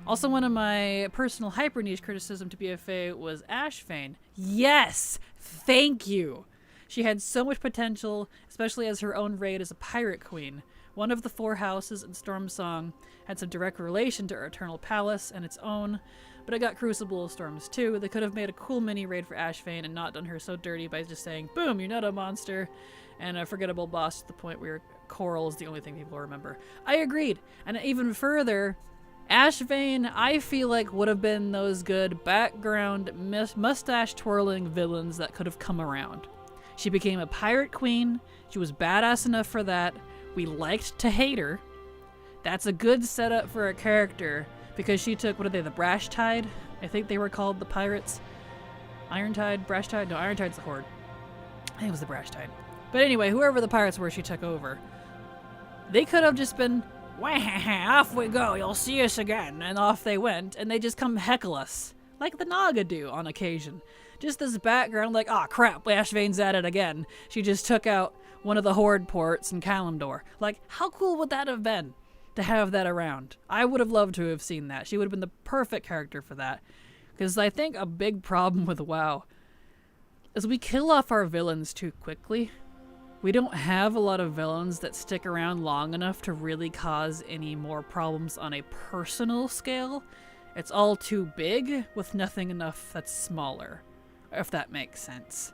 Also, one of my personal hyper niche criticism to BFA was Ashfane. Yes! Thank you! She had so much potential, especially as her own raid as a pirate queen. One of the 4 houses in Stormsong had some direct relation to her Eternal Palace and its own, but it got Crucible of Storms too. They could have made a cool mini raid for Ashvane and not done her so dirty by just saying, boom, you're not a monster, and a forgettable boss to the point where Coral is the only thing people remember. I agreed. And even further, Ashvane, I feel like, would have been those good background mustache-twirling villains that could have come around. She became a pirate queen. She was badass enough for that. We liked to hate her. That's a good setup for a character, because she took, what are they, the Brash Tide? I think they were called the pirates. Iron Tide? Brash Tide? No, Iron Tide's the Horde. I think it was the Brash Tide. But anyway, whoever the pirates were, she took over. They could have just been, wah, off we go, you'll see us again, and off they went, and they just come heckle us, like the Naga do on occasion. Just this background, like, oh crap, Ashvane's at it again. She just took out one of the Horde ports in Kalimdor. Like, how cool would that have been to have that around? I would have loved to have seen that. She would have been the perfect character for that. Because I think a big problem with WoW is we kill off our villains too quickly. We don't have a lot of villains that stick around long enough to really cause any more problems on a personal scale. It's all too big with nothing enough that's smaller, if that makes sense.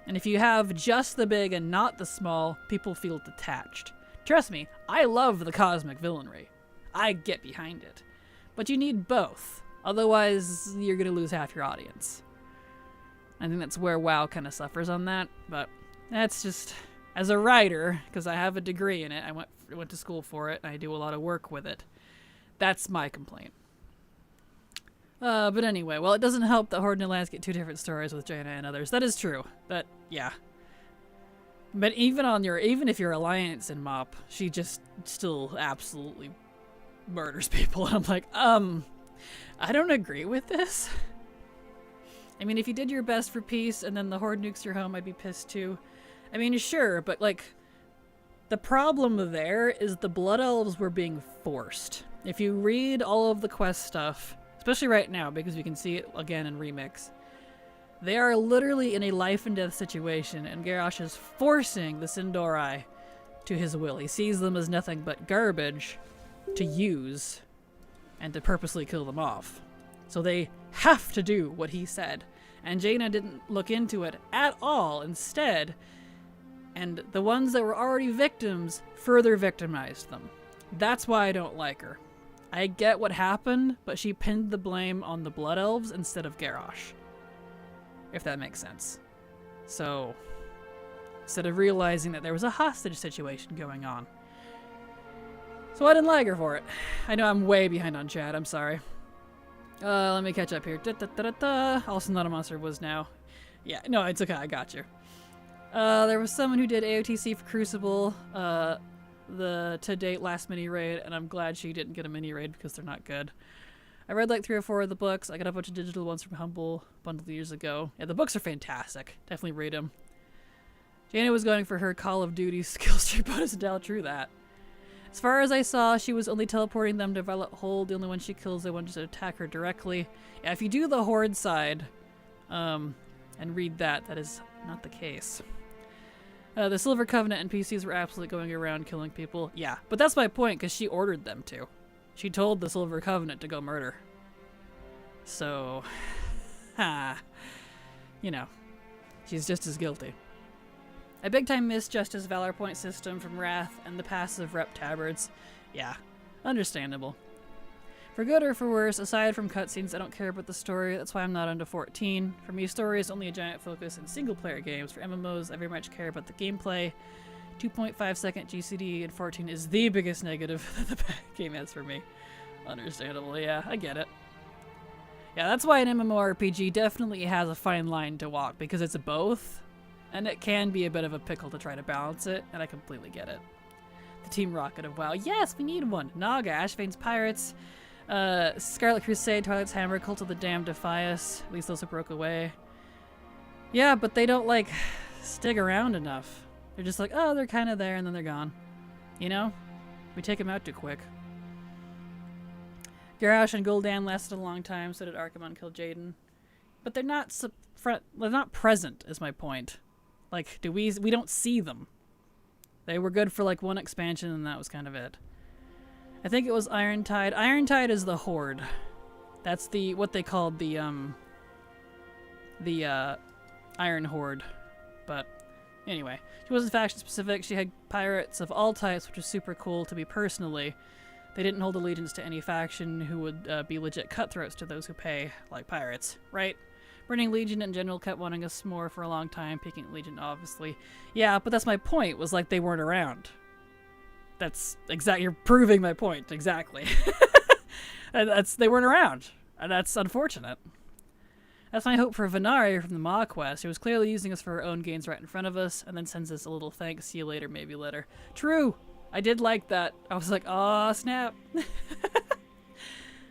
And if you have just the big and not the small, people feel detached. Trust me, I love the cosmic villainry. I get behind it. But you need both. Otherwise, you're going to lose half your audience. I think that's where WoW kind of suffers on that. But that's just, as a writer, because I have a degree in it, I went to school for it, and I do a lot of work with it. That's my complaint. But anyway, well, it doesn't help that Horde and Alliance get 2 different stories with Jaina and others. That is true. That, yeah. But even if you're Alliance in MoP, she just still absolutely murders people. I'm like, I don't agree with this. I mean, if you did your best for peace and then the Horde nukes your home, I'd be pissed too. I mean, sure, but like, the problem there is the Blood Elves were being forced. If you read all of the quest stuff, especially right now, because we can see it again in Remix, they are literally in a life and death situation, and Garrosh is forcing the Sindori to his will. He sees them as nothing but garbage to use and to purposely kill them off. So they have to do what he said. And Jaina didn't look into it at all. Instead, and the ones that were already victims further victimized them. That's why I don't like her. I get what happened, but she pinned the blame on the Blood Elves instead of Garrosh. If that makes sense. So, instead of realizing that there was a hostage situation going on. So I didn't like her for it. I know I'm way behind on chat, I'm sorry. Let me catch up here. Also not a monster was now. Yeah, no, it's okay, I got you. There was someone who did AOTC for Crucible, the to-date last mini-raid, and I'm glad she didn't get a mini-raid because they're not good. I read like 3 or 4 of the books. I got a bunch of digital ones from Humble Bundle years ago. Yeah, the books are fantastic. Definitely read them. Jaina was going for her Call of Duty skill tree bonus and true that. As far as I saw, she was only teleporting them to Violet Hold. The only one she kills, they want to attack her directly. Yeah, if you do the Horde side, and read that, that is not the case. The Silver Covenant NPCs were absolutely going around killing people. Yeah, but that's my point, because she ordered them to. She told the Silver Covenant to go murder. So, you know, she's just as guilty. I big time missed Justice Valor point system from Wrath and the passive rep tabards. Yeah, understandable. For good or for worse, aside from cutscenes, I don't care about the story. That's why I'm not into 14. For me, story is only a giant focus in single-player games. For MMOs, I very much care about the gameplay. 2.5 second GCD in 14 is the biggest negative that the game has for me. Understandable, yeah, I get it. Yeah, that's why an MMORPG definitely has a fine line to walk, because it's both, and it can be a bit of a pickle to try to balance it, and I completely get it. The Team Rocket of WoW. Yes, we need one. Naga, Ashvane's Pirates, Scarlet Crusade, Twilight's Hammer, Cult of the Damned, Defias. At least those who broke away. Yeah, but they don't, like, stick around enough. They're just like, oh, they're kind of there, and then they're gone. You know? We take them out too quick. Garrosh and Gul'dan lasted a long time, so did Archimonde kill Jaden. But they're not present, is my point. Like, we don't see them. They were good for like one expansion, and that was kind of it. I think it was Irontide. Irontide is the Horde. That's what they called the Iron Horde. But anyway, she wasn't faction specific. She had pirates of all types, which was super cool to me personally. They didn't hold allegiance to any faction who would be legit cutthroats to those who pay, like pirates, right? Burning Legion in general kept wanting us more for a long time. Picking Legion, obviously. Yeah, but that's my point, was like they weren't around. That's exactly, you're proving my point, exactly. And they weren't around, and that's unfortunate. That's my hope for Venari from the Maw quest. She was clearly using us for her own gains right in front of us, and then sends us a little thanks, see you later, maybe later. True! I did like that. I was like, aw, snap.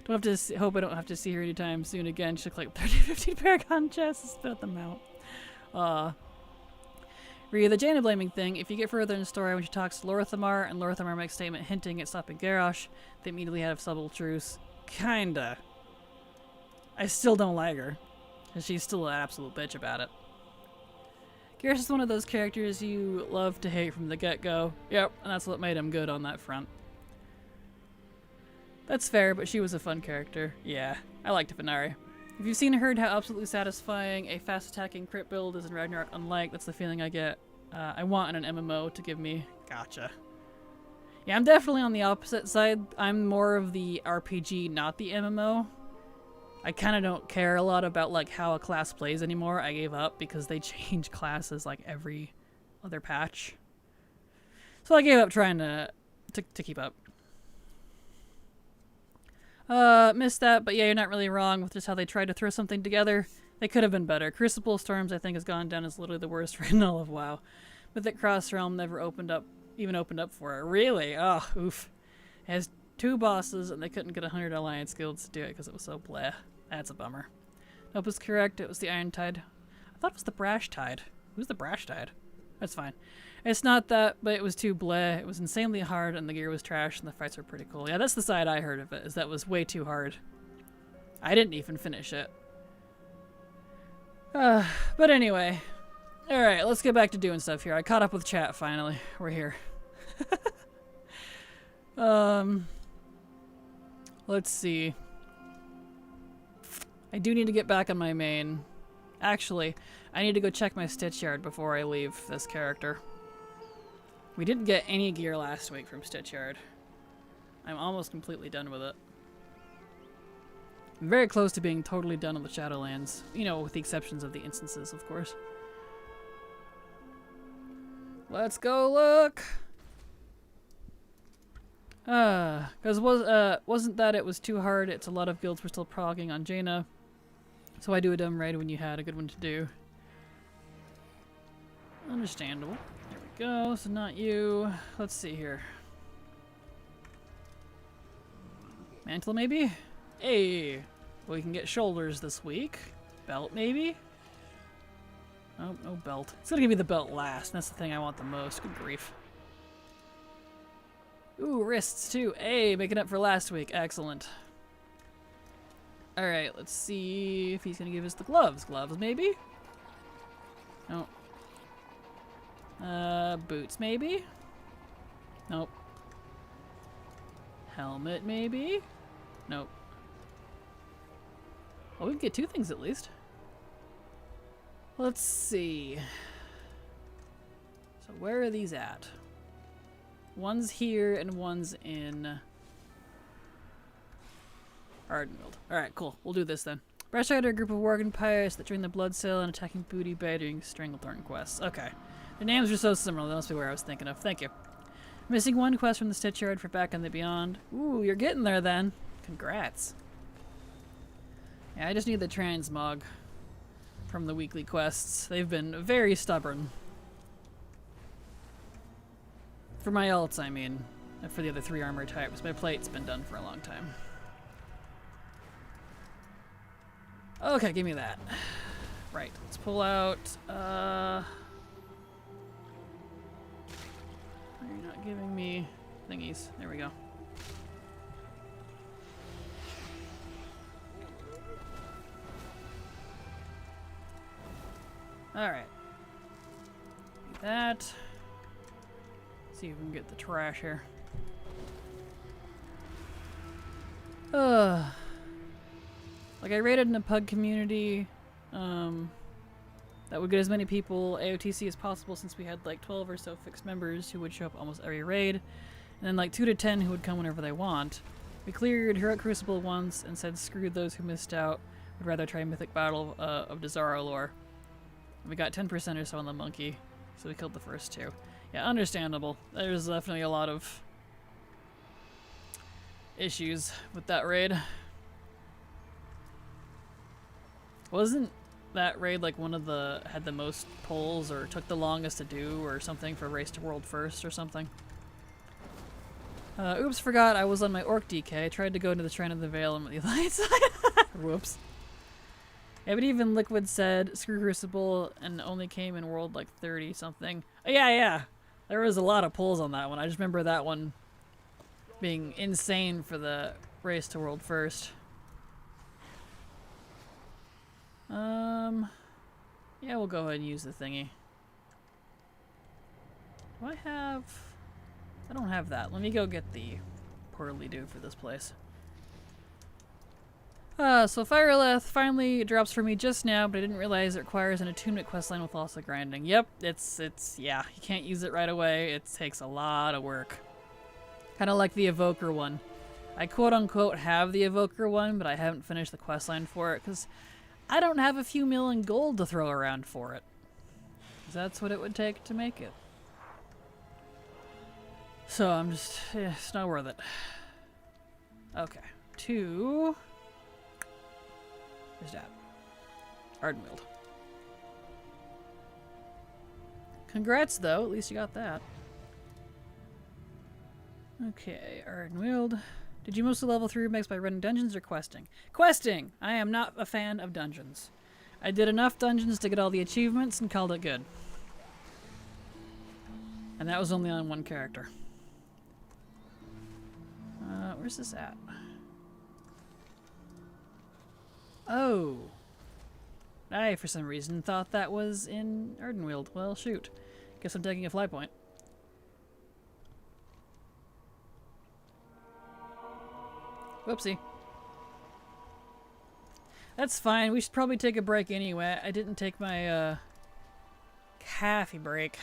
Don't have to hope I don't have to see her anytime soon again. She took like 30-15 Paragon chests to spit them out. Re the Jaina blaming thing. If you get further in the story, when she talks to Lorthamar, and Lorthamar makes a statement hinting at stopping Garrosh, they immediately have subtle truce. Kinda. I still don't like her. And she's still an absolute bitch about it. Garrosh is one of those characters you love to hate from the get-go. Yep, and that's what made him good on that front. That's fair, but she was a fun character. Yeah, I liked Venari. If you've seen or heard how absolutely satisfying a fast-attacking crit build is in Ragnarok Unlike, that's the feeling I get. I want in an MMO to give me. Gotcha. Yeah, I'm definitely on the opposite side. I'm more of the RPG, not the MMO. I kind of don't care a lot about like how a class plays anymore. I gave up because they change classes like every other patch. So I gave up trying to keep up. Missed that, but yeah, you're not really wrong with just how they tried to throw something together. They could have been better. Crucible Storms, I think, has gone down as literally the worst raid in all of WoW. Mythic Cross Realm never even opened up for it. Really? Oh, oof. It has 2 bosses, and they couldn't get 100 Alliance guilds to do it because it was so bleh. That's a bummer. Nope is correct. It was the Iron Tide. I thought it was the Brash Tide. Who's the Brash Tide? That's fine. It's not that, but it was too bleh. It was insanely hard, and the gear was trash, and the fights were pretty cool. Yeah, that's the side I heard of it, is that was way too hard. I didn't even finish it. But anyway. Alright, let's get back to doing stuff here. I caught up with chat, finally. We're here. Let's see. I do need to get back on my main. Actually, I need to go check my Stitch Yard before I leave this character. We didn't get any gear last week from Stitch Yard. I'm almost completely done with it. I'm very close to being totally done on the Shadowlands. You know, with the exceptions of the instances, of course. Let's go look! Because wasn't that it was too hard, it's a lot of guilds were still progging on Jaina. So I do a dumb raid when you had a good one to do. Understandable. There we go, so not you. Let's see here. Mantle maybe? Hey! We can get shoulders this week. Belt maybe? Oh, no belt. It's gonna give me the belt last, and that's the thing I want the most. Good grief. Ooh, wrists too. Hey, making up for last week. Excellent. Alright, let's see if he's gonna give us the gloves. Gloves, maybe? No. Boots, maybe? Nope. Helmet, maybe? Nope. Well, we can get 2 things at least. Let's see. So where are these at? One's here and one's in Ardenfield. Alright, cool. We'll do this then. Brash Rider, a group of Worgen pirates that join the Blood Sail and attacking booty bay during Stranglethorn quests. Okay. The names are so similar, that must be where I was thinking of. Thank you. Missing 1 quest from the Stitch Yard for Back in the Beyond. Ooh, you're getting there then. Congrats. Yeah, I just need the transmog from the weekly quests. They've been very stubborn. For my ults, I mean. And for the other 3 armor types. My plate's been done for a long time. Okay, give me that. Right, let's pull out, You're not giving me thingies. There we go. Alright. that. Let's see if we can get the trash here. Like I raided in a pug community that would get as many people AOTC as possible, since we had like 12 or so fixed members who would show up almost every raid, and then like 2 to 10 who would come whenever they want. We cleared Heroic Crucible once and said screw those who missed out, would rather try Mythic Battle of Desaro lore. We got 10% or so on the monkey, so we killed the first 2. Yeah, understandable. There's definitely a lot of issues with that raid. Wasn't that raid like one of the had the most polls or took the longest to do or something for Race to World First or something? Oops, forgot I was on my Orc DK. I tried to go into the Shrine of the Veil and the Alliance side. Whoops. Yeah, but even Liquid said screw Crucible and only came in World like 30 something. Oh, yeah. There was a lot of polls on that one. I just remember that one being insane for the Race to World First. Yeah, we'll go ahead and use the thingy. Do I have... I don't have that. Let me go get the Portally Do for this place. So Fireleth finally drops for me just now, but I didn't realize it requires an attunement questline with lots of grinding. Yep, yeah, you can't use it right away. It takes a lot of work. Kind of like the Evoker one. I quote-unquote have the Evoker one, but I haven't finished the questline for it, because I don't have a few million gold to throw around for it. 'Cause that's what it would take to make it. So I'm just, it's not worth it. Okay, 2. Where's that? Ardenweald. Congrats though, at least you got that. Okay, Ardenweald. Did you mostly level 3 remakes by running dungeons or questing? Questing! I am not a fan of dungeons. I did enough dungeons to get all the achievements and called it good. And that was only on one character. Where's this at? Oh. I, for some reason, thought that was in Ardenweald. Well, shoot. Guess I'm taking a fly point. Whoopsie. That's fine. We should probably take a break anyway. I didn't take my, coffee break.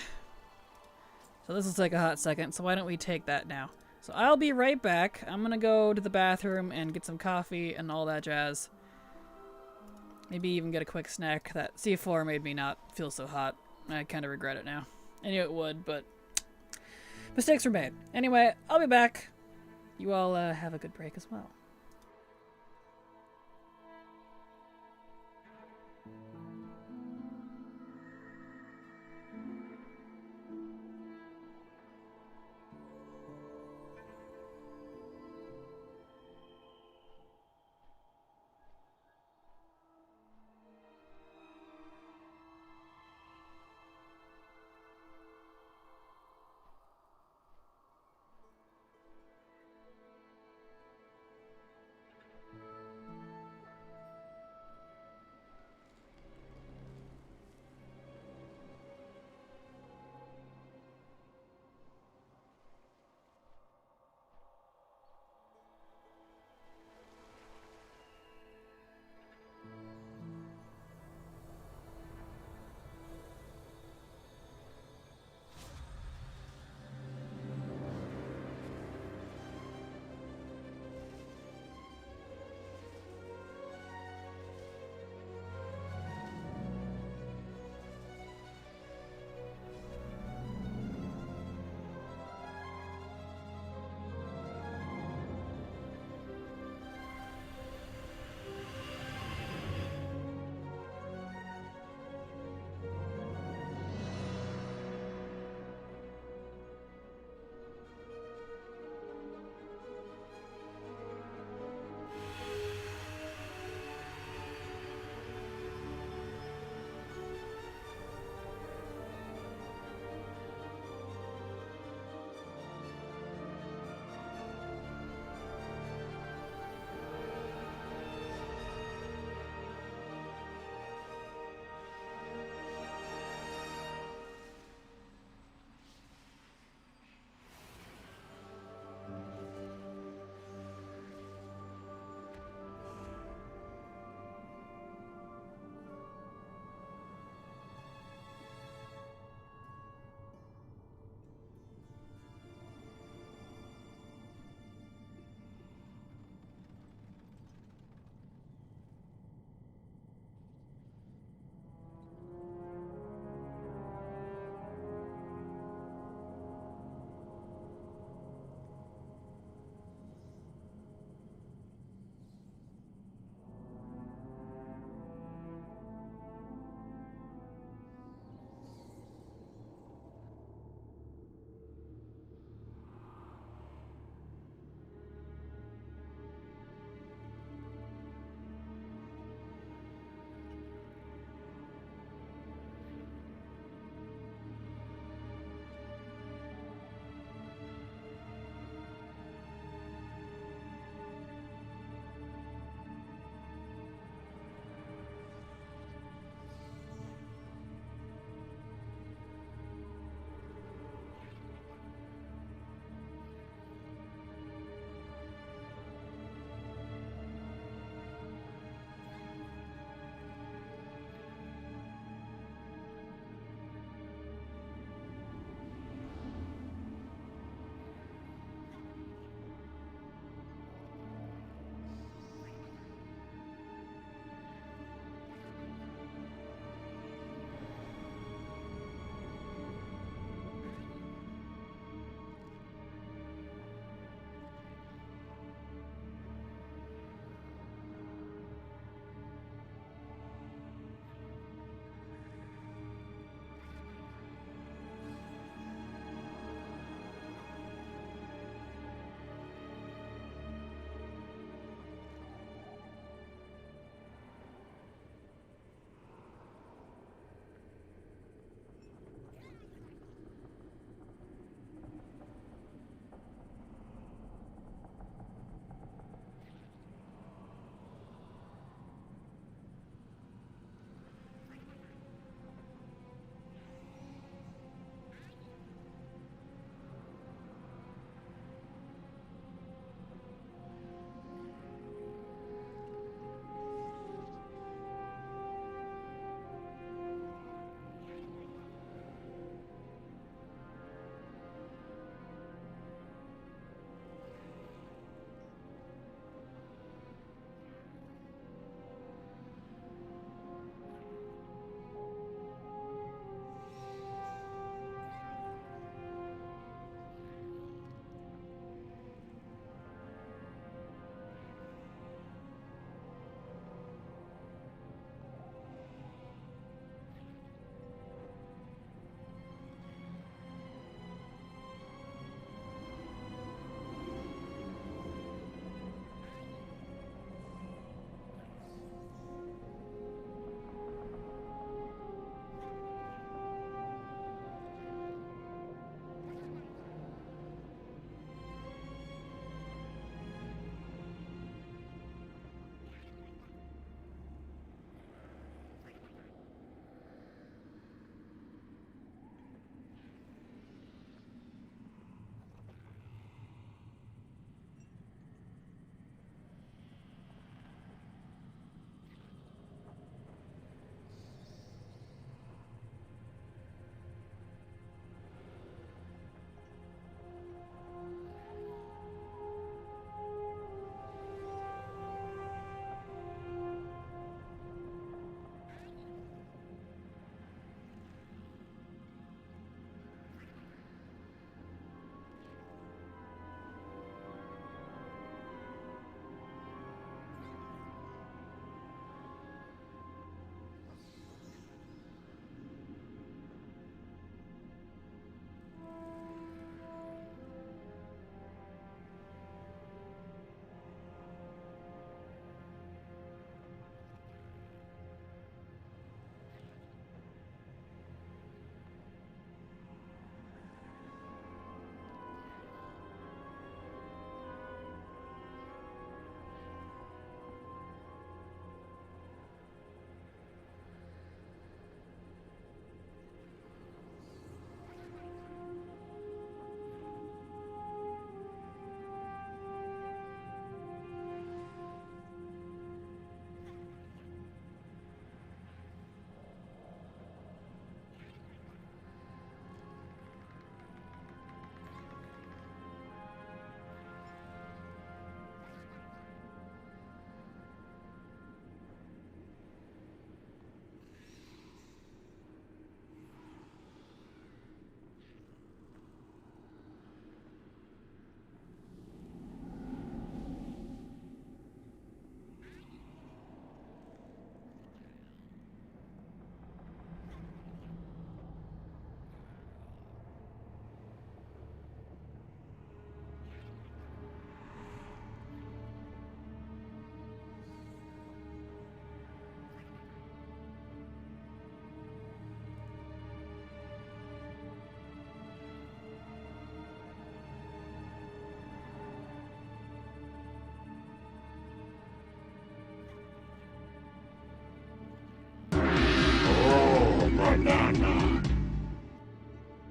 So this will take a hot second, so why don't we take that now? So I'll be right back. I'm gonna go to the bathroom and get some coffee and all that jazz. Maybe even get a quick snack. That C4 made me not feel so hot. I kind of regret it now. I knew it would, but mistakes were made. Anyway, I'll be back. You all have a good break as well.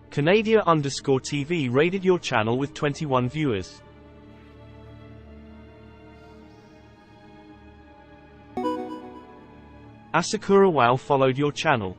Canadia_TV raided your channel with 21 viewers. Asakura Wow followed your channel.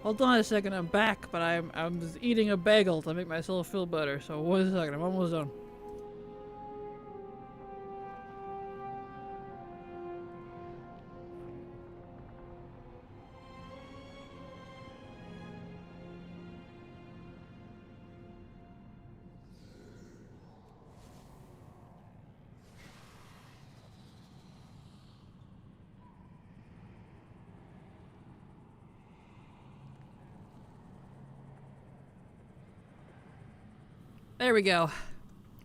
Hold on a second, I'm back, but I'm just eating a bagel to make myself feel better. So 1 second, I'm almost done. There we go.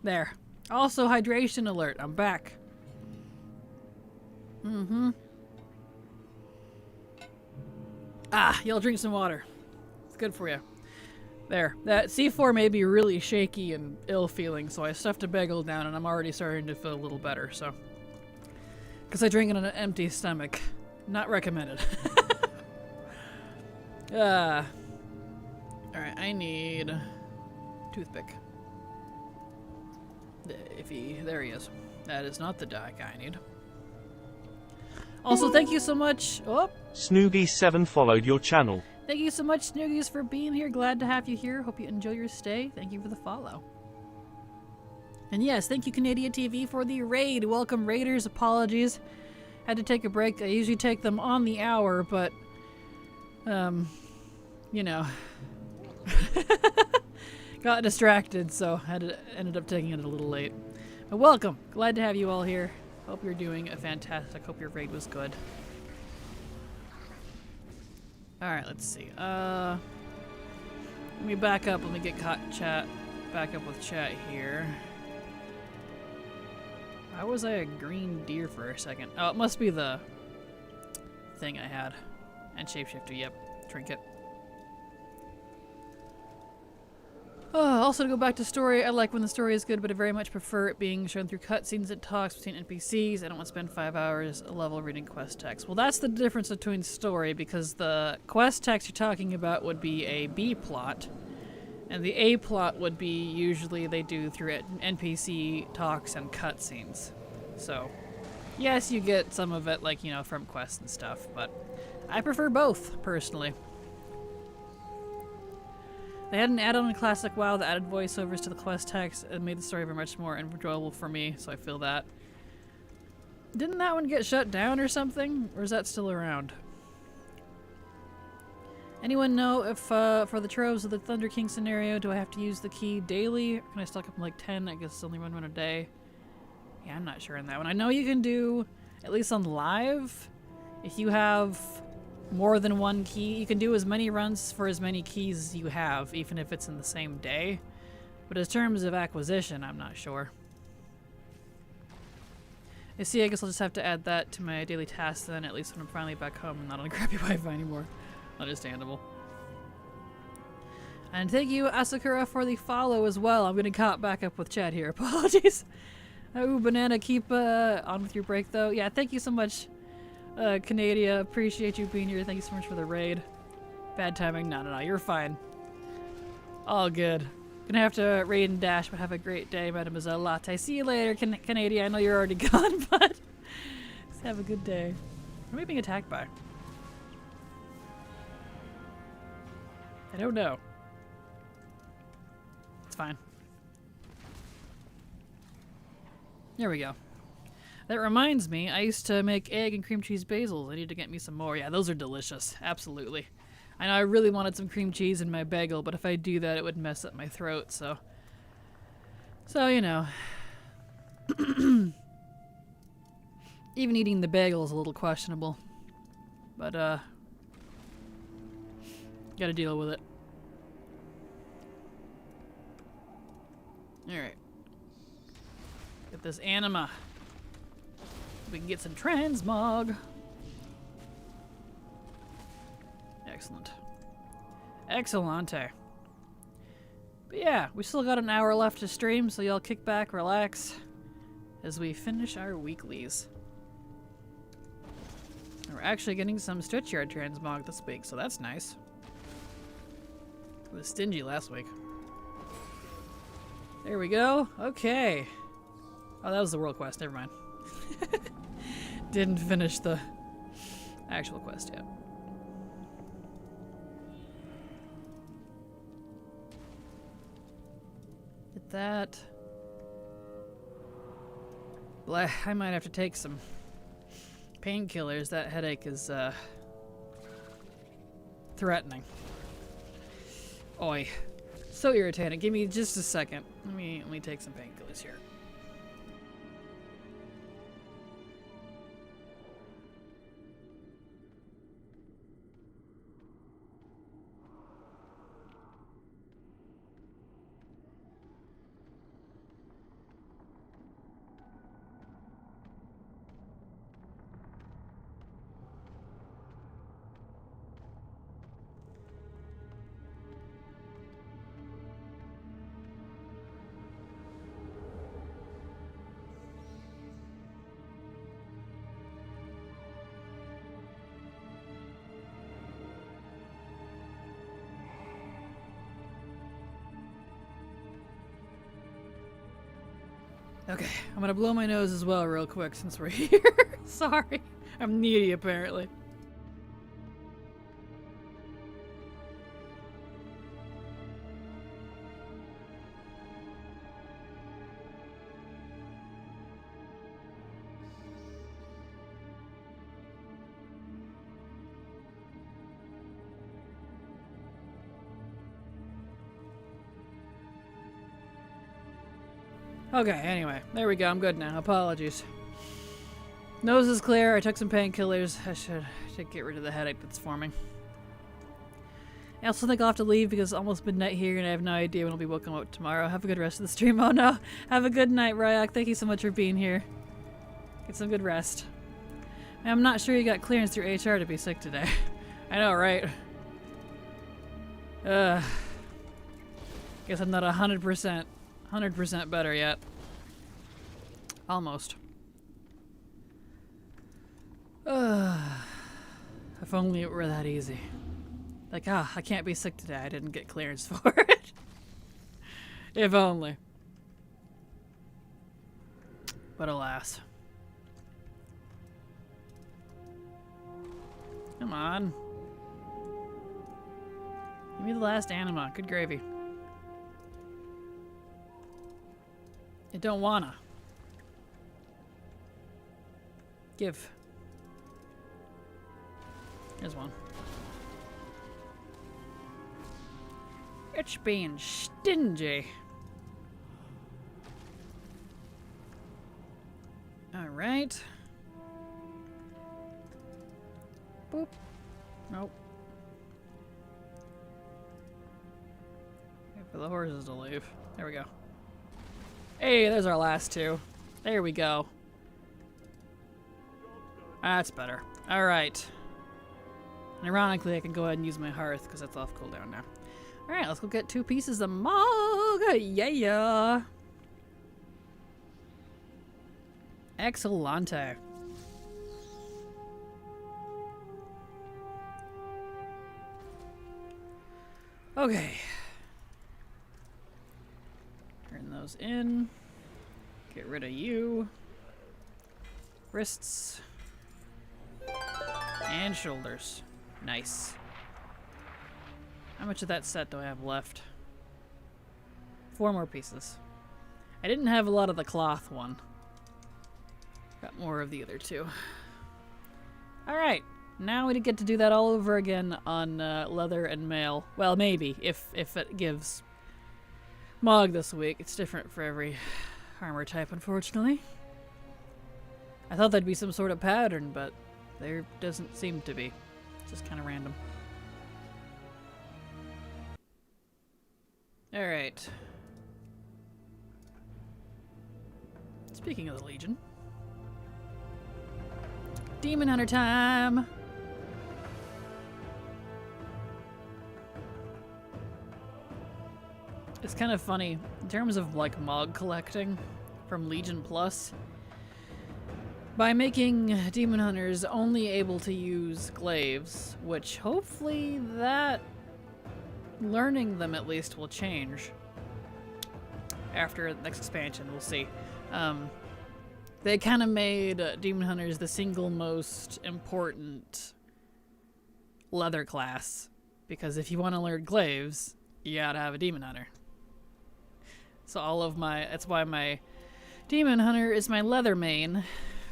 There. Also, hydration alert. I'm back. You'll drink some water. It's good for you. There. That C4 made me really shaky and ill-feeling, so I stuffed a bagel down and I'm already starting to feel a little better, so. Because I drink it on an empty stomach. Not recommended. Alright, I need toothpick. There he is. That is not the guy I need. Also, thank you so much. Oh, Snoogie7 followed your channel. thank you so much, Snoogies, for being here. Glad to have you here. Hope you enjoy your stay. Thank you for the follow. And yes, thank you, Canadia TV, for the raid. Welcome, raiders. Apologies. Had to take a break. I usually take them on the hour, but, you know. Got distracted, so ended up taking it a little late. But welcome. Glad to have you all here. Hope you're doing fantastic. Hope your raid was good. Alright, let's see. Let me back up. Let me get back up with chat here. Why was I a green deer for a second? Oh, it must be the thing I had. And shapeshifter, yep. Trinket. Also, to go back to story, I like when the story is good, but I very much prefer it being shown through cutscenes and talks between NPCs. I don't want to spend 5 hours a level reading quest text. Well, that's the difference between story, because the quest text you're talking about would be a B plot, and the A plot would be usually they do through NPC talks and cutscenes. So, yes, you get some of it, like, you know, from quests and stuff, but I prefer both, personally. They had an add-on in Classic WoW that added voiceovers to the quest text and made the story very much more enjoyable for me, so I feel that. Didn't that one get shut down or something? Or is that still around? Anyone know if, for the troves of the Thunder King scenario, do I have to use the key daily? Or can I stock up like 10? I guess it's only one a day. Yeah, I'm not sure on that one. I know you can do, at least on live, If you have more than one key, you can do as many runs for as many keys as you have, even if it's in the same day. But in terms of acquisition, I'm not sure. You see, I guess I'll just have to add that to my daily tasks then, at least when I'm finally back home and not on crappy Wi-Fi anymore. Understandable. And thank you, Asakura, for the follow as well. I'm gonna cop back up with chat here. Apologies. Ooh, Banana, keep on with your break though. Yeah, thank you so much, Canadia. Appreciate you being here. Thank you so much for the raid. Bad timing. No, you're fine. All good. Gonna have to raid and dash, but have a great day, Mademoiselle Latte. See you later, Canadia. I know you're already gone, but just have a good day. What am I being attacked by? I don't know. It's fine. There we go. That reminds me, I used to make egg and cream cheese basils. I need to get me some more. Yeah, those are delicious. Absolutely. I know I really wanted some cream cheese in my bagel, but if I do that, it would mess up my throat, so you know. Even eating the bagel is a little questionable. But, gotta deal with it. Alright. Get this anima. We can get some transmog. Excellent. Excellente. But yeah, we still got an hour left to stream, so y'all kick back, relax, as we finish our weeklies. And we're actually getting some stretch yard transmog this week, so that's nice. It was stingy last week. There we go. Okay. Oh, that was the world quest. Never mind. Didn't finish the actual quest yet. Get that. Blah, I might have to take some painkillers. That headache is threatening. Oi. So irritating. Give me just a second. Let me take some painkillers here. Okay, I'm gonna blow my nose as well real quick since we're here. Sorry. I'm needy apparently. Okay, anyway, there we go. I'm good now. Apologies. Nose is clear. I took some painkillers. I should get rid of the headache that's forming. I also think I'll have to leave because it's almost midnight here and I have no idea when I'll be woken up tomorrow. Have a good rest of the stream. Oh no. Have a good night, Ryak. Thank you so much for being here. Get some good rest. I'm not sure you got clearance through HR to be sick today. I know, right? Guess I'm not 100% better yet. Almost. If only it were that easy. Like, I can't be sick today. I didn't get clearance for it. If only. But alas. Come on. Give me the last anima. Good gravy. I don't wanna. Give. Here's one. It's being stingy. Alright. Boop. Nope. Wait for the horses to leave. There we go. Hey, there's our last two. There we go. That's better. Alright. And ironically, I can go ahead and use my hearth because that's off cooldown now. Alright, let's go get 2 pieces of mug. Yeah. Excellente. Okay. Turn those in. Get rid of you. Wrists. And shoulders. Nice. How much of that set do I have left? 4 more pieces. I didn't have a lot of the cloth one. Got more of the other 2. Alright. Now we get to do that all over again on leather and mail. Well, maybe, if it gives Mog this week. It's different for every armor type, unfortunately. I thought there'd be some sort of pattern, but there doesn't seem to be. It's just kind of random. Alright. Speaking of the Legion. Demon Hunter time! It's kind of funny, in terms of like Mog collecting from Legion Plus, by making Demon Hunters only able to use glaives, which hopefully that learning them at least will change after the next expansion, we'll see. They kind of made Demon Hunters the single most important leather class, because if you want to learn glaives, you gotta have a Demon Hunter. So that's why my Demon Hunter is my leather main,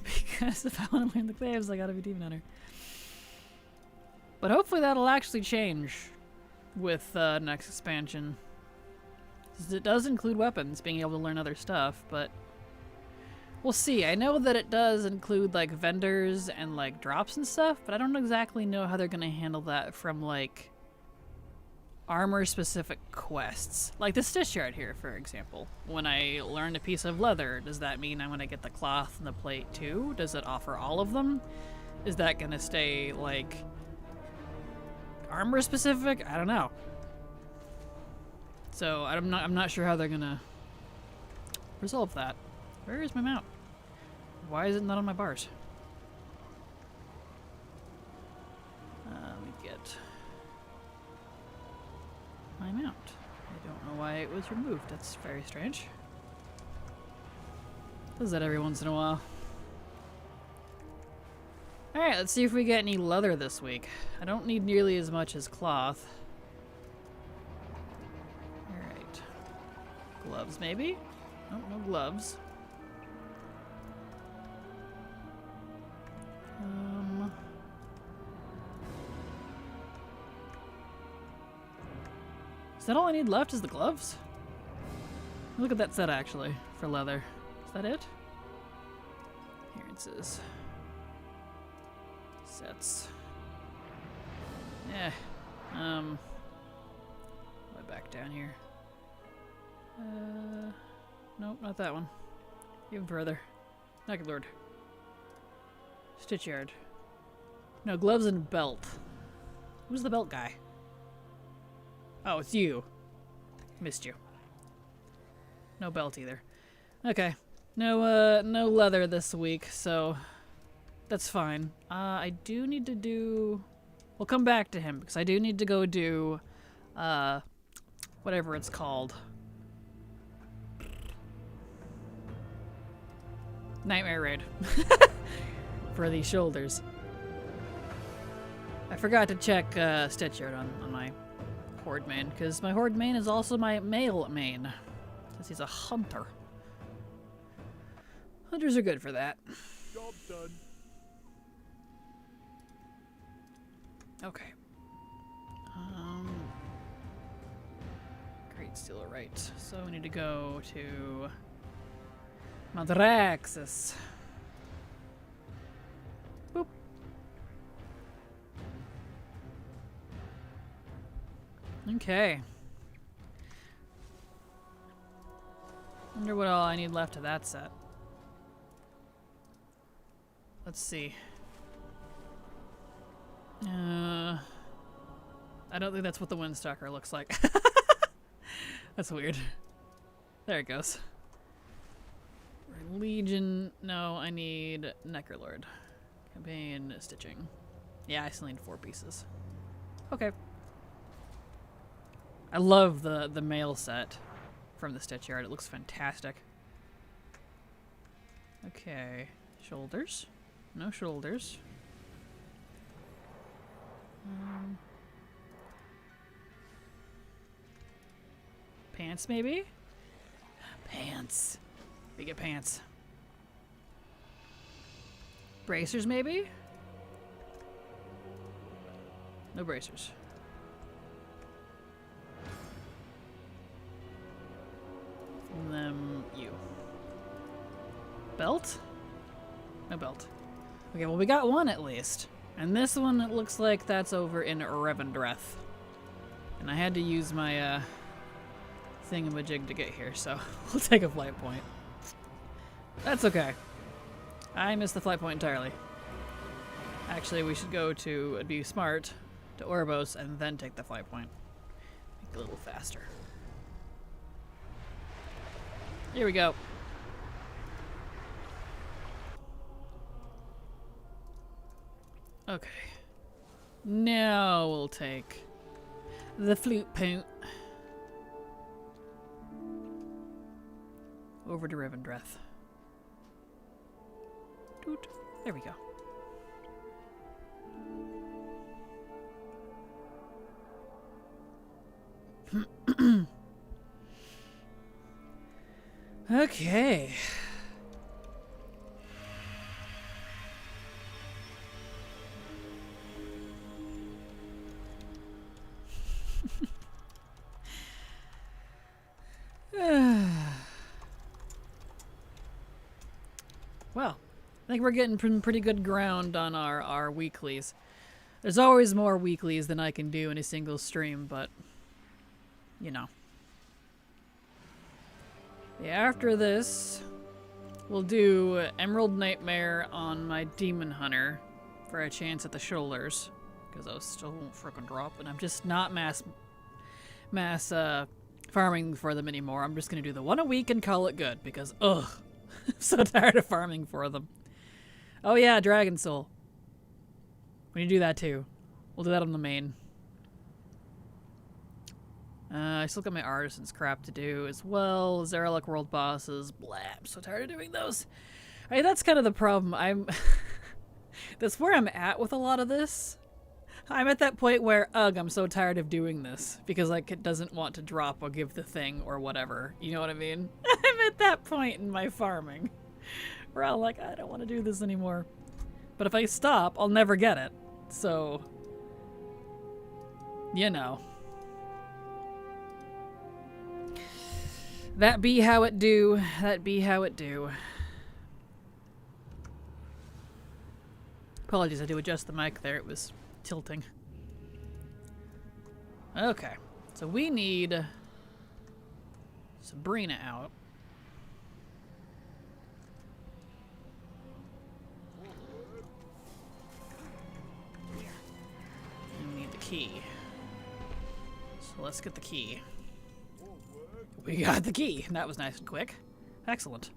because if I want to learn the glaives, I gotta be Demon Hunter. But hopefully that'll actually change with next expansion. It does include weapons, being able to learn other stuff, but we'll see. I know that it does include like vendors and like drops and stuff, but I don't exactly know how they're gonna handle that from like armor specific quests. Like the stitch yard here, for example. When I learn a piece of leather, does that mean I'm gonna get the cloth and the plate too? Does it offer all of them? Is that gonna stay like armor specific? I don't know. So I'm not sure how they're gonna resolve that. Where is my mount? Why is it not on my bars? Let me get my mount. I don't know why it was removed. That's very strange. Does that every once in a while. Alright, let's see if we get any leather this week. I don't need nearly as much as cloth. Alright. Gloves, maybe? Nope, no gloves. Is that all I need left is the gloves? Look at that set actually, for leather. Is that it? Here it says. Sets. Yeah. Way back down here. Nope, not that one. Even further. Naked Lord. Stitch yard. No, gloves and belt. Who's the belt guy? Oh, it's you. Missed you. No belt either. Okay. No, no leather this week, so that's fine. I do need to do... We'll come back to him, because I do need to go do, whatever it's called. Nightmare Raid. For the shoulders. I forgot to check, Stitch Yard on my Horde main, because my Horde main is also my male main, since he's a hunter. Hunters are good for that. Job done. Okay. Great Steel, right. So we need to go to Madraxis. Boop. Okay. Wonder what all I need left of that set. Let's see. I don't think that's what the Windstalker looks like. That's weird. There it goes. Legion. No, I need Necrolord. Campaign stitching. Yeah, I still need 4 pieces. Okay. I love the mail set from the Stitch Yard. It looks fantastic. Okay. Shoulders. No shoulders. Pants, maybe? Pants. We get pants. Bracers, maybe? No bracers. And then you. Belt? No belt. Okay, well we got one at least. And this one, it looks like that's over in Revendreth. And I had to use my thingamajig to get here, so we'll take a flight point. That's okay. I missed the flight point entirely. Actually, we should go to, it'd be smart, to Oribos and then take the flight point. Make it a little faster. Here we go. Okay. Now we'll take the flute point over to Revendreth. Doot. There we go. Okay. Well, I think we're getting pretty good ground on our weeklies. There's always more weeklies than I can do in a single stream, but, you know. Yeah, after this, we'll do Emerald Nightmare on my Demon Hunter for a chance at the shoulders, because those still won't frickin' drop, and I'm just not mass farming for them anymore. I'm just gonna do the one a week and call it good, because, ugh, I'm so tired of farming for them. Oh yeah, Dragon Soul. We need to do that too. We'll do that on the main. I still got my Artisan's crap to do as well. Zaralek World Bosses. Blah, I'm so tired of doing those. I mean, that's kind of the problem. That's where I'm at with a lot of this. I'm at that point where, ugh, I'm so tired of doing this. Because, like, it doesn't want to drop or give the thing or whatever. You know what I mean? I'm at that point in my farming. Where I'm like, I don't want to do this anymore. But if I stop, I'll never get it. So, you know. That be how it do. That be how it do. Apologies, I do adjust the mic there. It was tilting. Okay. So we need Sabrina out. And we need the key. So let's get the key. We got the key. That was nice and quick. Excellent.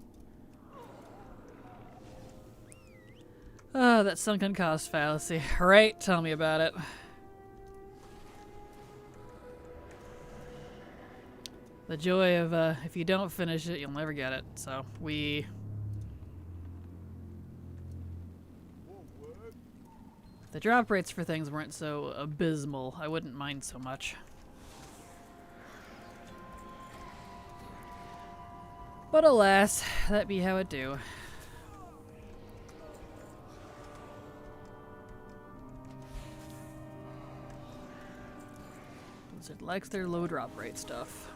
Oh, that sunken cost fallacy. Right, tell me about it. The joy of, if you don't finish it, you'll never get it. So, if the drop rates for things weren't so abysmal, I wouldn't mind so much. But alas, that be how it do. Blizzard likes their low drop rate stuff.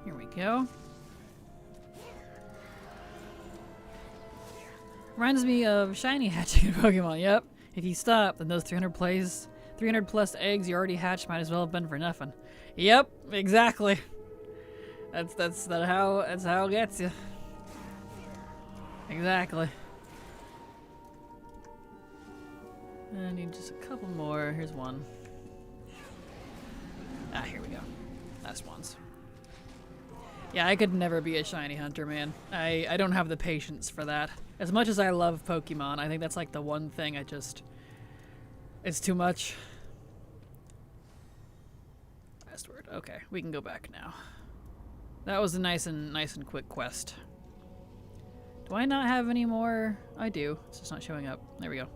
Here we go. Reminds me of shiny hatching in Pokemon. Yep. If you stop, then those 300 plus eggs you already hatched might as well have been for nothing. Yep, exactly. That's how it gets you. Exactly. I need just a couple more. Here's one. Ah, here we go. Last ones. Yeah, I could never be a shiny hunter, man. I don't have the patience for that. As much as I love Pokemon, I think that's like the one thing it's too much. Last word. Okay, we can go back now. That was a nice and quick quest. Do I not have any more? I do. It's just not showing up. There we go.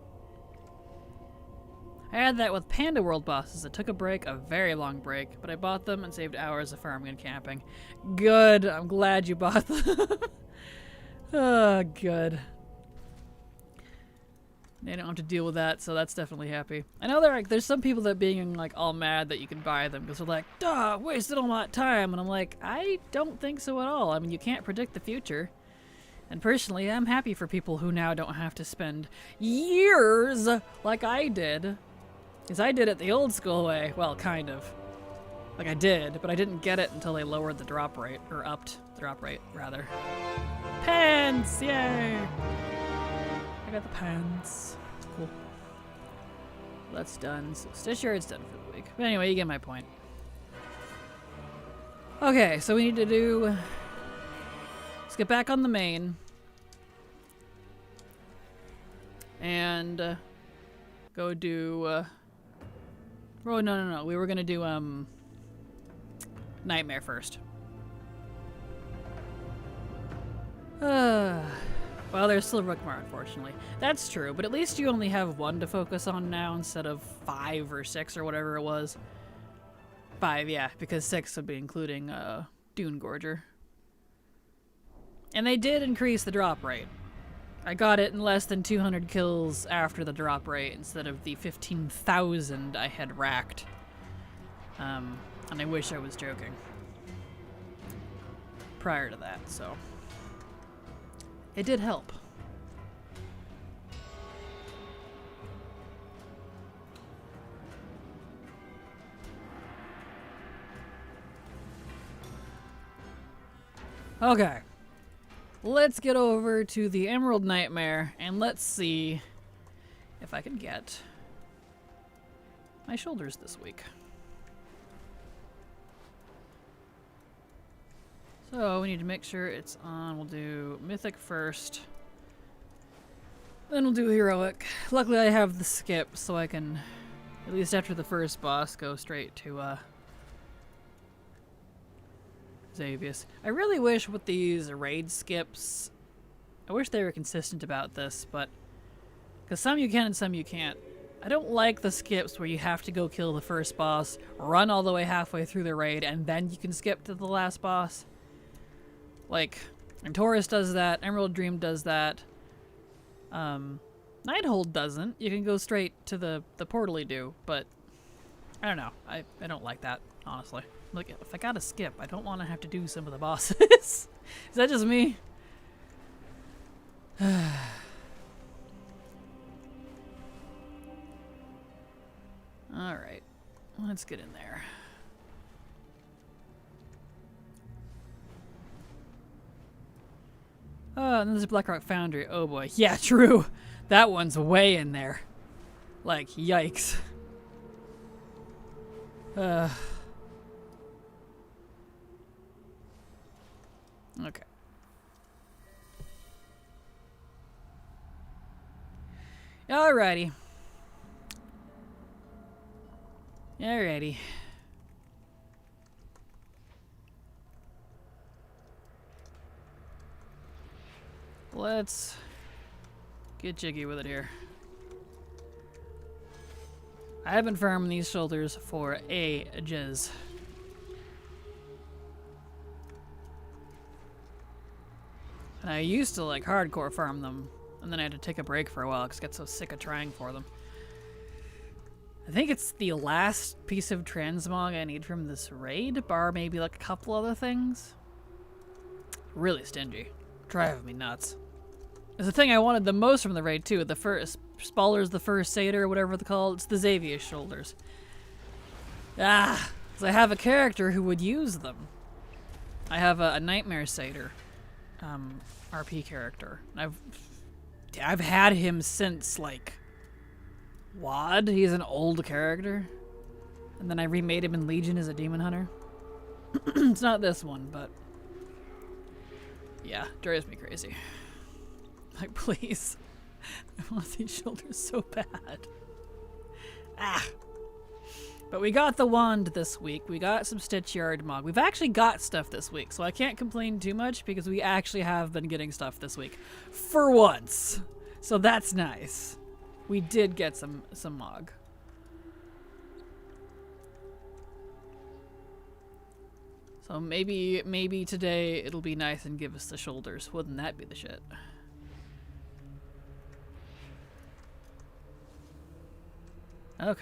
I had that with Panda World bosses. It took a break, a very long break, but I bought them and saved hours of farming and camping. Good. I'm glad you bought them. Oh, good. They don't have to deal with that, so that's definitely happy. I know there's some people that being like all mad that you can buy them because they're like, duh, wasted all my time. And I'm like, I don't think so at all. I mean, you can't predict the future. And personally, I'm happy for people who now don't have to spend years like I did. Because I did it the old school way. Well, kind of. Like I did, but I didn't get it until they lowered the drop rate. Or upped the drop rate, rather. Pants! Yay! I got the pants. Cool. That's done. So Stitch Yard's done for the week. But anyway, you get my point. Okay, so we need to do... Let's get back on the main. And... go do... Oh, no. We were gonna do, Nightmare first. Well, there's still Rookmar, unfortunately. That's true, but at least you only have one to focus on now instead of 5 or 6 or whatever it was. 5, yeah, because 6 would be including, Dune Gorger. And they did increase the drop rate. I got it in less than 200 kills after the drop rate instead of the 15,000 I had racked. And I wish I was joking. Prior to that, so... It did help. Okay. Let's get over to the Emerald Nightmare and let's see if I can get my shoulders this week. So we need to make sure it's on. We'll do Mythic first. Then we'll do Heroic. Luckily I have the skip so I can, at least after the first boss, go straight to Xavius. I really wish with these raid skips, I wish they were consistent about this, but because some you can and some you can't. I don't like the skips where you have to go kill the first boss, run all the way halfway through the raid, and then you can skip to the last boss. Like, Taurus does that, Emerald Dream does that. Nighthold doesn't. You can go straight to the portal-y do, but I don't know. I don't like that, honestly. Look, if I gotta skip, I don't want to have to do some of the bosses. Is that just me? Alright. Let's get in there. Oh, and then there's a Blackrock Foundry. Oh boy. Yeah, true. That one's way in there. Like, yikes. Okay. Alrighty. Alrighty. Let's get jiggy with it here. I have been farming these shoulders for ages. And I used to like hardcore farm them, and then I had to take a break for a while because I got so sick of trying for them. I think it's the last piece of transmog I need from this raid, bar maybe like a couple other things. Really stingy. Driving me nuts. It's the thing I wanted the most from the raid too. The first Spaller's the first satyr, whatever they call it. It's the Xavier shoulders. Ah, 'cause I have a character who would use them. I have a Nightmare Satyr, RP character. I've had him since like WoD. He's an old character, and then I remade him in Legion as a demon hunter. It's not this one, but yeah, drives me crazy. Like, please. I want these shoulders so bad. Ah. But we got the wand this week. We got some Stitch Yard Mog. We've actually got stuff this week, so I can't complain too much because we actually have been getting stuff this week. For once. So that's nice. We did get some Mog. So maybe today it'll be nice and give us the shoulders. Wouldn't that be the shit? Okay.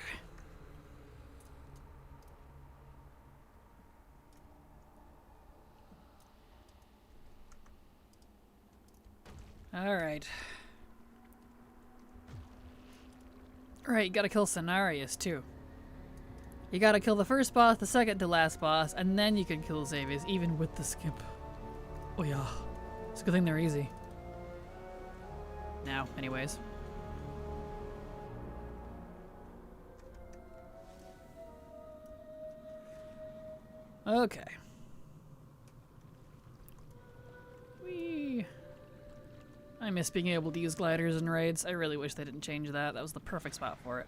Alright. Alright, you gotta kill Cenarius too. You gotta kill the first boss, the second to last boss, and then you can kill Xavius, even with the skip. Oh yeah. It's a good thing they're easy. Now, anyways. Okay. Whee! I miss being able to use gliders in raids. I really wish they didn't change that. That was the perfect spot for it.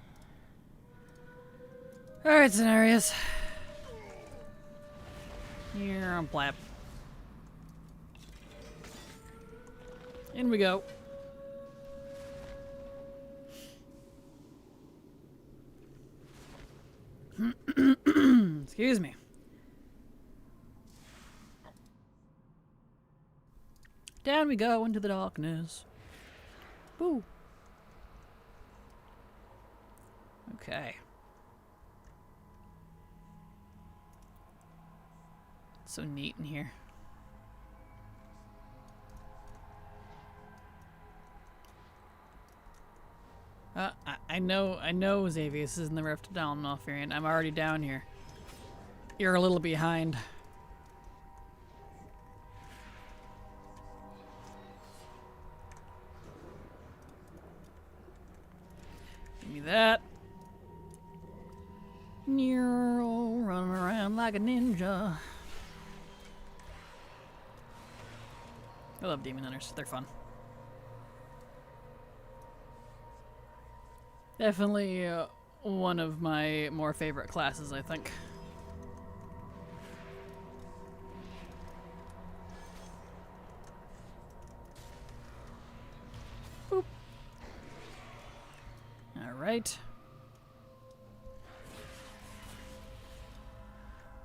Alright, Cenarius. Here on Blap. In we go. Excuse me. Down we go into the darkness. Boo. Okay. It's so neat in here. I know Xavius is in the Rift down Malfurion. I'm already down here. You're a little behind. Give me that. Nero, running around like a ninja. I love demon hunters. They're fun. Definitely one of my more favorite classes, I think. Boop. All right.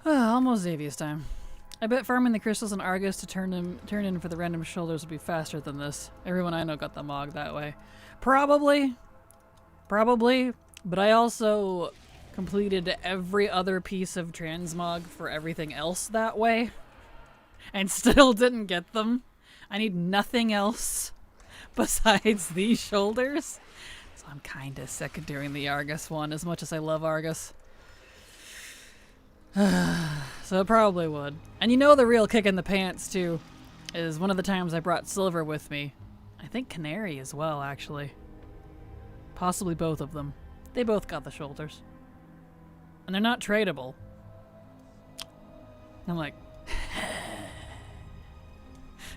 Almost Xavius time. I bet farming the crystals in Argus to turn in for the random shoulders would be faster than this. Everyone I know got the Mog that way. Probably, but I also completed every other piece of transmog for everything else that way, and still didn't get them. I need nothing else besides these shoulders, so I'm kinda sick of doing the Argus one as much as I love Argus. So it probably would. And you know the real kick in the pants too is one of the times I brought Silver with me. I think Canary as well, actually. Possibly both of them. They both got the shoulders. And they're not tradable. I'm like...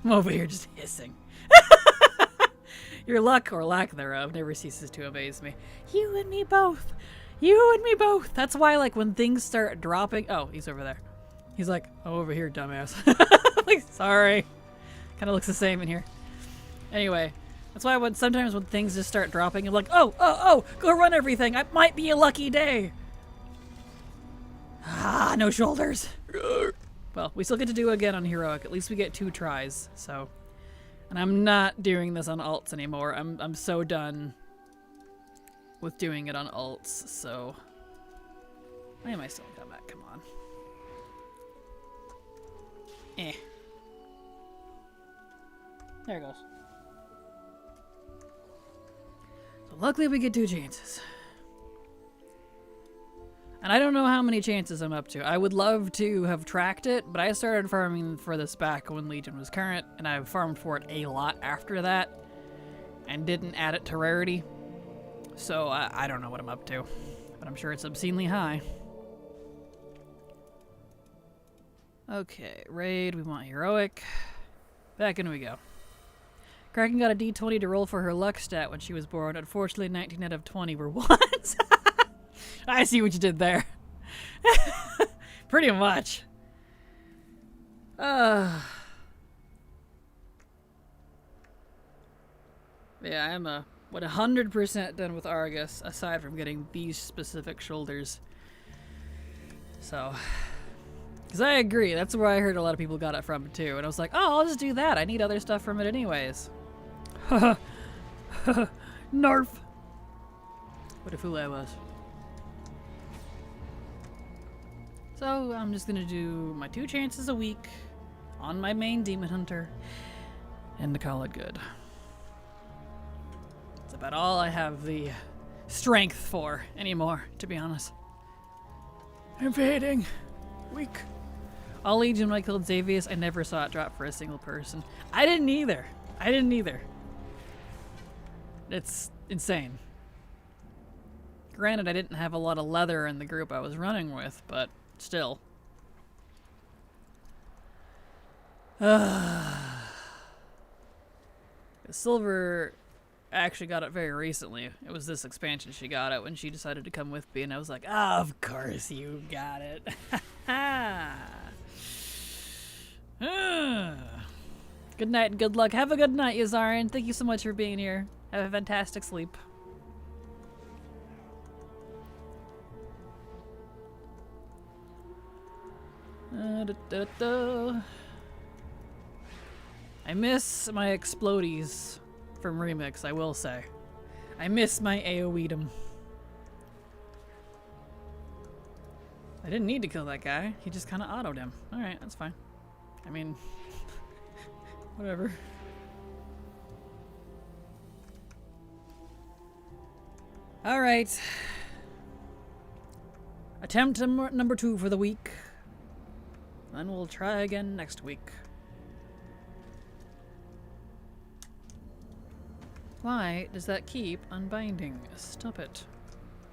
I'm over here just hissing. Your luck, or lack thereof, never ceases to amaze me. You and me both. You and me both. That's why, like, when things start dropping... Oh, he's over there. He's like, oh, over here, dumbass. Like, sorry. Kind of looks the same in here. Anyway, that's why sometimes when things just start dropping, I'm like, oh, go run everything. It might be a lucky day. Ah, no shoulders. Well, we still get to do it again on Heroic. At least we get 2 tries, so... And I'm not doing this on alts anymore. I'm so done with doing it on alts, so... Why am I still in combat? Come on. There it goes. Luckily we get 2 chances. And I don't know how many chances I'm up to. I would love to have tracked it, but I started farming for this back when Legion was current, and I've farmed for it a lot after that, and didn't add it to rarity. So I don't know what I'm up to, but I'm sure it's obscenely high. Okay, raid, we want heroic. Back in we go. Kraken got a D20 to roll for her luck stat when she was born. Unfortunately, 19 out of 20 were ones. I see what you did there. Pretty much. Yeah, I'm 100% done with Argus, aside from getting these specific shoulders. So, because I agree, that's where I heard a lot of people got it from too. And I was like, oh, I'll just do that. I need other stuff from it anyways. Narf. What a fool I was. So I'm just gonna do my 2 chances a week on my main Demon Hunter and to call it good. That's about all I have the strength for anymore, to be honest. I'm fading. Weak. All Legion when I killed Xavius, I never saw it drop for a single person. I didn't either. It's insane. Granted, I didn't have a lot of leather in the group I was running with, but still. Silver actually got it very recently. It was this expansion she got it when she decided to come with me, and I was like, oh, of course you got it. Good night and good luck. Have a good night, Yazarin. Thank you so much for being here. Have a fantastic sleep. I miss my explodies from Remix, I will say. I miss my AoE'dom. I didn't need to kill that guy. He just kind of autoed him. Alright, that's fine. I mean, whatever. Alright. Attempt number 2 for the week. Then we'll try again next week. Why does that keep unbinding? Stop it.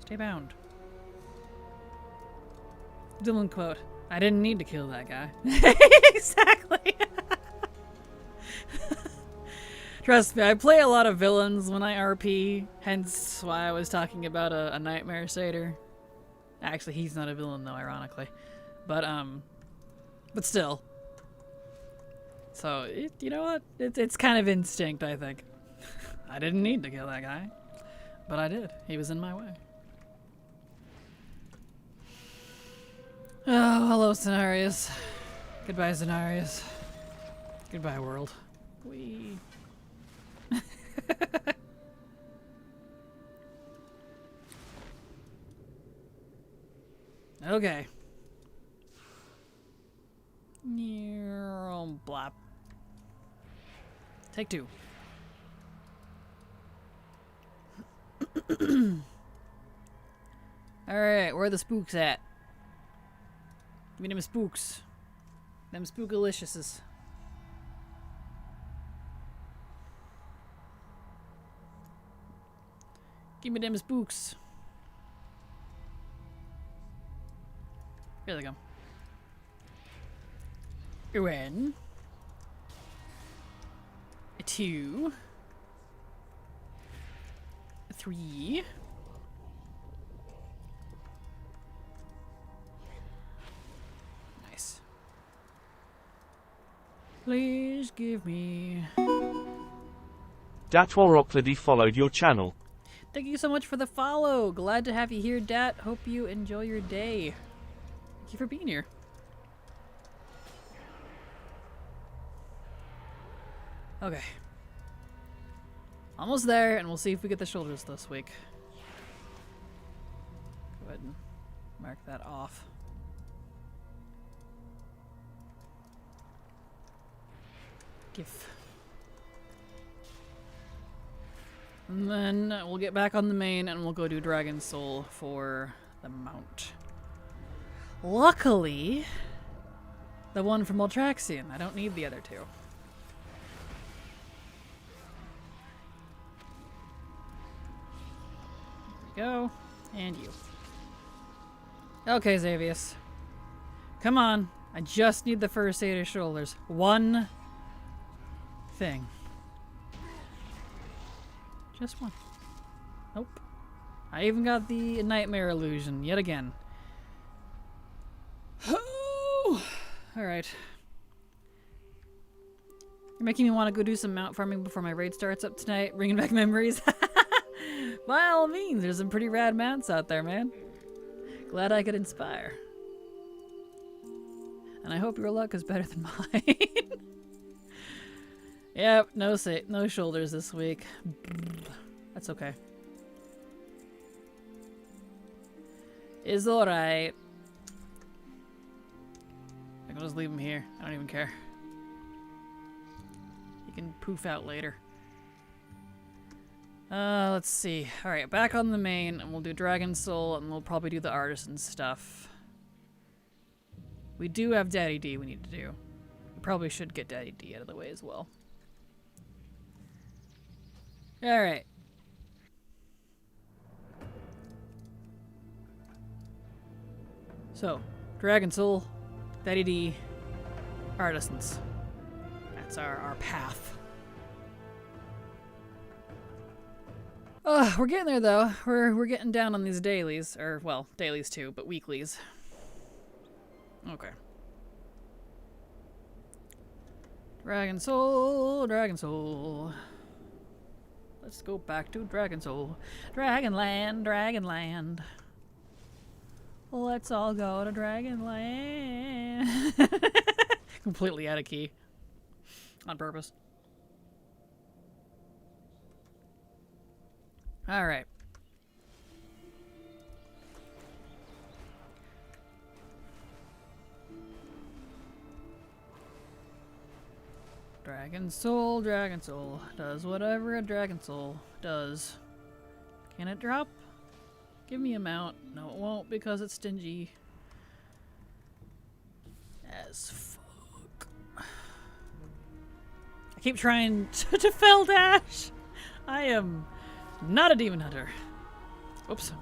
Stay bound. Dylan quote, I didn't need to kill that guy. Exactly. Trust me, I play a lot of villains when I RP, hence why I was talking about a Nightmare Satyr. Actually, he's not a villain though, ironically. But still. So, you know what? It's kind of instinct, I think. I didn't need to kill that guy, but I did. He was in my way. Oh, hello, Cenarius. Goodbye, Cenarius. Goodbye, world. Wee. Okay. Blop. Take 2. Alright, where are the spooks at? Give me them spooks. Them spookaliciouses. Give me them spooks. Here they come. 1, 2, 3. Nice. Please give me. Datwar Ocklady followed your channel. Thank you so much for the follow. Glad to have you here, Dat. Hope you enjoy your day. Thank you for being here. Okay. Almost there, and we'll see if we get the shoulders this week. Go ahead and mark that off. And then we'll get back on the main and we'll go do Dragon Soul for the mount. Luckily, the one from Ultraxian. I don't need the other two. There we go. And you. Okay, Xavius. Come on. I just need the first aid of shoulders. One thing. Just one. Nope. I even got the nightmare illusion yet again. Oh! Alright. You're making me want to go do some mount farming before my raid starts up tonight, bringing back memories. By all means, there's some pretty rad mounts out there, man. Glad I could inspire. And I hope your luck is better than mine. Yep, no shoulders this week. That's okay. Is alright. I can just leave him here. I don't even care. He can poof out later. Let's see. Alright, back on the main, and we'll do Dragon Soul, and we'll probably do the artisan stuff. We do have Daddy D we need to do. We probably should get Daddy D out of the way as well. Alright. So, Dragon Soul, Daddy D, artisans. That's our path. We're getting there though. We're getting down on these dailies. Or, well, dailies too, but weeklies. Okay. Dragon Soul, Dragon Soul. Let's go back to Dragon Soul. Dragonland, Dragonland. Let's all go to Dragonland. Completely out of key. On purpose. Alright. Dragon Soul does whatever a Dragon Soul does. Can it drop? Give me a mount. No, it won't because it's stingy. As fuck. I keep trying to fell dash. I am not a demon hunter. Oops.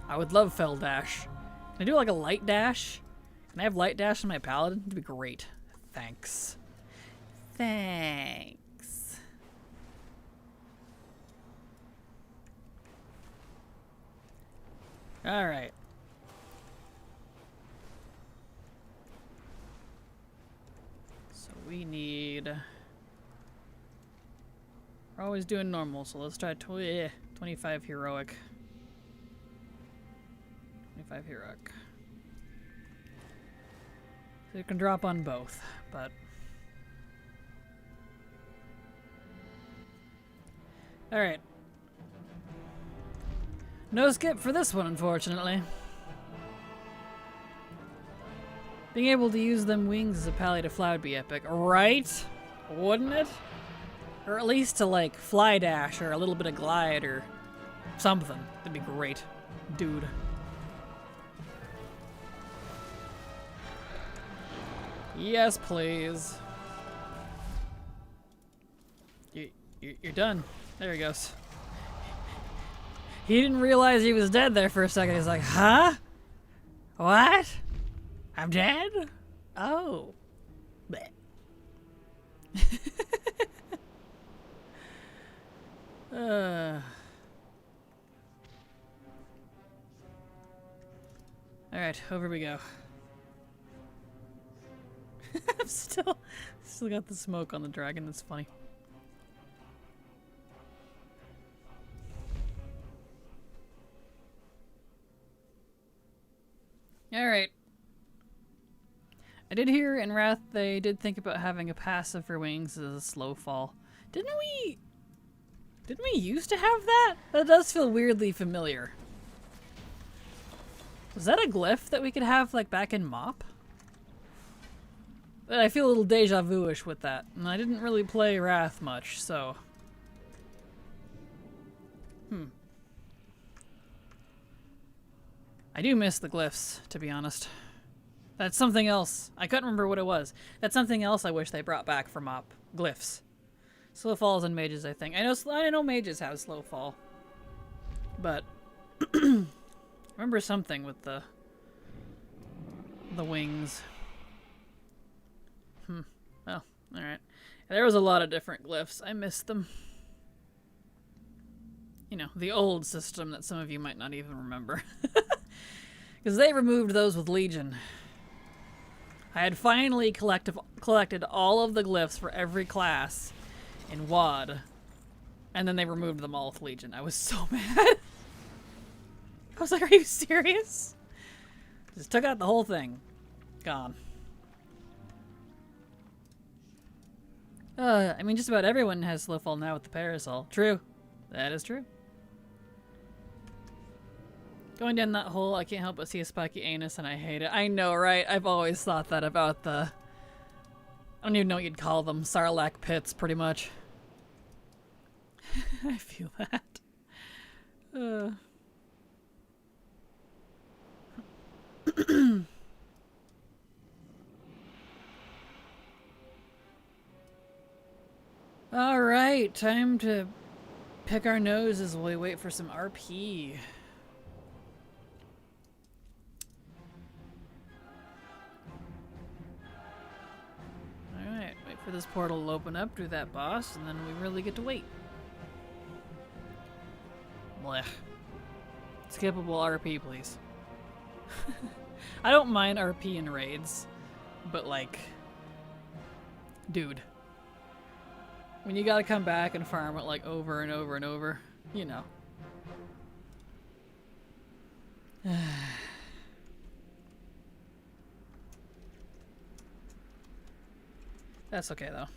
I would love fell dash. Can I do like a light dash? Can I have light dash in my paladin? That'd be great. Thanks. Thanks. Alright. So we need... We're always doing normal, so let's try 25 heroic. 25 heroic. So you can drop on both, but... Alright. No skip for this one, unfortunately. Being able to use them wings as a pally to fly would be epic, right? Wouldn't it? Or at least to, like, fly dash or a little bit of glide or something. That'd be great. Dude. Yes, please. You're done. There he goes. He didn't realize he was dead there for a second. He's like, huh? What? I'm dead? Oh. Bleh. Alright, over we go. I'm still got the smoke on the dragon. That's funny. Alright. I did hear in Wrath they did think about having a passive for wings as a slow fall. Didn't we used to have that? That does feel weirdly familiar. Was that a glyph that we could have like back in MoP? But I feel a little deja vu-ish with that. And I didn't really play Wrath much, so... I do miss the glyphs, to be honest. That's something else. I couldn't remember what it was. That's something else I wish they brought back from Op. Glyphs. Slow falls and mages, I think. I know mages have slow fall. But... I remember something with the wings. Oh, alright. There was a lot of different glyphs. I missed them. You know, the old system that some of you might not even remember. Because they removed those with Legion. I had finally collected all of the glyphs for every class in WoD. And then they removed them all with Legion. I was so mad. I was like, are you serious? Just took out the whole thing. Gone. I mean, just about everyone has slow fall now with the Parasol. True. That is true. Going down that hole, I can't help but see a spiky anus and I hate it. I know, right? I've always thought that about the... I don't even know what you'd call them. Sarlacc pits, pretty much. I feel that. Alright, time to pick our noses while we wait for some RP. Alright, wait for this portal to open up, do that boss, and then we really get to wait. Blech. Skippable RP, please. I don't mind RP in raids, but like, dude. When you gotta come back and farm it like over and over and over, you know. That's okay though.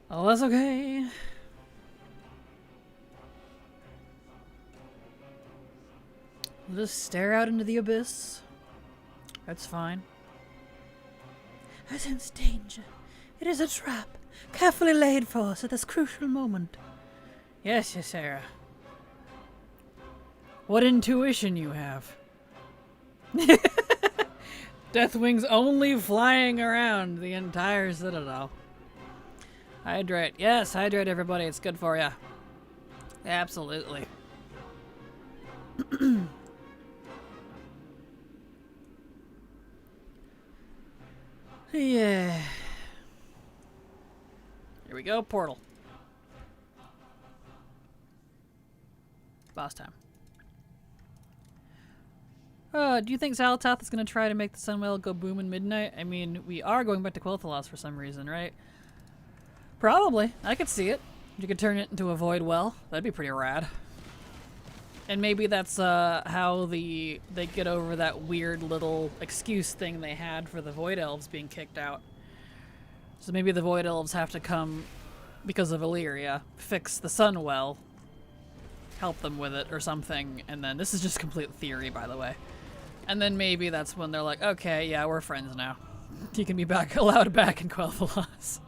Oh, that's okay. We'll just stare out into the abyss. That's fine. I sense danger. It is a trap, carefully laid for us at this crucial moment. Yes, yes, Sarah. What intuition you have. Deathwing's only flying around the entire citadel. Hydrate. Yes, hydrate everybody. It's good for ya. Absolutely. Yeah. Here we go, portal. Boss time. Do you think Xal'atath is going to try to make the Sunwell go boom in midnight? I mean, we are going back to Quel'Thalas for some reason, right? Probably. I could see it. You could turn it into a Void Well. That'd be pretty rad. And maybe that's how they get over that weird little excuse thing they had for the Void Elves being kicked out. So maybe the Void Elves have to come because of Illyria, fix the Sunwell, help them with it or something, and then this is just complete theory, by the way. And then maybe that's when they're like, okay, yeah, we're friends now. You can be allowed back in Quel'Thalas.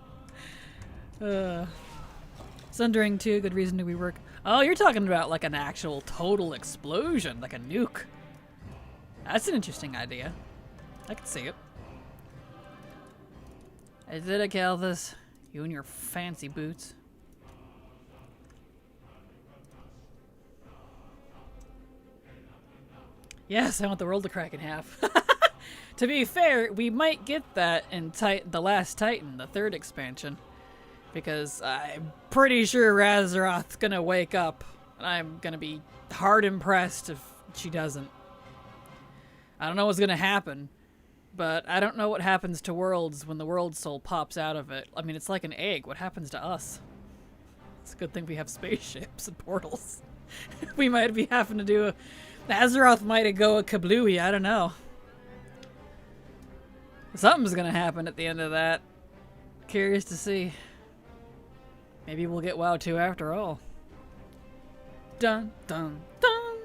Sundering 2, good reason to rework. Oh, you're talking about like an actual total explosion, like a nuke. That's an interesting idea. I can see it. I did it, Calthus. You and your fancy boots. Yes, I want the world to crack in half. To be fair, we might get that in The Last Titan, the 3rd expansion. Because I'm pretty sure Razaroth's gonna wake up. And I'm gonna be hard impressed if she doesn't. I don't know what's gonna happen. But I don't know what happens to worlds when the world soul pops out of it. I mean, it's like an egg. What happens to us? It's a good thing we have spaceships and portals. We might be having to do a... Azeroth might go a kablooey, I don't know. Something's gonna happen at the end of that. Curious to see. Maybe we'll get WoW 2 after all. Dun, dun, dun!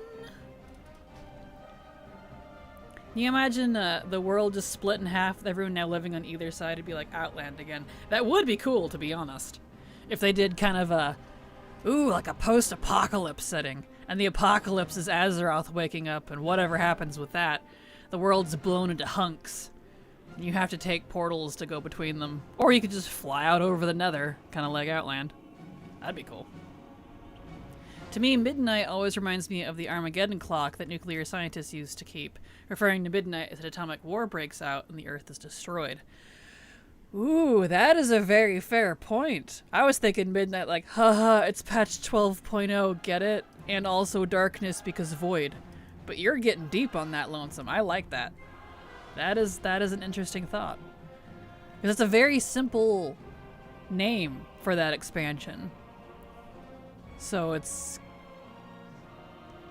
Can you imagine the world just split in half, with everyone now living on either side? It'd be like Outland again. That would be cool, to be honest. If they did kind of a, like a post-apocalypse setting. And the apocalypse is Azeroth waking up, and whatever happens with that, the world's blown into hunks. And you have to take portals to go between them. Or you could just fly out over the nether, kind of like Outland. That'd be cool. To me, midnight always reminds me of the Armageddon clock that nuclear scientists used to keep, referring to midnight as an atomic war breaks out and the Earth is destroyed. Ooh, that is a very fair point. I was thinking midnight like, haha, it's patch 12.0, get it? And also darkness because void. But you're getting deep on that, Lonesome. I like that. That is an interesting thought. Because it's a very simple name for that expansion. So it's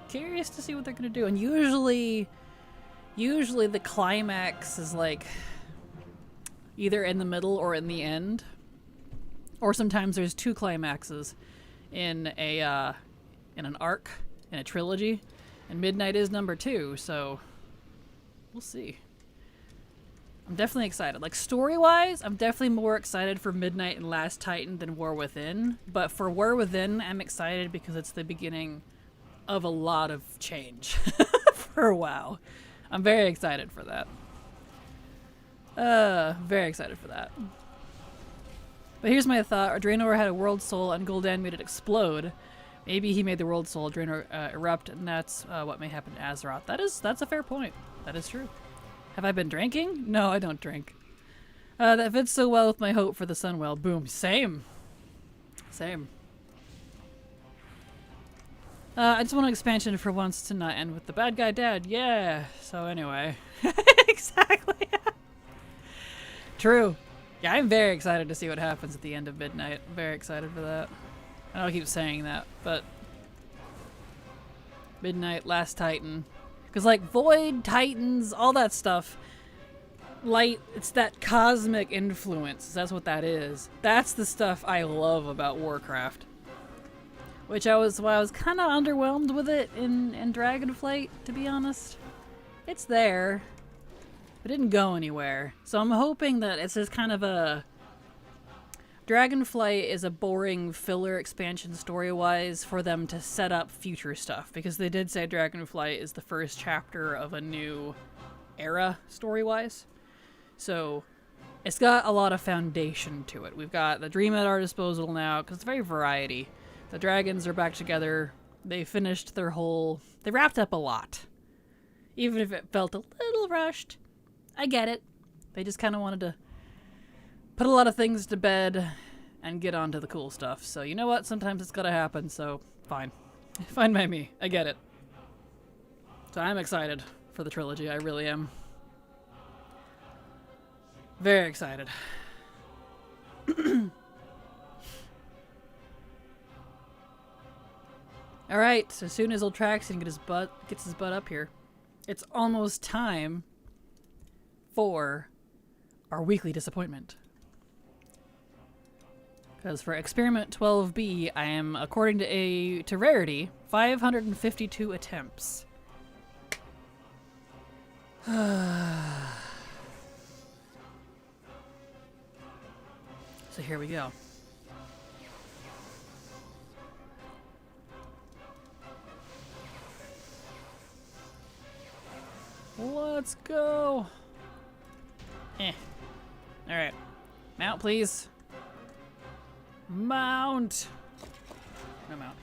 curious to see what they're gonna do. And usually the climax is like either in the middle or in the end. Or sometimes there's two climaxes in an arc, in a trilogy. And Midnight is number 2, so we'll see. I'm definitely excited. Like, story-wise, I'm definitely more excited for Midnight and Last Titan than War Within. But for War Within, I'm excited because it's the beginning of a lot of change for WoW. I'm very excited for that. Very excited for that. But here's my thought. Draenor had a World Soul and Gul'dan made it explode. Maybe he made the World Soul, Draenor erupt, and that's what may happen to Azeroth. That's a fair point. That is true. Have I been drinking? No, I don't drink. That fits so well with my hope for the Sunwell. Boom. Same. Same. I just want an expansion for once to not end with the bad guy dad. Yeah. So anyway. Exactly. True. Yeah, I'm very excited to see what happens at the end of Midnight. I'm very excited for that. I know I keep saying that, but Midnight, Last Titan. Because, like, Void, Titans, all that stuff, light, it's that cosmic influence. That's what that is. That's the stuff I love about Warcraft. Which I was kind of underwhelmed with it in Dragonflight, to be honest. It's there. It didn't go anywhere. So I'm hoping that it's just kind of a... Dragonflight is a boring filler expansion story-wise for them to set up future stuff, because they did say Dragonflight is the first chapter of a new era story-wise. So it's got a lot of foundation to it. We've got the Dream at our disposal now, because it's very variety. The dragons are back together. They finished their whole... They wrapped up a lot. Even if it felt a little rushed. I get it. They just kind of wanted to put a lot of things to bed and get on to the cool stuff. So you know what? Sometimes it's gotta happen, so fine. Fine by me. I get it. So I'm excited for the trilogy. I really am. Very excited. Alright, so as soon as Ultraxion gets his butt up here, it's almost time for our weekly disappointment. Because for Experiment 12B, I am, according to Rarity, 552 attempts. So here we go. Let's go. Alright. Mount, please. Mount. No mount.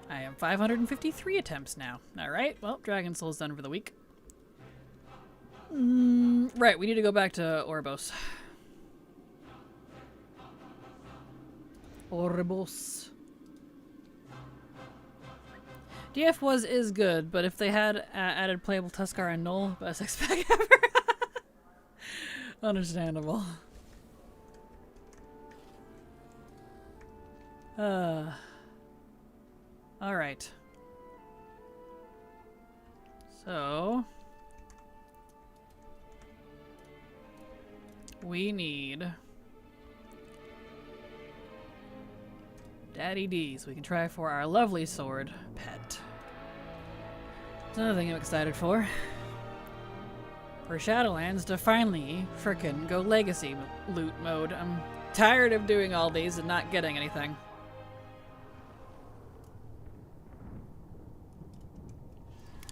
I am 553 attempts now. Alright, well, Dragon Soul's done for the week. Right, we need to go back to Oribos. Oribos. DF is good, but if they had added playable Tuskar and Null, best expect ever. Understandable. Alright. So we need Daddy D, so we can try for our lovely sword pet. Another thing I'm excited for. For Shadowlands to finally frickin' go legacy loot mode. I'm tired of doing all these and not getting anything.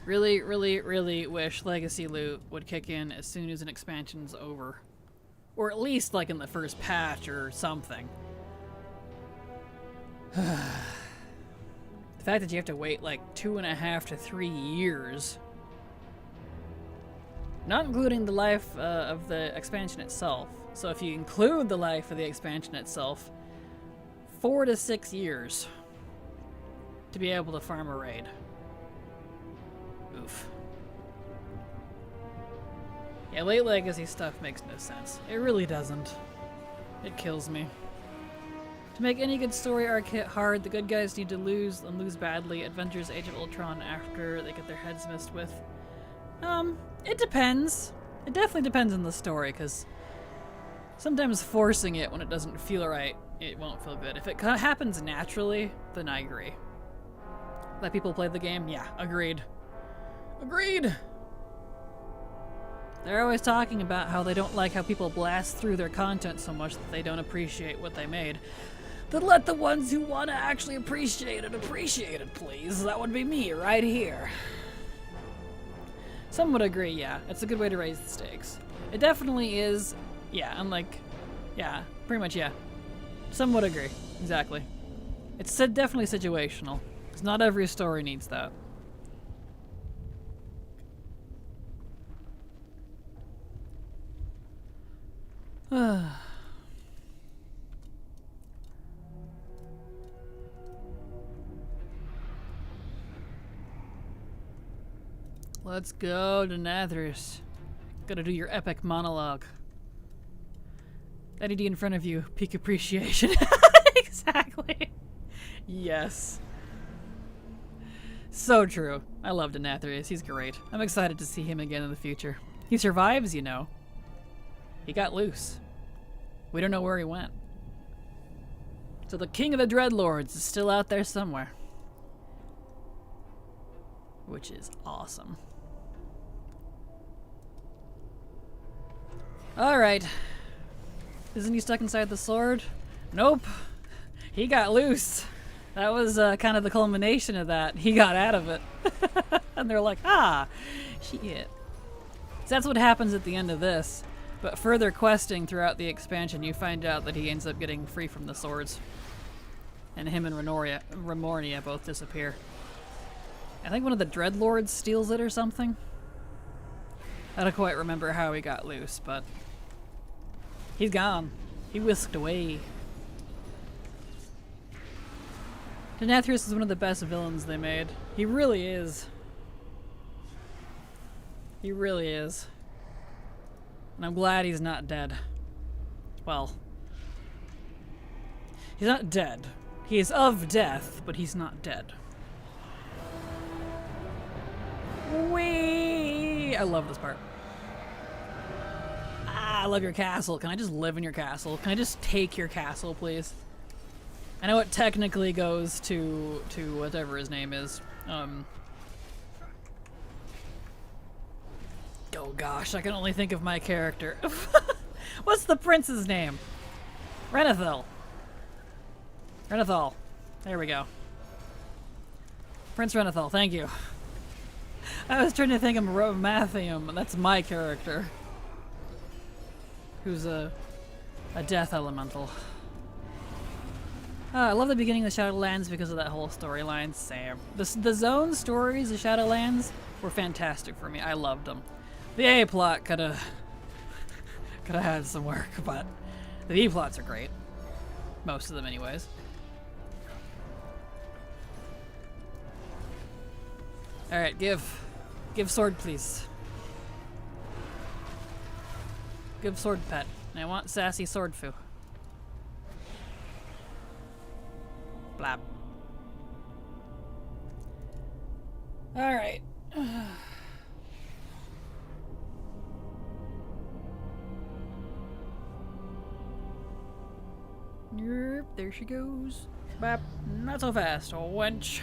Really, really, really wish legacy loot would kick in as soon as an expansion's over. Or at least like in the first patch or something. The fact that you have to wait like 2.5 to 3 years. Not including the life of the expansion itself. So if you include the life of the expansion itself, 4 to 6 years to be able to farm a raid. Oof. Yeah, late legacy stuff makes no sense. It really doesn't. It kills me. To make any good story arc hit hard, the good guys need to lose, and lose badly. Avengers Age of Ultron after they get their heads messed with. It depends. It definitely depends on the story, because sometimes forcing it when it doesn't feel right, it won't feel good. If it happens naturally, then I agree. Let people play the game? Yeah, agreed. Agreed! They're always talking about how they don't like how people blast through their content so much that they don't appreciate what they made. Then let the ones who want to actually appreciate it, please. That would be me right here. Some would agree, yeah. It's a good way to raise the stakes. It definitely is, yeah, unlike, yeah, pretty much, yeah. Some would agree, exactly. It's definitely situational, because not every story needs that. Let's go to Nathris. Gotta do your epic monologue. LED in front of you, peak appreciation. Exactly. Yes. So true. I love Denathrius. He's great. I'm excited to see him again in the future. He survives, you know. He got loose. We don't know where he went. So the King of the Dreadlords is still out there somewhere. Which is awesome. Alright. Isn't he stuck inside the sword? Nope. He got loose. That was kind of the culmination of that. He got out of it. And they're like, ah, shit. So that's what happens at the end of this. But further questing throughout the expansion, you find out that he ends up getting free from the swords. And him and Remornia both disappear. I think one of the Dreadlords steals it or something. I don't quite remember how he got loose, but he's gone. He whisked away. Denathrius is one of the best villains they made. He really is. He really is. And I'm glad he's not dead. Well, he's not dead. He is of death, but he's not dead. Whee! I love this part. Ah, I love your castle. Can I just live in your castle? Can I just take your castle, please? I know it technically goes to whatever his name is. Oh gosh, I can only think of my character. What's the prince's name? Renethil. Renethal. There we go. Prince Renethal, thank you. I was trying to think of Mathium. That's my character. Who's a death elemental. I love the beginning of the Shadowlands because of that whole storyline. Same. The zone stories of Shadowlands were fantastic for me. I loved them. The A plot could have had some work, but the B plots are great. Most of them, anyways. All right, give sword, please. Give sword pet. And I want sassy sword foo. Blab. All right. Yep, there she goes. Bap. Not so fast, oh wench.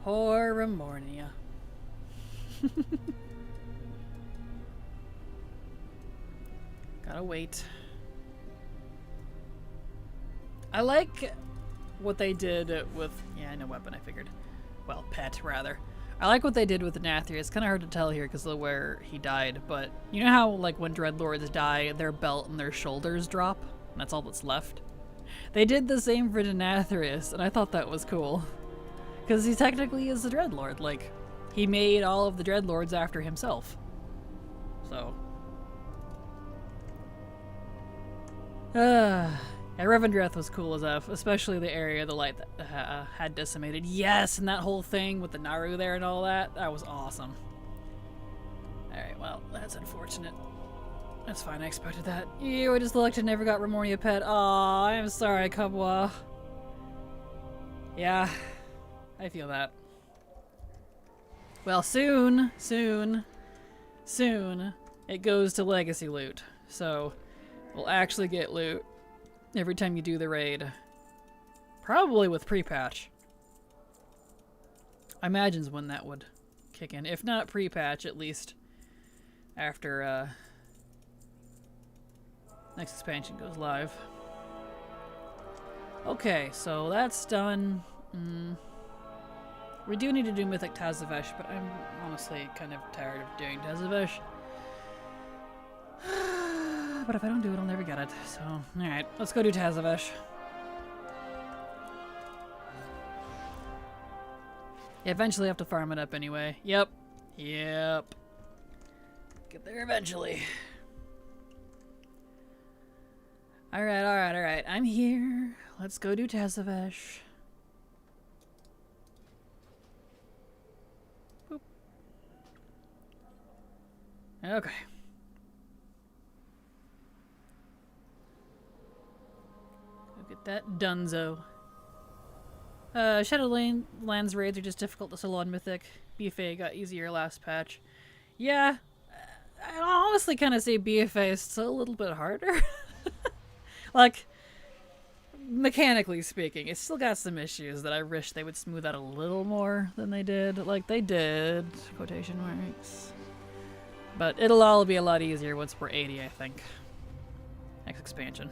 Poor Remornia. Gotta wait. I like what they did with... Yeah, no weapon, I figured. Well, pet, rather. I like what they did with Nathria. It's kind of hard to tell here because of where he died, but you know how, like, when Dreadlords die, their belt and their shoulders drop? And that's all that's left? They did the same for Denathrius, and I thought that was cool. Because he technically is a Dreadlord. Like, he made all of the Dreadlords after himself. So... Yeah, Revendreth was cool as F, especially the area the light had decimated. Yes, and that whole thing with the Naru there and all that. That was awesome. Alright, well, that's unfortunate. That's fine, I expected that. Ew, I just looked and never got Remornia pet. Aw, I'm sorry, Kabwa. Yeah, I feel that. Well, soon, it goes to legacy loot. So, we'll actually get loot every time you do the raid. Probably with pre-patch. I imagine's when that would kick in. If not pre-patch, at least after next expansion goes live. Okay, so that's done. We do need to do Mythic Tazavesh, but I'm honestly kind of tired of doing Tazavesh. But if I don't do it, I'll never get it. So, alright, let's go do Tazavesh. Yeah, eventually I have to farm it up anyway. Yep. Get there eventually. Alright. I'm here. Let's go do Tazavesh. Boop. Okay. Get that dunzo. Shadowlands raids are just difficult to solo on Mythic. BFA got easier last patch. Yeah, I honestly kind of say BFA is still a little bit harder. Like, mechanically speaking, it's still got some issues that I wish they would smooth out a little more than they did. Like they did, quotation marks. But it'll all be a lot easier once we're 80, I think. Next expansion.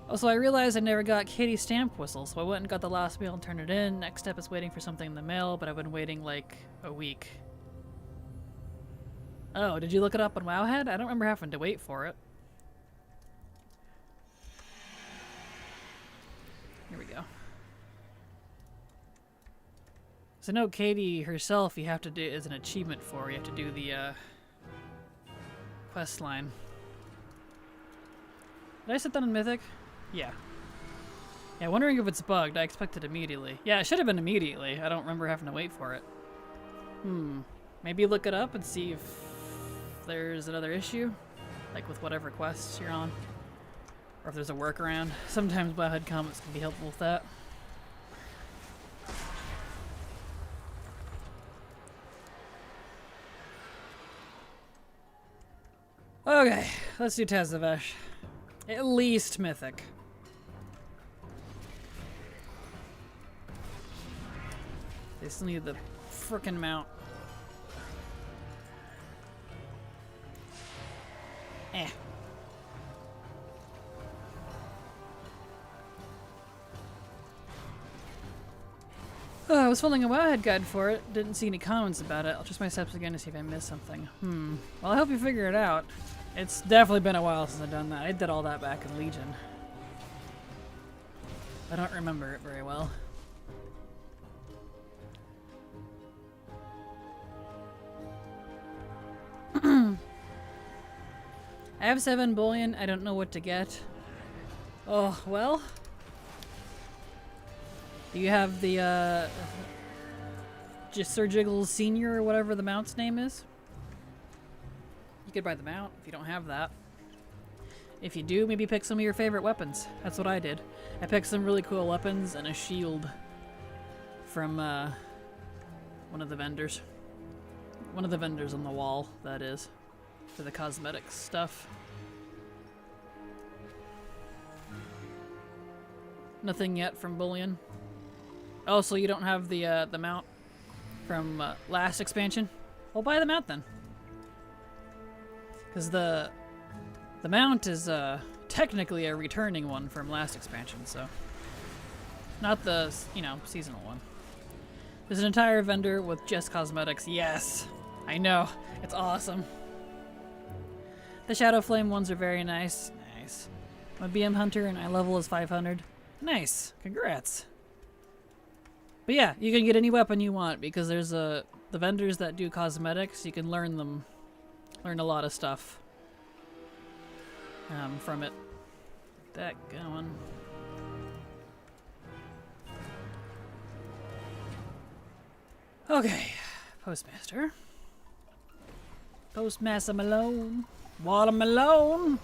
Also, I realized I never got Katie's stamp whistle, so I went and got the last mail and turned it in. Next step is waiting for something in the mail, but I've been waiting like a week. Oh, did you look it up on Wowhead? I don't remember having to wait for it. Here we go. So no, Katie herself you have to do is an achievement for. You have to do the quest line. Did I set that in Mythic? Yeah. Yeah, wondering if it's bugged. I expect it immediately. Yeah, it should have been immediately. I don't remember having to wait for it. Maybe look it up and see if there's another issue. Like with whatever quests you're on. Or if there's a workaround. Sometimes Wowhead comments can be helpful with that. Okay, let's do Tazavesh. At least Mythic. They still need the frickin' mount. Oh, I was following a Wowhead guide for it. Didn't see any comments about it. I'll trust my steps again to see if I missed something. Well, I hope you figure it out. It's definitely been a while since I've done that. I did all that back in Legion. I don't remember it very well. I have 7 bullion. I don't know what to get. Oh, well. Do you have the, just Sir Jiggles Senior or whatever the mount's name is? You could buy the mount if you don't have that. If you do, maybe pick some of your favorite weapons. That's what I did. I picked some really cool weapons and a shield from, one of the vendors. One of the vendors on the wall, that is. For the cosmetics stuff. Nothing yet from Bullion. Oh, so you don't have the mount from last expansion? Well, buy the mount then. Because the mount is technically a returning one from last expansion, so not the, you know, seasonal one. There's an entire vendor with just cosmetics. Yes, I know, it's awesome. The Shadow Flame ones are very nice. Nice. I'm a BM Hunter and my level is 500. Nice, congrats. But yeah, you can get any weapon you want because there's the vendors that do cosmetics. You can learn a lot of stuff from it. Get that going. Okay, Postmaster. Postmaster Malone. Watermelon.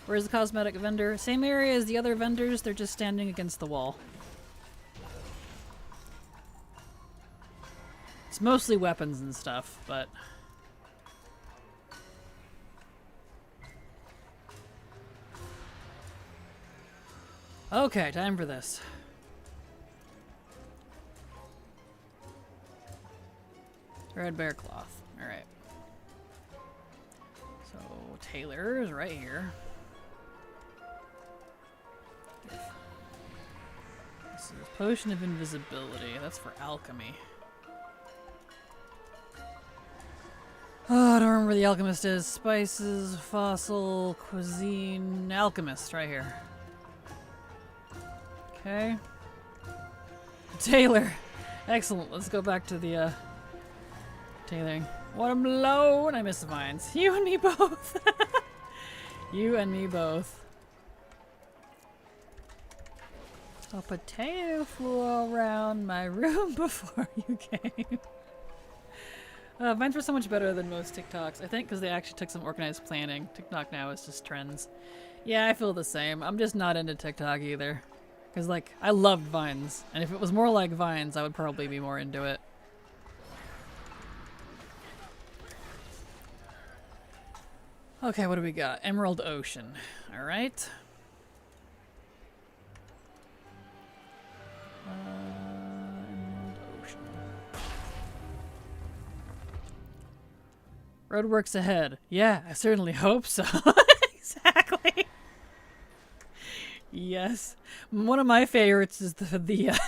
Where's the cosmetic vendor? Same area as the other vendors, they're just standing against the wall. It's mostly weapons and stuff, but... Okay, time for this. Red bear cloth. Alright. So, Taylor is right here. This is Potion of Invisibility. That's for alchemy. Oh, I don't remember where the alchemist is. Spices, fossil, cuisine, alchemist, right here. Okay. Taylor! Excellent, let's go back to the, tailoring. Watermelon! I missed the vines. You and me both! You and me both. A potato flew all around my room before you came. Vines were so much better than most TikToks. I think because they actually took some organized planning. TikTok now is just trends. Yeah, I feel the same. I'm just not into TikTok either. Because, like, I loved Vines. And if it was more like Vines, I would probably be more into it. Okay, what do we got? Emerald Ocean. Alright. Emerald Ocean. Roadworks ahead. Yeah, I certainly hope so. Exactly. Yes. One of my favorites is the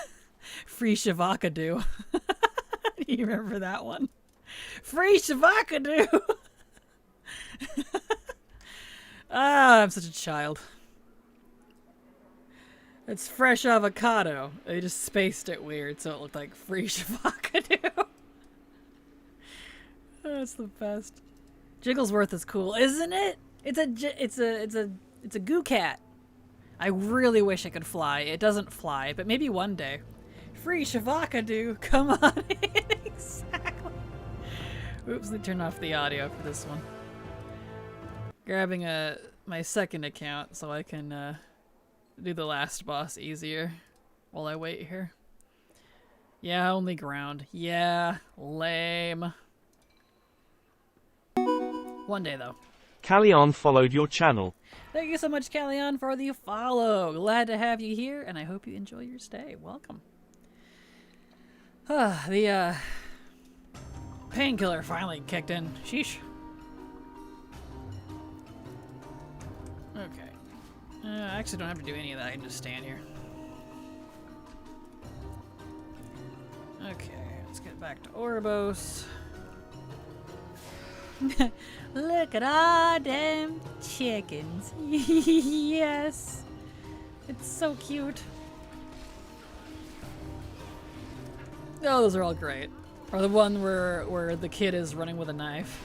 Free Shavakadu. Do you remember that one? Free Shavakadu! Ah, I'm such a child. It's fresh avocado. They just spaced it weird so it looked like Free Shavakadu. That's the best. Jigglesworth is cool, isn't it? It's a goo cat. I really wish it could fly. It doesn't fly, but maybe one day. Free Shavakadu, come on in. Exactly. Oops, they turned off the audio for this one. Grabbing my second account so I can do the last boss easier while I wait here. Yeah, only ground. Yeah, lame. One day though. Callion followed your channel. Thank you so much, Callion, for the follow. Glad to have you here, and I hope you enjoy your stay. Welcome. The painkiller finally kicked in. Sheesh. Okay. I actually don't have to do any of that. I can just stand here. Okay, let's get back to Oribos. Look at all them chickens. Yes. It's so cute. Oh, those are all great. Or the one where the kid is running with a knife.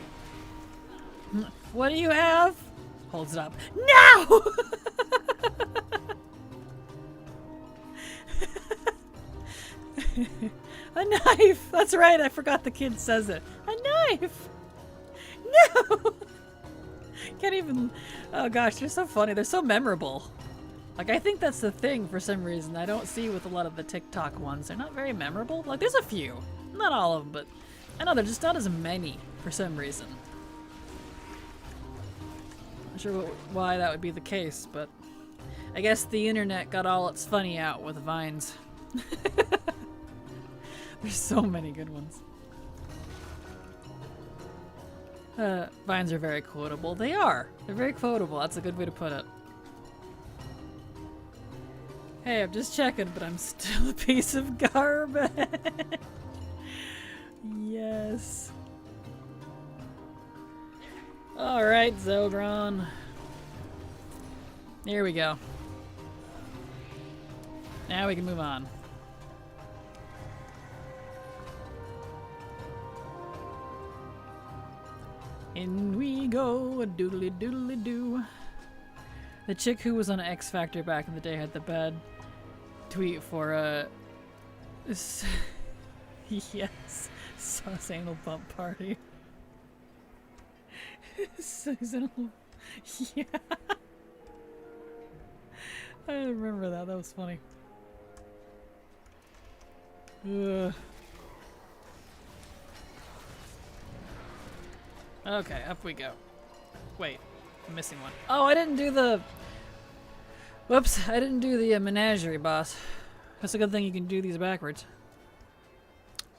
What do you have? Holds it up. No! A knife! That's right, I forgot the kid says it. A knife! No! Can't even... Oh gosh, they're so funny. They're so memorable. Like, I think that's the thing for some reason I don't see with a lot of the TikTok ones. They're not very memorable. Like, there's a few. Not all of them, but I know they're just not as many for some reason. Not sure why that would be the case, but I guess the internet got all its funny out with vines. There's so many good ones. Vines are very quotable. They are. They're very quotable. That's a good way to put it. Hey, I'm just checking, but I'm still a piece of garbage. Yes. Alright, Zeldron. Here we go. Now we can move on. In we go, a doodly doodly doo. The chick who was on X Factor back in the day had the bad tweet for yes, sauce anal bump party. Seasonal, yeah. I remember that. That was funny. Ugh. Okay, up we go. Wait, I'm missing one. Oh, I didn't do the... Whoops, I didn't do the menagerie boss. That's a good thing you can do these backwards.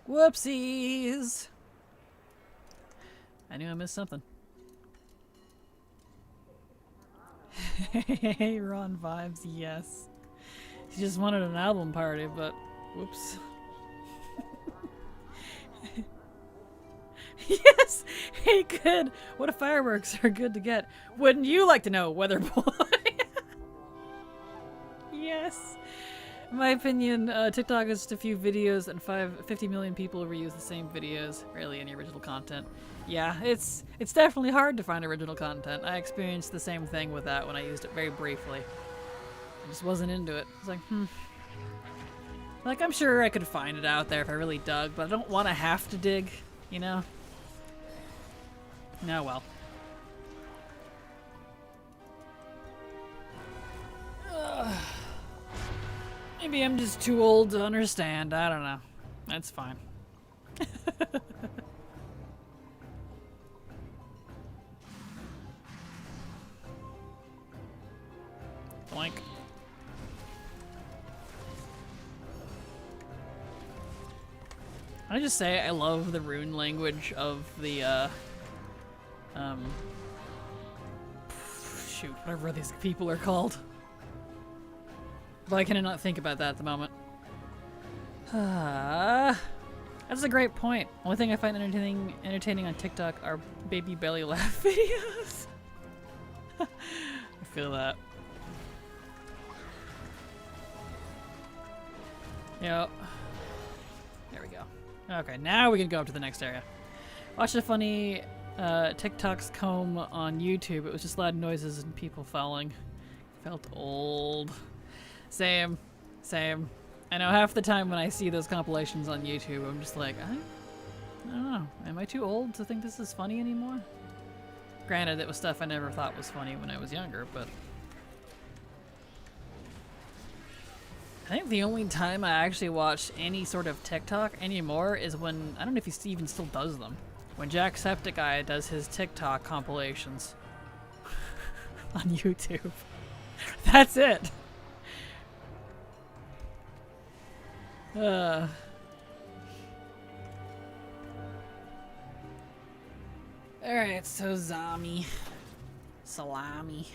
Whoopsies! I knew I missed something. Hey, Ron vibes, yes. He just wanted an album party, but whoops. Yes! Hey, good! What if fireworks are good to get? Wouldn't you like to know, weather boy? Yes! In my opinion, TikTok is just a few videos and 50 million people reuse the same videos. Rarely any original content. Yeah, it's definitely hard to find original content. I experienced the same thing with that when I used it very briefly. I just wasn't into it. It's like, Like, I'm sure I could find it out there if I really dug, but I don't want to have to dig, you know? Oh well. Maybe I'm just too old to understand. I don't know. That's fine. Boink. I just say I love the rune language of the shoot, whatever these people are called. But I cannot think about that at the moment. That's a great point. Only thing I find entertaining on TikTok are baby belly laugh videos. I feel that. Yep. There we go. Okay, now we can go up to the next area. Watched a funny TikTok's comb on YouTube. It was just loud noises and people falling. Felt old. Same. Same. I know half the time when I see those compilations on YouTube, I'm just like, I don't know. Am I too old to think this is funny anymore? Granted, it was stuff I never thought was funny when I was younger, but... I think the only time I actually watch any sort of TikTok anymore is when, I don't know if he even still does them, when Jacksepticeye does his TikTok compilations on YouTube. That's it. Alright, so Zami. Salami.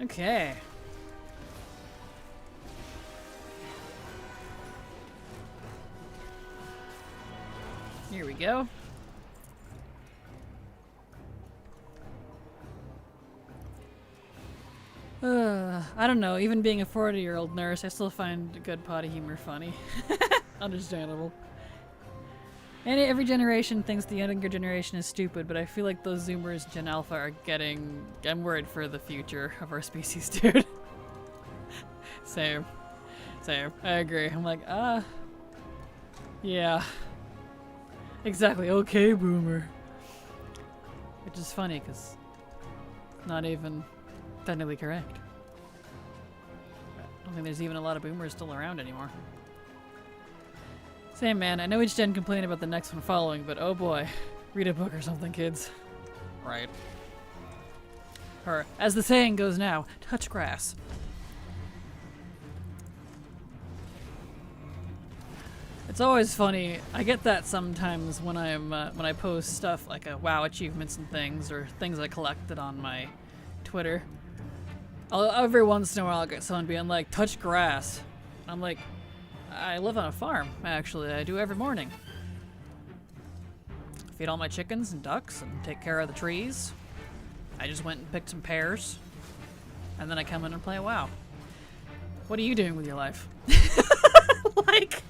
Okay. Here we go. I don't know, even being a 40-year-old nurse, I still find good potty humor funny. Understandable. And every generation thinks the younger generation is stupid, but I feel like those Zoomers Gen Alpha are getting... I'm worried for the future of our species, dude. Same. Same. I agree. I'm like, yeah. Exactly. Okay, boomer. Which is funny, because not even technically correct. I don't think there's even a lot of boomers still around anymore. Same, man. I know each gen complain about the next one following, but oh boy. Read a book or something, kids. Right. Or, as the saying goes now, touch grass. It's always funny. I get that sometimes when when I post stuff like WoW achievements and things, or things I collected on my Twitter. Every once in a while I'll get someone being like, touch grass. I'm like, I live on a farm, actually. I do every morning. Feed all my chickens and ducks and take care of the trees. I just went and picked some pears. And then I come in and play WoW. What are you doing with your life? Like...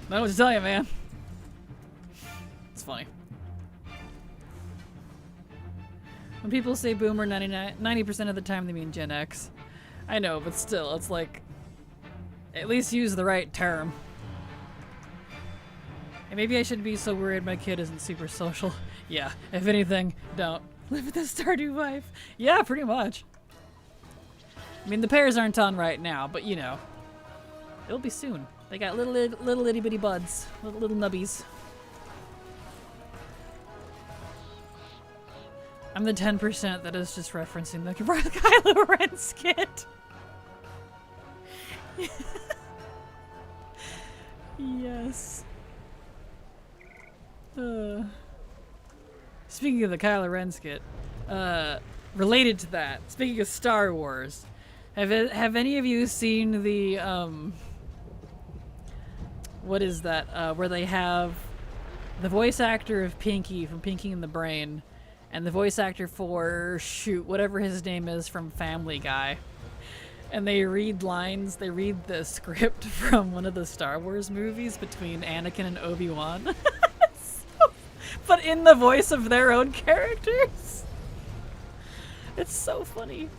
I don't know what to tell you, man. It's funny. When people say boomer 90% of the time, they mean Gen X. I know, but still, it's like, at least use the right term. And maybe I should be so worried my kid isn't super social. Yeah, if anything, don't. Live with the Stardew life. Yeah, pretty much. I mean, the pears aren't on right now, but you know, it'll be soon. They got little itty bitty buds, little nubbies. I'm the 10% that is just referencing the Kylo Ren skit. Yes. Speaking of the Kylo Ren skit, related to that, speaking of Star Wars, have any of you seen the what is that? Where they have the voice actor of Pinky from Pinky and the Brain, and the voice actor for, shoot, whatever his name is from Family Guy. And they read lines, they read the script from one of the Star Wars movies between Anakin and Obi-Wan. But in the voice of their own characters. It's so funny.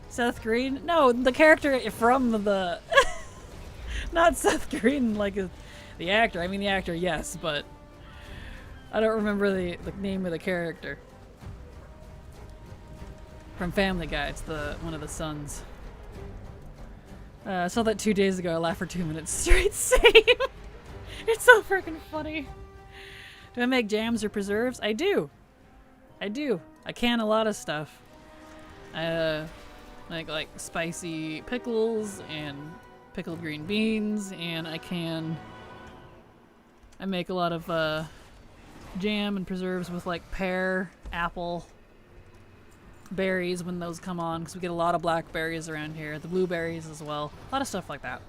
Seth Green? No, the character from the... Not Seth Green, like the actor. I mean, the actor, yes, but I don't remember the name of the character. From Family Guy, it's one of the sons. I saw that 2 days ago. I laughed for 2 minutes straight. Same. It's so freaking funny. Do I make jams or preserves? I do. I can a lot of stuff. Like spicy pickles and pickled green beans, and I make a lot of jam and preserves with like pear, apple, berries when those come on, because we get a lot of blackberries around here, the blueberries as well, a lot of stuff like that.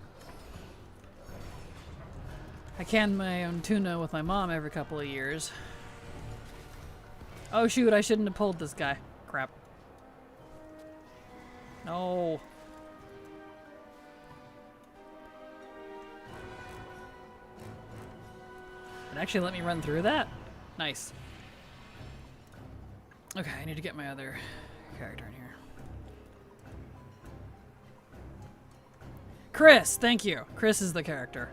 I can my own tuna with my mom every couple of years. Oh shoot, I shouldn't have pulled this guy. Crap. No. It actually let me run through that? Nice. Okay, I need to get my other character in here. Chris, thank you. Chris is the character.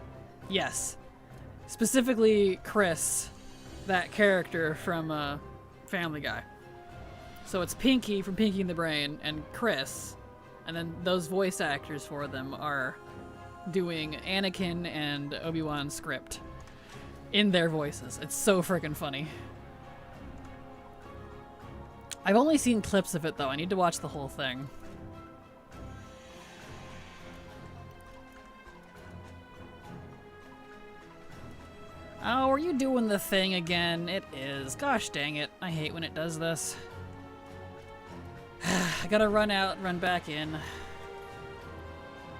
Yes. Specifically Chris, that character from Family Guy. So it's Pinky from Pinky and the Brain and Chris, and then those voice actors for them are doing Anakin and Obi-Wan script in their voices. It's so freaking funny. I've only seen clips of it though. I need to watch the whole thing. Oh, are you doing the thing again? It is. Gosh dang it. I hate when it does this. I gotta run out and run back in.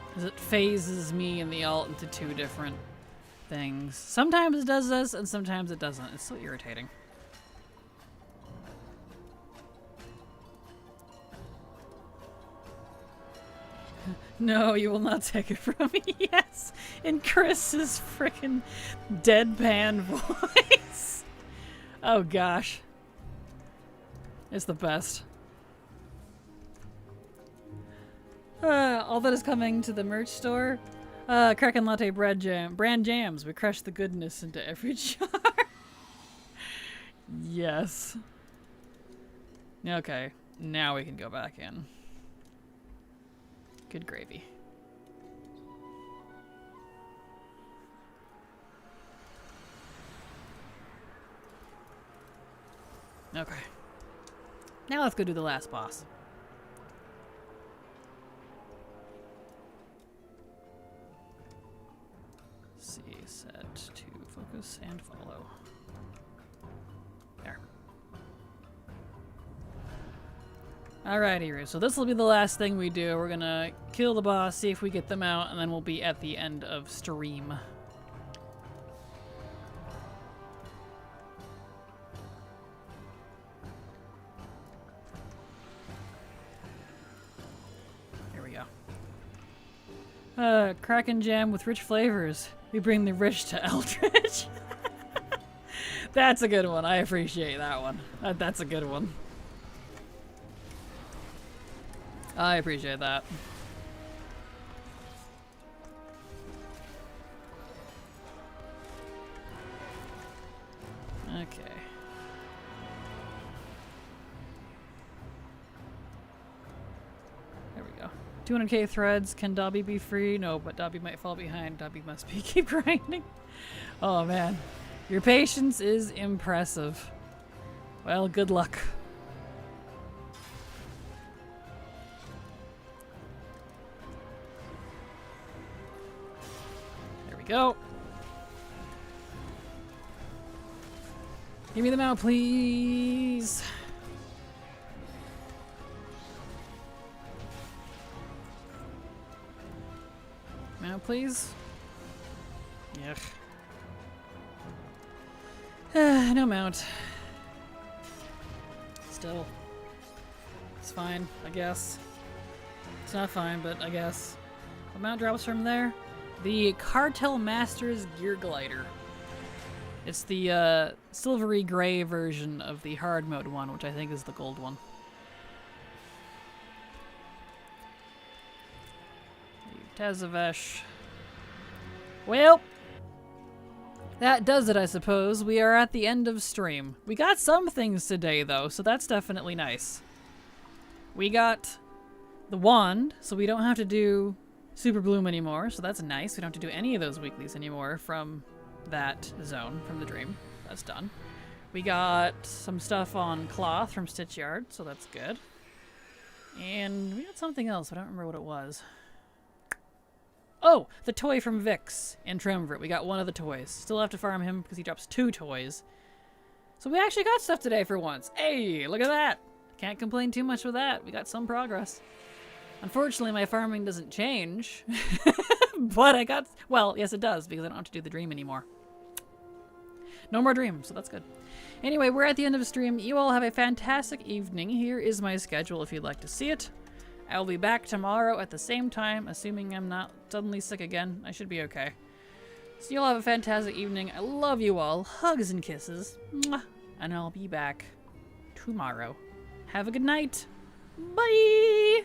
Because it phases me and the alt into two different things. Sometimes it does this, and sometimes it doesn't. It's so irritating. No, you will not take it from me. Yes, in Chris's frickin' deadpan voice. Oh gosh. It's the best. All that is coming to the merch store. Kraken Latte brand jams. We crush the goodness into every jar. Yes. Okay, now we can go back in. Good gravy. Okay. Now let's go do the last boss. See, set to focus and follow. There. Alrighty, Roo. So this will be the last thing we do. We're gonna kill the boss, see if we get them out, and then we'll be at the end of stream. Here we go. Kraken jam with rich flavors. We bring the rich to Eldritch. That's a good one. I appreciate that one. That's a good one. I appreciate that. Okay. There we go. 200k threads. Can Dobby be free? No, but Dobby might fall behind. Dobby must be keep grinding. Oh man. Your patience is impressive. Well, good luck. There we go. Give me them out, please. Mount, please. Yuck. No mount. Still. It's fine, I guess. It's not fine, but I guess. What mount drops from there? The Cartel Masters Gear Glider. It's the silvery gray version of the hard mode one, which I think is the gold one. Tazavesh. Well, that does it, I suppose. We are at the end of stream. We got some things today, though, so that's definitely nice. We got the wand, so we don't have to do Super Bloom anymore, so that's nice. We don't have to do any of those weeklies anymore from that zone, from the dream. That's done. We got some stuff on cloth from Stitch Yard, so that's good. And we got something else. I don't remember what it was. Oh, the toy from Vix in Triumvirate. We got one of the toys. Still have to farm him because he drops 2 toys. So we actually got stuff today for once. Hey, look at that. Can't complain too much with that. We got some progress. Unfortunately, my farming doesn't change. But I got... Well, yes it does, because I don't have to do the dream anymore. No more dream, so that's good. Anyway, we're at the end of the stream. You all have a fantastic evening. Here is my schedule if you'd like to see it. I'll be back tomorrow at the same time, assuming I'm not suddenly sick again. I should be okay. So you all have a fantastic evening. I love you all. Hugs and kisses. Mwah. And I'll be back tomorrow. Have a good night. Bye!